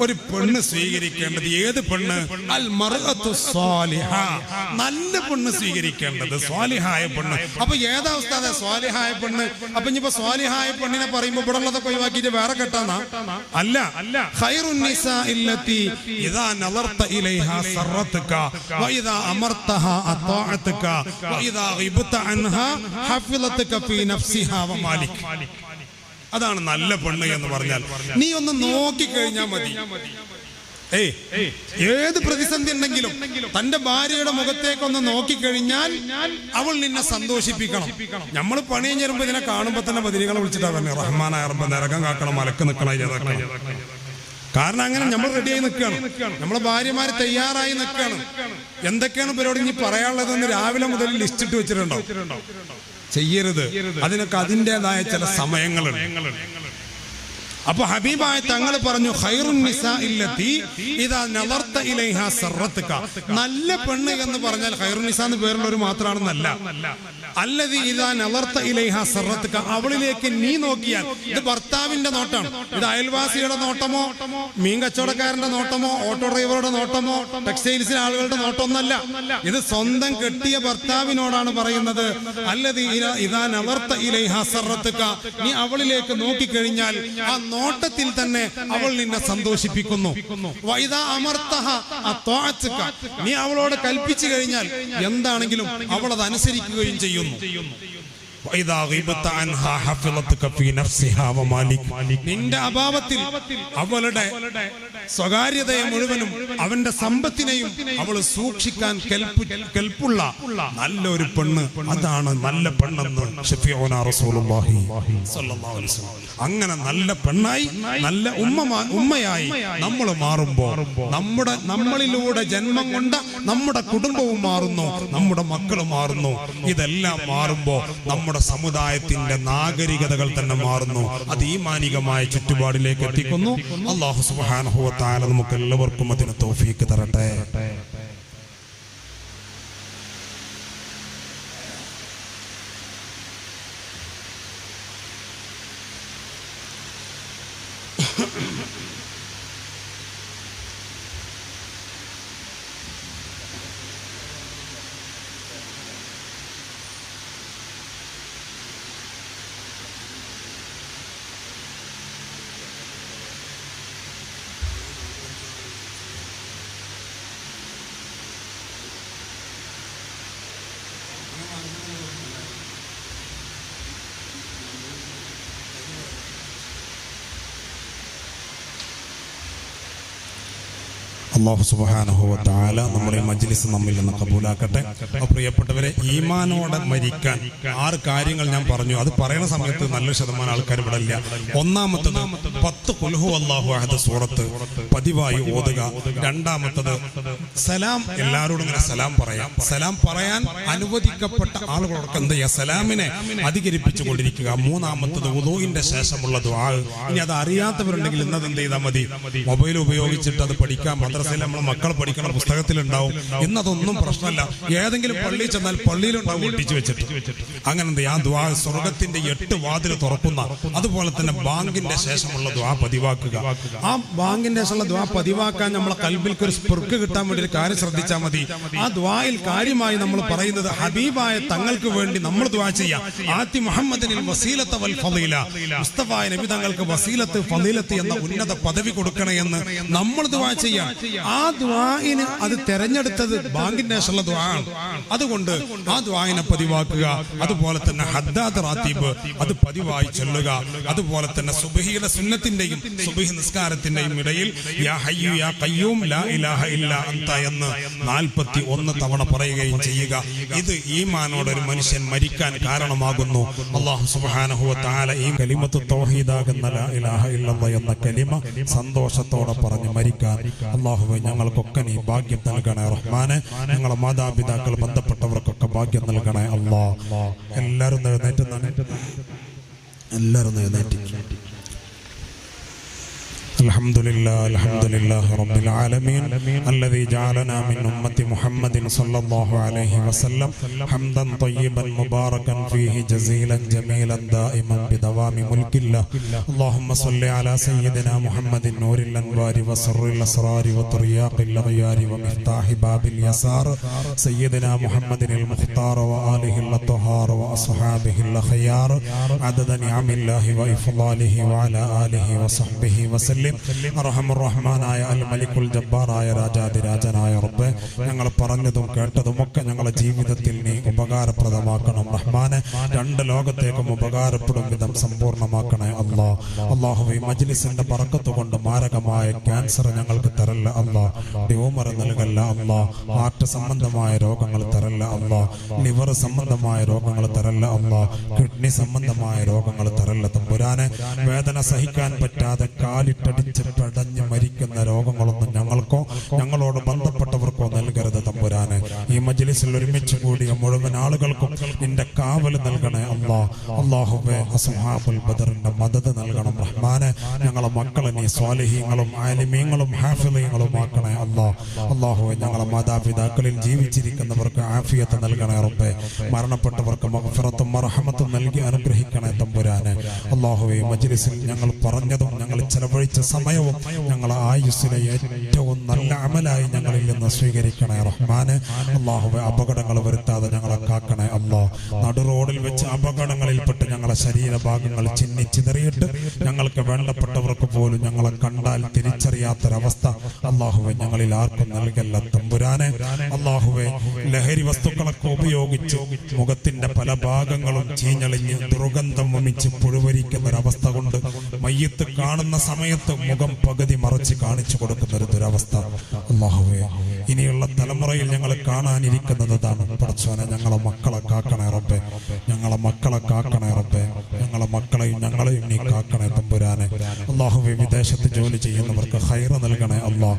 ഒരു പെണ്ണ് സ്വീകരിക്കേണ്ടത്. ഏത് പെണ്ണ്? അൽ മർഅത്തു സ്വാലിഹ, നല്ല പെണ്ണ് സ്വീകരിക്കേണ്ടത്, സ്വാലിഹായ പെണ്ണ്. അപ്പൊ ഏതാ ഉസ്താദേ സ്വാലിഹായ പെണ്ണ്? അപ്പൊ ഇനിയിപ്പോ സ്വാലിഹായ പെണ്ണിനെ പറയുമ്പോ ഇവിടെ ഉള്ളതൊക്കെ ഒഴിവാക്കിയിട്ട് വേറെ കെട്ടാന്നാ? അല്ല. ഖൈറുൻ നിസാഇ അല്ലതി ഇദാ നളർത ഇലൈഹാ സറതക വഇദാ അമർതഹാ അതാഅതക വഇദാ ഗിബ്ത അൻഹാ ഹഫിളതക ഫീ നഫ്സിഹാ വമാലിക. അതാണ് നല്ല പെണ്ണ് എന്ന് പറഞ്ഞാൽ. നീ ഒന്ന് നോക്കിക്കഴിഞ്ഞാൽ മതി. ഏത് പ്രതിസന്ധി ഉണ്ടെങ്കിലും തന്റെ ഭാര്യയുടെ മുഖത്തേക്കൊന്ന് നോക്കിക്കഴിഞ്ഞാൽ അവൾ നിന്നെ സന്തോഷിപ്പിക്കണം. നമ്മൾ പണി കഴിഞ്ഞുമ്പോ ഇതിനെ കാണുമ്പോ തന്നെ ബദിരികളെ വിളിച്ചിട്ടാ തന്നെ റഹ്മാനായ റബ്ബ് നരകം കാക്കണം, മലക്ക് നിൽക്കണം, ഇതാക്കണം. കാരണം അങ്ങനെ നമ്മൾ റെഡിയായി നിൽക്കുകയാണ്, നമ്മളെ ഭാര്യമാര് തയ്യാറായി നിൽക്കുകയാണ്. എന്തൊക്കെയാണ് ഇവരോട് ഇനി പറയാനുള്ളതെന്ന് രാവിലെ മുതൽ ലിസ്റ്റ് ഇട്ട് വെച്ചിട്ടുണ്ടോ? ചെയ്യരുത്. അതിനൊക്കെ അതിൻ്റെതായ ചില സമയങ്ങളുണ്ട്. അപ്പൊ ഹബീബായ തങ്ങൾ പറഞ്ഞു, ഖൈറുൻ നിസാഇല്ലതി ഇദാ നളർത ഇലൈഹാ സറത്തുക. നല്ല പെണ്ണ് എന്ന് പറഞ്ഞാൽ ഖൈറുൻ നിസാ എന്ന് പേരുള്ളവർ മാത്രമാണെന്നല്ല. അല്ലദി ഇദാ നളർത ഇലൈഹാ സറത്തുക, അവളിലേക്ക് നീ നോക്കിയാൽ. ഇത് ഭർത്താവിന്റെ നോട്ടാണ്. ഇത് അയൽവാസിയുടെ നോട്ടമോ, മീൻ കച്ചവടക്കാരന്റെ നോട്ടമോ, ഓട്ടോ ഡ്രൈവറുടെ നോട്ടമോ, ടെക്സ്റ്റൈൽസിലെ ആളുകളുടെ നോട്ടമൊന്നല്ല. ഇത് സ്വന്തം കെട്ടിയ ഭർത്താവിനോടാണ് പറയുന്നത്. അല്ലദി ഇദാ നളർത ഇലൈഹാ സറത്തുക, നീ അവളിലേക്ക് നോക്കിക്കഴിഞ്ഞാൽ ആ നോട്ടത്തിൽ തന്നെ അവൾ നിന്നെ സന്തോഷിപ്പിക്കുന്നു. നീ അവളോട് കൽപ്പിച്ചു കഴിഞ്ഞാൽ എന്താണെങ്കിലും അവൾ അത് അനുസരിക്കുകയും ചെയ്യുന്നു. നിന്റെ അഭാവത്തിൽ അവളുടെ സ്വകാര്യതയെ മുഴുവനും അവന്റെ സമ്പത്തിനെയും അവൾ സൂക്ഷിക്കാൻ കെൽപ്പുള്ള നല്ലൊരു പെണ്ണ്, അതാണ് നല്ല പെണ്ണെന്ന് ഷഫീഉനാ റസൂലുള്ളാഹി സ്വല്ലല്ലാഹു അലൈഹി വസല്ലം. അങ്ങനെ നല്ല പെണ്ണായി, നല്ല ഉമ്മയായി നമ്മൾ മാറുമ്പോ നമ്മളിലൂടെ ജന്മം കൊണ്ട നമ്മുടെ കുടുംബവും മാറുന്നു, നമ്മുടെ മക്കളും മാറുന്നു. ഇതെല്ലാം മാറുമ്പോ നമ്മുടെ സമുദായത്തിന്റെ നാഗരികതകൾ തന്നെ മാറുന്നു. അത് ഈമാനികമായ ചുറ്റുപാടിലേക്ക് എത്തിക്കുന്നു. അല്ലാഹു സുബ്ഹാനഹു വ തആല നമുക്ക് എല്ലാവർക്കും അതിന് തൗഫീഖ് തരട്ടെ. അല്ലാഹു സുബ്ഹാനഹു വ തആല നമ്മുടെ മജ്ലിസ് നമ്മിൽ നിന്ന് കബൂലാക്കട്ടെ. പ്രിയപ്പെട്ടവരെ, ഈമാനോടെ മരിക്കാൻ 6 കാര്യങ്ങൾ ഞാൻ പറഞ്ഞു. അത് പറയുന്ന സമയത്ത് നല്ല ശതമാനം ആൾക്കാർ ഇവിടെ ഇല്ല. ഒന്നാമത്തത് 10 ഖുൽ ഹുവല്ലാഹു അഹദ് സൂറത്ത് പതിവായി ഓതുക. രണ്ടാമത്തത് സലാം, എല്ലാവരോടും ഇങ്ങനെ സലാം പറയാം. സലാം പറയാൻ അനുവദിക്കപ്പെട്ട ആളുകളൊക്കെ എന്ത് ചെയ്യുക, സലാമിനെ അധികരിപ്പിച്ചു കൊണ്ടിരിക്കുക. മൂന്നാമത്തത് വുദൂഇന്റെ ശേഷമുള്ള ദുആ. ഇനി അത് അറിയാത്തവരുണ്ടെങ്കിൽ ഇന്നത് എന്ത് ചെയ്താൽ മതി, മൊബൈൽ ഉപയോഗിച്ചിട്ട് അത് പഠിക്കാം. മദ്രസയിൽ നമ്മളെ മക്കൾ പഠിക്കുന്ന പുസ്തകത്തിലുണ്ടാവും. ഇന്നതൊന്നും പ്രശ്നമല്ല. ഏതെങ്കിലും പള്ളിയിൽ ചെന്നാൽ പള്ളിയിലുണ്ടാവും ഒട്ടിച്ചു വെച്ചിട്ട്. അങ്ങനെ എന്ത് ആ ദുആ സ്വർഗത്തിന്റെ 8 വാതിൽ തുറക്കുന്ന, അതുപോലെ തന്നെ ബാങ്കിന്റെ ശേഷമുള്ള ദുആ പതിവാക്കുക. ആ ബാങ്കിന്റെ ശേഷമുള്ള ദുആ പതിവാക്കാൻ നമ്മളെ കൽബിൽക്ക് ഒരു സ്പുർക്ക് കിട്ടാൻ വേണ്ടി ഒരു കാര്യം ശ്രദ്ധിച്ചാൽ മതി. ആ ദുആയിൽ കാര്യമായി നമ്മൾ പറയുന്നത് ഹബീബായ തങ്ങൾക്ക് വേണ്ടി നമ്മൾ ദുആ ചെയ്യാം. ആതി മുഹമ്മദിനിൽ വസീലത വൽ ഫളീല, മുസ്തഫായ നബി തങ്ങൾക്ക് വസീലത്ത് ഫളീലത്ത് എന്ന ഉന്നത പദവി കൊടുക്കണേ എന്ന് നമ്മൾ ദുആ ചെയ്യാം. ആ ദുആഇന് അത് തെരഞ്ഞെടുത്തത് ബാങ്കിന്റെ ശേഷമുള്ള ദുആ ആണ്. അതുകൊണ്ട് ആ ദുആഇനെ പതിവാക്കുക. അതുപോലെ തന്നെ ഹദ്ദാദ് റാത്തീബ് അത് പതിവായി ചൊല്ലുക. അതുപോലെ തന്നെ സുബ്ഹിയുടെ സുന്നത്തിന്റെയും സുബ്ഹി നിസ്കാരത്തിന്റെയും ഇടയിൽ യാ ഹയ്യു യാ ഖയ്യൂം ലാ ഇലാഹ ഇല്ലാ അൻത എന്ന് 41 തവണ പറയുകയും ചെയ്യുക. ഇത് ഈമാനോടെ ഒരു മനുഷ്യൻ മരിക്കാൻ കാരണമാകുന്നു. അല്ലാഹു സുബ്ഹാനഹു വ തആല ഈ കലിമത്തു തൗഹീദാകുന്ന ലാ ഇലാഹ ഇല്ലല്ലാഹ് എന്ന കലിമ സന്തോഷത്തോടെ പറഞ്ഞ് മരിക്കാൻ അല്ലാഹുവേ ഞങ്ങൾക്കൊക്കെ നീ ഭാഗ്യം നൽകണേ റഹ്മാനെ. ഞങ്ങളെ മാതാപിതാക്കൾ ബന്ധപ്പെട്ടവർക്കൊക്കെ ഭാഗ്യം നൽകണേ അല്ലാ. എല്ലാവരും എഴുന്നേറ്റ് الحمد لله رب العالمين الذي جعلنا من أمة محمد صلى الله عليه وسلم حمدا طيبا مباركا فيه جزيلا جميلا دائما بدوام ملك الله. اللهم صل على سيدنا محمد نور الأنوار وسر الأسرار وطرياق الأغيار ومفتاح باب اليسار سيدنا محمد المختار وآله الطهار وأصحابه الخيار عدد نعم الله وإفضاله وعلى آله وصحبه وسلم. വസല്ലിം. അർഹമുർ റഹ്മാനായ അൽ മലിക്കുൽ ജബ്ബാറായ രാജാതിരാജനായ റബ്ബേ, ഞങ്ങൾ പറഞ്ഞതും കേട്ടതുമൊക്കെ ഞങ്ങളുടെ ജീവിതത്തിൽ നീ ഉപകാരപ്രദമാക്കണം റഹ്മാനെ. രണ്ട് ലോകത്തേക്കും ഉപകാരപ്പെടും വിധം സമ്പൂർണ്ണമാക്കണേ അല്ലാ. അല്ലാഹുവേ, മജ്ലിസിന്റെ ബറക്കത്ത് കൊണ്ട് മാരകമായ ക്യാൻസർ ഞങ്ങൾക്ക് തരല്ല അല്ലാ. ട്യൂമർ നൽകല്ല അല്ലാ. ഹാർട്ട് സംബന്ധമായ രോഗങ്ങൾ തരല്ല അല്ലാ. ലിവർ സംബന്ധമായ രോഗങ്ങൾ തരല്ല അല്ലാ. കിഡ്നി സംബന്ധമായ രോഗങ്ങൾ തരല്ല തമ്പുരാനെ. വേദന സഹിക്കാൻ പറ്റാതെ കാലിട്ടടിച്ച് പടഞ്ഞ് മരിക്കുന്ന രോഗങ്ങളൊന്നും ഞങ്ങൾക്കോ ഞങ്ങളോട് ബന്ധപ്പെട്ടവർക്കോ നൽകരുത് തമ്പുരാനെ. ഈ മജ്ലിസിൽ ഒരുമിച്ച് കൂടിയ മുഴുവൻ ആളുകൾക്കും നിന്റെ കാവൽ നൽകണേ അല്ലാ. അല്ലാഹുവേ, അസ്ഹാബുൽ ബദറിന്റെ മദദ് നൽകണം റഹ്മാനെ. ഞങ്ങളെ മക്കളെ നീ സ്വാലിഹീങ്ങളും ആലിമീങ്ങളും ഹാഫിളീങ്ങളും ആക്കണേ അല്ലാ. അല്ലാഹുവേ, ഞങ്ങളെ മാതാപിതാക്കളിൽ ജീവിച്ചിരിക്കുന്നവർക്ക് ആഫിയത്ത് നൽകണേ റബ്ബേ. മരണപ്പെട്ടവർക്ക് മഗ്ഫിറത്തും മർഹമത്തും നൽകി അനുഗ്രഹിക്കണേ തമ്പുരാനെ. അല്ലാഹുവേ, മജ്ലിസിൽ ഞങ്ങൾ പറഞ്ഞതും ഞങ്ങൾ ചെലവഴിച്ച സമയവും ഞങ്ങളെ ആയുസ്സിലെ ഏറ്റവും നല്ല അമലായി ഞങ്ങളിൽ നിന്ന് സ്വീകരിക്കണേ റഹ്മാനെ. അല്ലാഹുവേ, അപകടങ്ങൾ വരുത്താതെ ഞങ്ങളെ കാക്കണേ അല്ലാ. നടു റോഡിൽ വെച്ച് അപകടങ്ങളിൽപ്പെട്ട് ഞങ്ങളെ ശരീരഭാഗങ്ങൾ ചിന്നിച്ചിതറിയിട്ട് ഞങ്ങൾക്ക് വേണ്ടപ്പെട്ടവർക്ക് പോലും ഞങ്ങളെ കണ്ടാൽ തിരിച്ചറിയാത്തൊരവസ്ഥ അല്ലാഹുവേ ഞങ്ങളിൽ ആർക്കും നൽകല്ല തമ്പുരാനെ. അല്ലാഹുവേ, ലഹരി വസ്തുക്കളൊക്കെ ഉപയോഗിച്ച് മുഖത്തിന്റെ പല ഭാഗങ്ങളും ചീഞ്ഞളിഞ്ഞ് ദുർഗന്ധം വമിച്ച് പുഴുവരിക്കുന്ന ഒരവസ്ഥ കൊണ്ട് മയ്യത്ത് കാണുന്ന സമയത്ത് മുഖം പകുതി മറച്ച് കാണിച്ചു കൊടുക്കുന്ന ഒരു ദുരവസ്ഥ അല്ലാഹുവേ, ഇനിയുള്ള തലമുറയിൽ ഞങ്ങൾ കാണാനിരിക്കുന്നതാണ്. പടച്ചോനെ, ഞങ്ങളെ മക്കളെ കാക്കണേ റബ്ബേ. ഞങ്ങളെ മക്കളെ കാക്കണേ റബ്ബേ. ഞങ്ങളെ മക്കളെയും ഞങ്ങളെയും നീ കാക്കണേ തമ്പുരാനെ. അല്ലാഹുവേ, വിദേശത്ത് ജോലി ചെയ്യുന്നവർക്ക് ഖൈർ നൽകണേ അല്ലാ.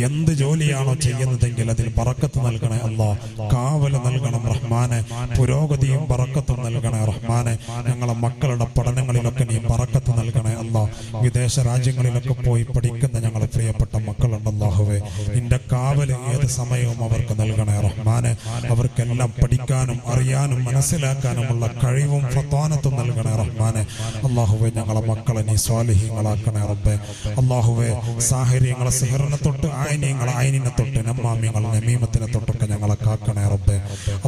എന്ത് ജോലിയാണോ ചെയ്യുന്നതെങ്കിൽ അതിൽ ബറക്കത്ത് നൽകണേ അല്ലാ. കാവൽ നൽകണം റഹ്മാനെ. പുരോഗതിയും ബറക്കത്തും നൽകണേ റഹ്മാനെ. ഞങ്ങളെ മക്കളുടെ പഠനങ്ങളിലൊക്കെ നീ ബറക്കത്ത് നൽകണേ അല്ലാ. വിദേശ രാജ്യങ്ങളിലൊക്കെ പോയി പഠിക്കുന്ന ഞങ്ങളെ പ്രിയപ്പെട്ട മക്കളുണ്ട് അല്ലാഹുവേ, നിന്റെ കാവല് ഏത് സമയവും അവർക്ക് നൽകണേ റഹ്മാനെ. അവർക്കെല്ലാം പഠിക്കാനും അറിയാനും മനസ്സിലാക്കാനുമുള്ള കഴിവും ഫത്താനത്തും നൽകണേ റഹ്മാനെ. അല്ലാഹുവേ, ഞങ്ങളെ മക്കളെ നീ സ്വാലിഹീങ്ങളാക്കണേ റബ്ബേ. അല്ലാഹുവേ, സാഹിര്യങ്ങളെ സിഹറിനെ തൊട്ട് ആയിനീങ്ങളെ ആയിനിനെ തൊട്ട് നമ്മാമിങ്ങളെ നമീമത്തിനെ തൊട്ടൊക്കെ ഞങ്ങളെ കാക്കണേ റബ്ബേ.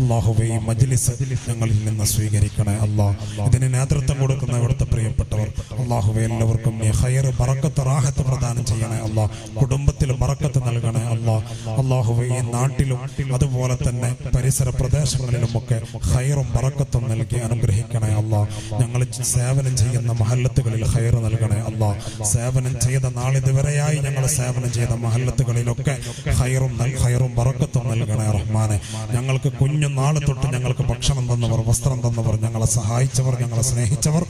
അല്ലാഹുവേ, ഈ മജ്ലിസ് ഞങ്ങളിൽ നിന്ന് സ്വീകരിക്കണേ അല്ലാ. ഇതിന് നേതൃത്വം കൊടുക്കുന്ന ഇവിടുത്തെ പ്രിയപ്പെട്ടവർ അല്ലാഹുവേ, എല്ലാവർക്കും നീ ഖൈർ ബറക്കത്ത് റാഹത്ത് പ്രദാനം ചെയ്യണേ അല്ലാ. കുടുംബത്തിൽ ബറക്കത്ത് നൽകണേ അല്ലാ. അല്ലാഹുവേ, ഈ നാട്ടിലും അതുപോലെ തന്നെ പരിസര പ്രദേശങ്ങളിലുമൊക്കെ ഖൈറും ബറക്കത്തും നൽകി അനുഗ്രഹിക്കണേ അല്ലാ. ഞങ്ങൾ സേവനം ചെയ്യുന്ന മഹല്ലത്തുകളിൽ ഖൈർ നൽകണേ അല്ലാ. സേവനം ചെയ്ത നാളിതുവരെയായി ഞങ്ങൾ സേവനം ചെയ്ത മഹല്ലത്തുകളിലൊക്കെ ഖൈറും ബറക്കത്തും നൽകണേ റഹ്മാനെ. ഞങ്ങൾക്ക് കുഞ്ഞു നാളെ തൊട്ട് ഞങ്ങൾക്ക് ഭക്ഷണം തന്നവർ, വസ്ത്രം തന്നവർ, ഞങ്ങളെ സഹായിച്ചവർ, ഞങ്ങളെ സ്നേഹിച്ചവർ,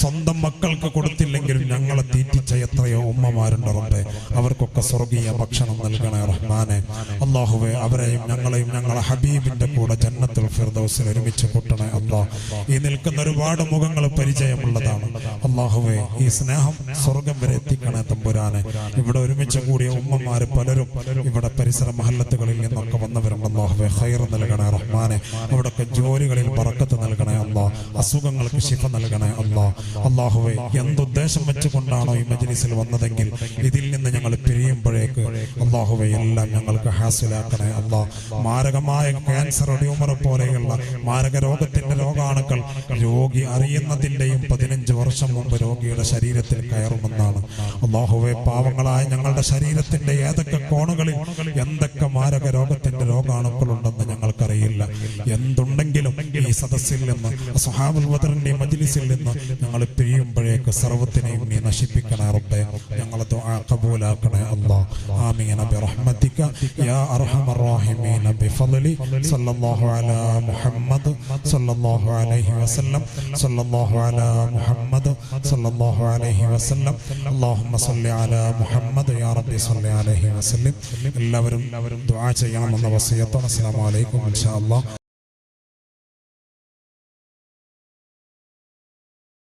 സ്വന്തം മക്കൾക്ക് കൊടുത്തില്ലെങ്കിലും ഞങ്ങളെ തീറ്റിച്ച എത്രയോ ഉമ്മമാരുണ്ട് റബ്ബേ. അവർക്കൊക്കെ സ്വർഗീയ ഭക്ഷണം നൽകണേ റഹ്മാനെ. അല്ലാഹുവേ, അവരെയും ഞങ്ങളെയും ഞങ്ങളെ ഹബീബിന്റെ കൂടെ ജന്നത്തുൽ ഫിർദൗസിൽ ഒരുമിച്ച് കൂട്ടണേ അല്ലാ. ഈ നിൽക്കുന്ന ഒരുപാട് മുഖങ്ങൾ പരിചയമുള്ളതാണ് അല്ലാഹുവേ. ഈ സ്നേഹം സ്വർഗം വരെ എത്തിക്കണേ തമ്പുരാനെ. ഇവിടെ ഒരുമിച്ച് കൂടിയ ഉമ്മമാര് പലരും ഇവിടെ പരിസര മഹല്ലത്തുകളിൽ നിന്നൊക്കെ വന്നവരുണ്ട് അല്ലാഹുവേ. ഖൈർ നൽകണേ റഹ്മാനെ. അവിടൊക്കെ ജോലികളിൽ ബറക്കത്ത് നൽകണേ അല്ലാ. അസുഖങ്ങൾക്ക് ശിഫ നൽകണേ അല്ലാ. അല്ലാഹുവേ, എന്തുദ്ദേശം വെച്ചുകൊണ്ടാണോ ഈ മജ്ലിസിൽ വന്നതെങ്കിൽ ഇതിൽ നിന്ന് ഞങ്ങൾ പിരിയുമ്പോഴേക്ക് അല്ലാഹുവേ എല്ലാം ഞങ്ങൾക്ക് ഹാസിലാക്കണേ അല്ലാ. മാരകമായ ക്യാൻസർ, ട്യൂമർ പോലെയുള്ള മാരക രോഗത്തിന്റെ രോഗാണുക്കൾ രോഗി അറിയുന്നതിന്റെയും 15 വർഷം മുമ്പ് രോഗിയുടെ ശരീരത്തിൽ കയറുമെന്നാണ്. അല്ലാഹുവേ, പാവങ്ങളായ ഞങ്ങളുടെ ശരീരത്തിന്റെ ഏതൊക്കെ കോണുകളിൽ എന്തൊക്കെ മാരക രോഗത്തിന്റെ രോഗാണുക്കളുണ്ടെന്ന് ഞങ്ങൾക്കറിയില്ല. എന്തുണ്ടെങ്കിലും ഈ സദസ്സിൽ നിന്ന്, അസ്ഹാബുൽ ബദറിന്റെ മജ്ലിസിൽ നിന്ന് ഞങ്ങൾ പിരിയുമ്പോഴേക്ക് സർവ്വത്തിനെയും നീ നശിപ്പിക്കണേ റബ്ബേ. ഞങ്ങളെ ദുആ ഖബൂലാക്കണേ അല്ലാ. ആമീൻ ബിറഹ്മതിക യാ അർഹമർ റഹീമീൻ ബിഫളലി സല്ലല്ലാഹു അലാ മുഹമ്മദ് സല്ലല്ലാഹു അലൈഹി വസല്ലം സല്ലല്ലാഹു അലാ മുഹമ്മദ് സല്ലല്ലാഹു അലൈഹി വസല്ലം. അല്ലാഹുമ്മ സ്വല്ലി അലാ മുഹമ്മദ് യാ റബ്ബി സ്വല്ലി അലൈഹി വസല്ലം. എല്ലാവരും ദുആ ചെയ്യണമെന്ന വസിയത്താണ്. അസ്സലാമു അലൈക്കും ഇൻഷാ അല്ലാഹ്.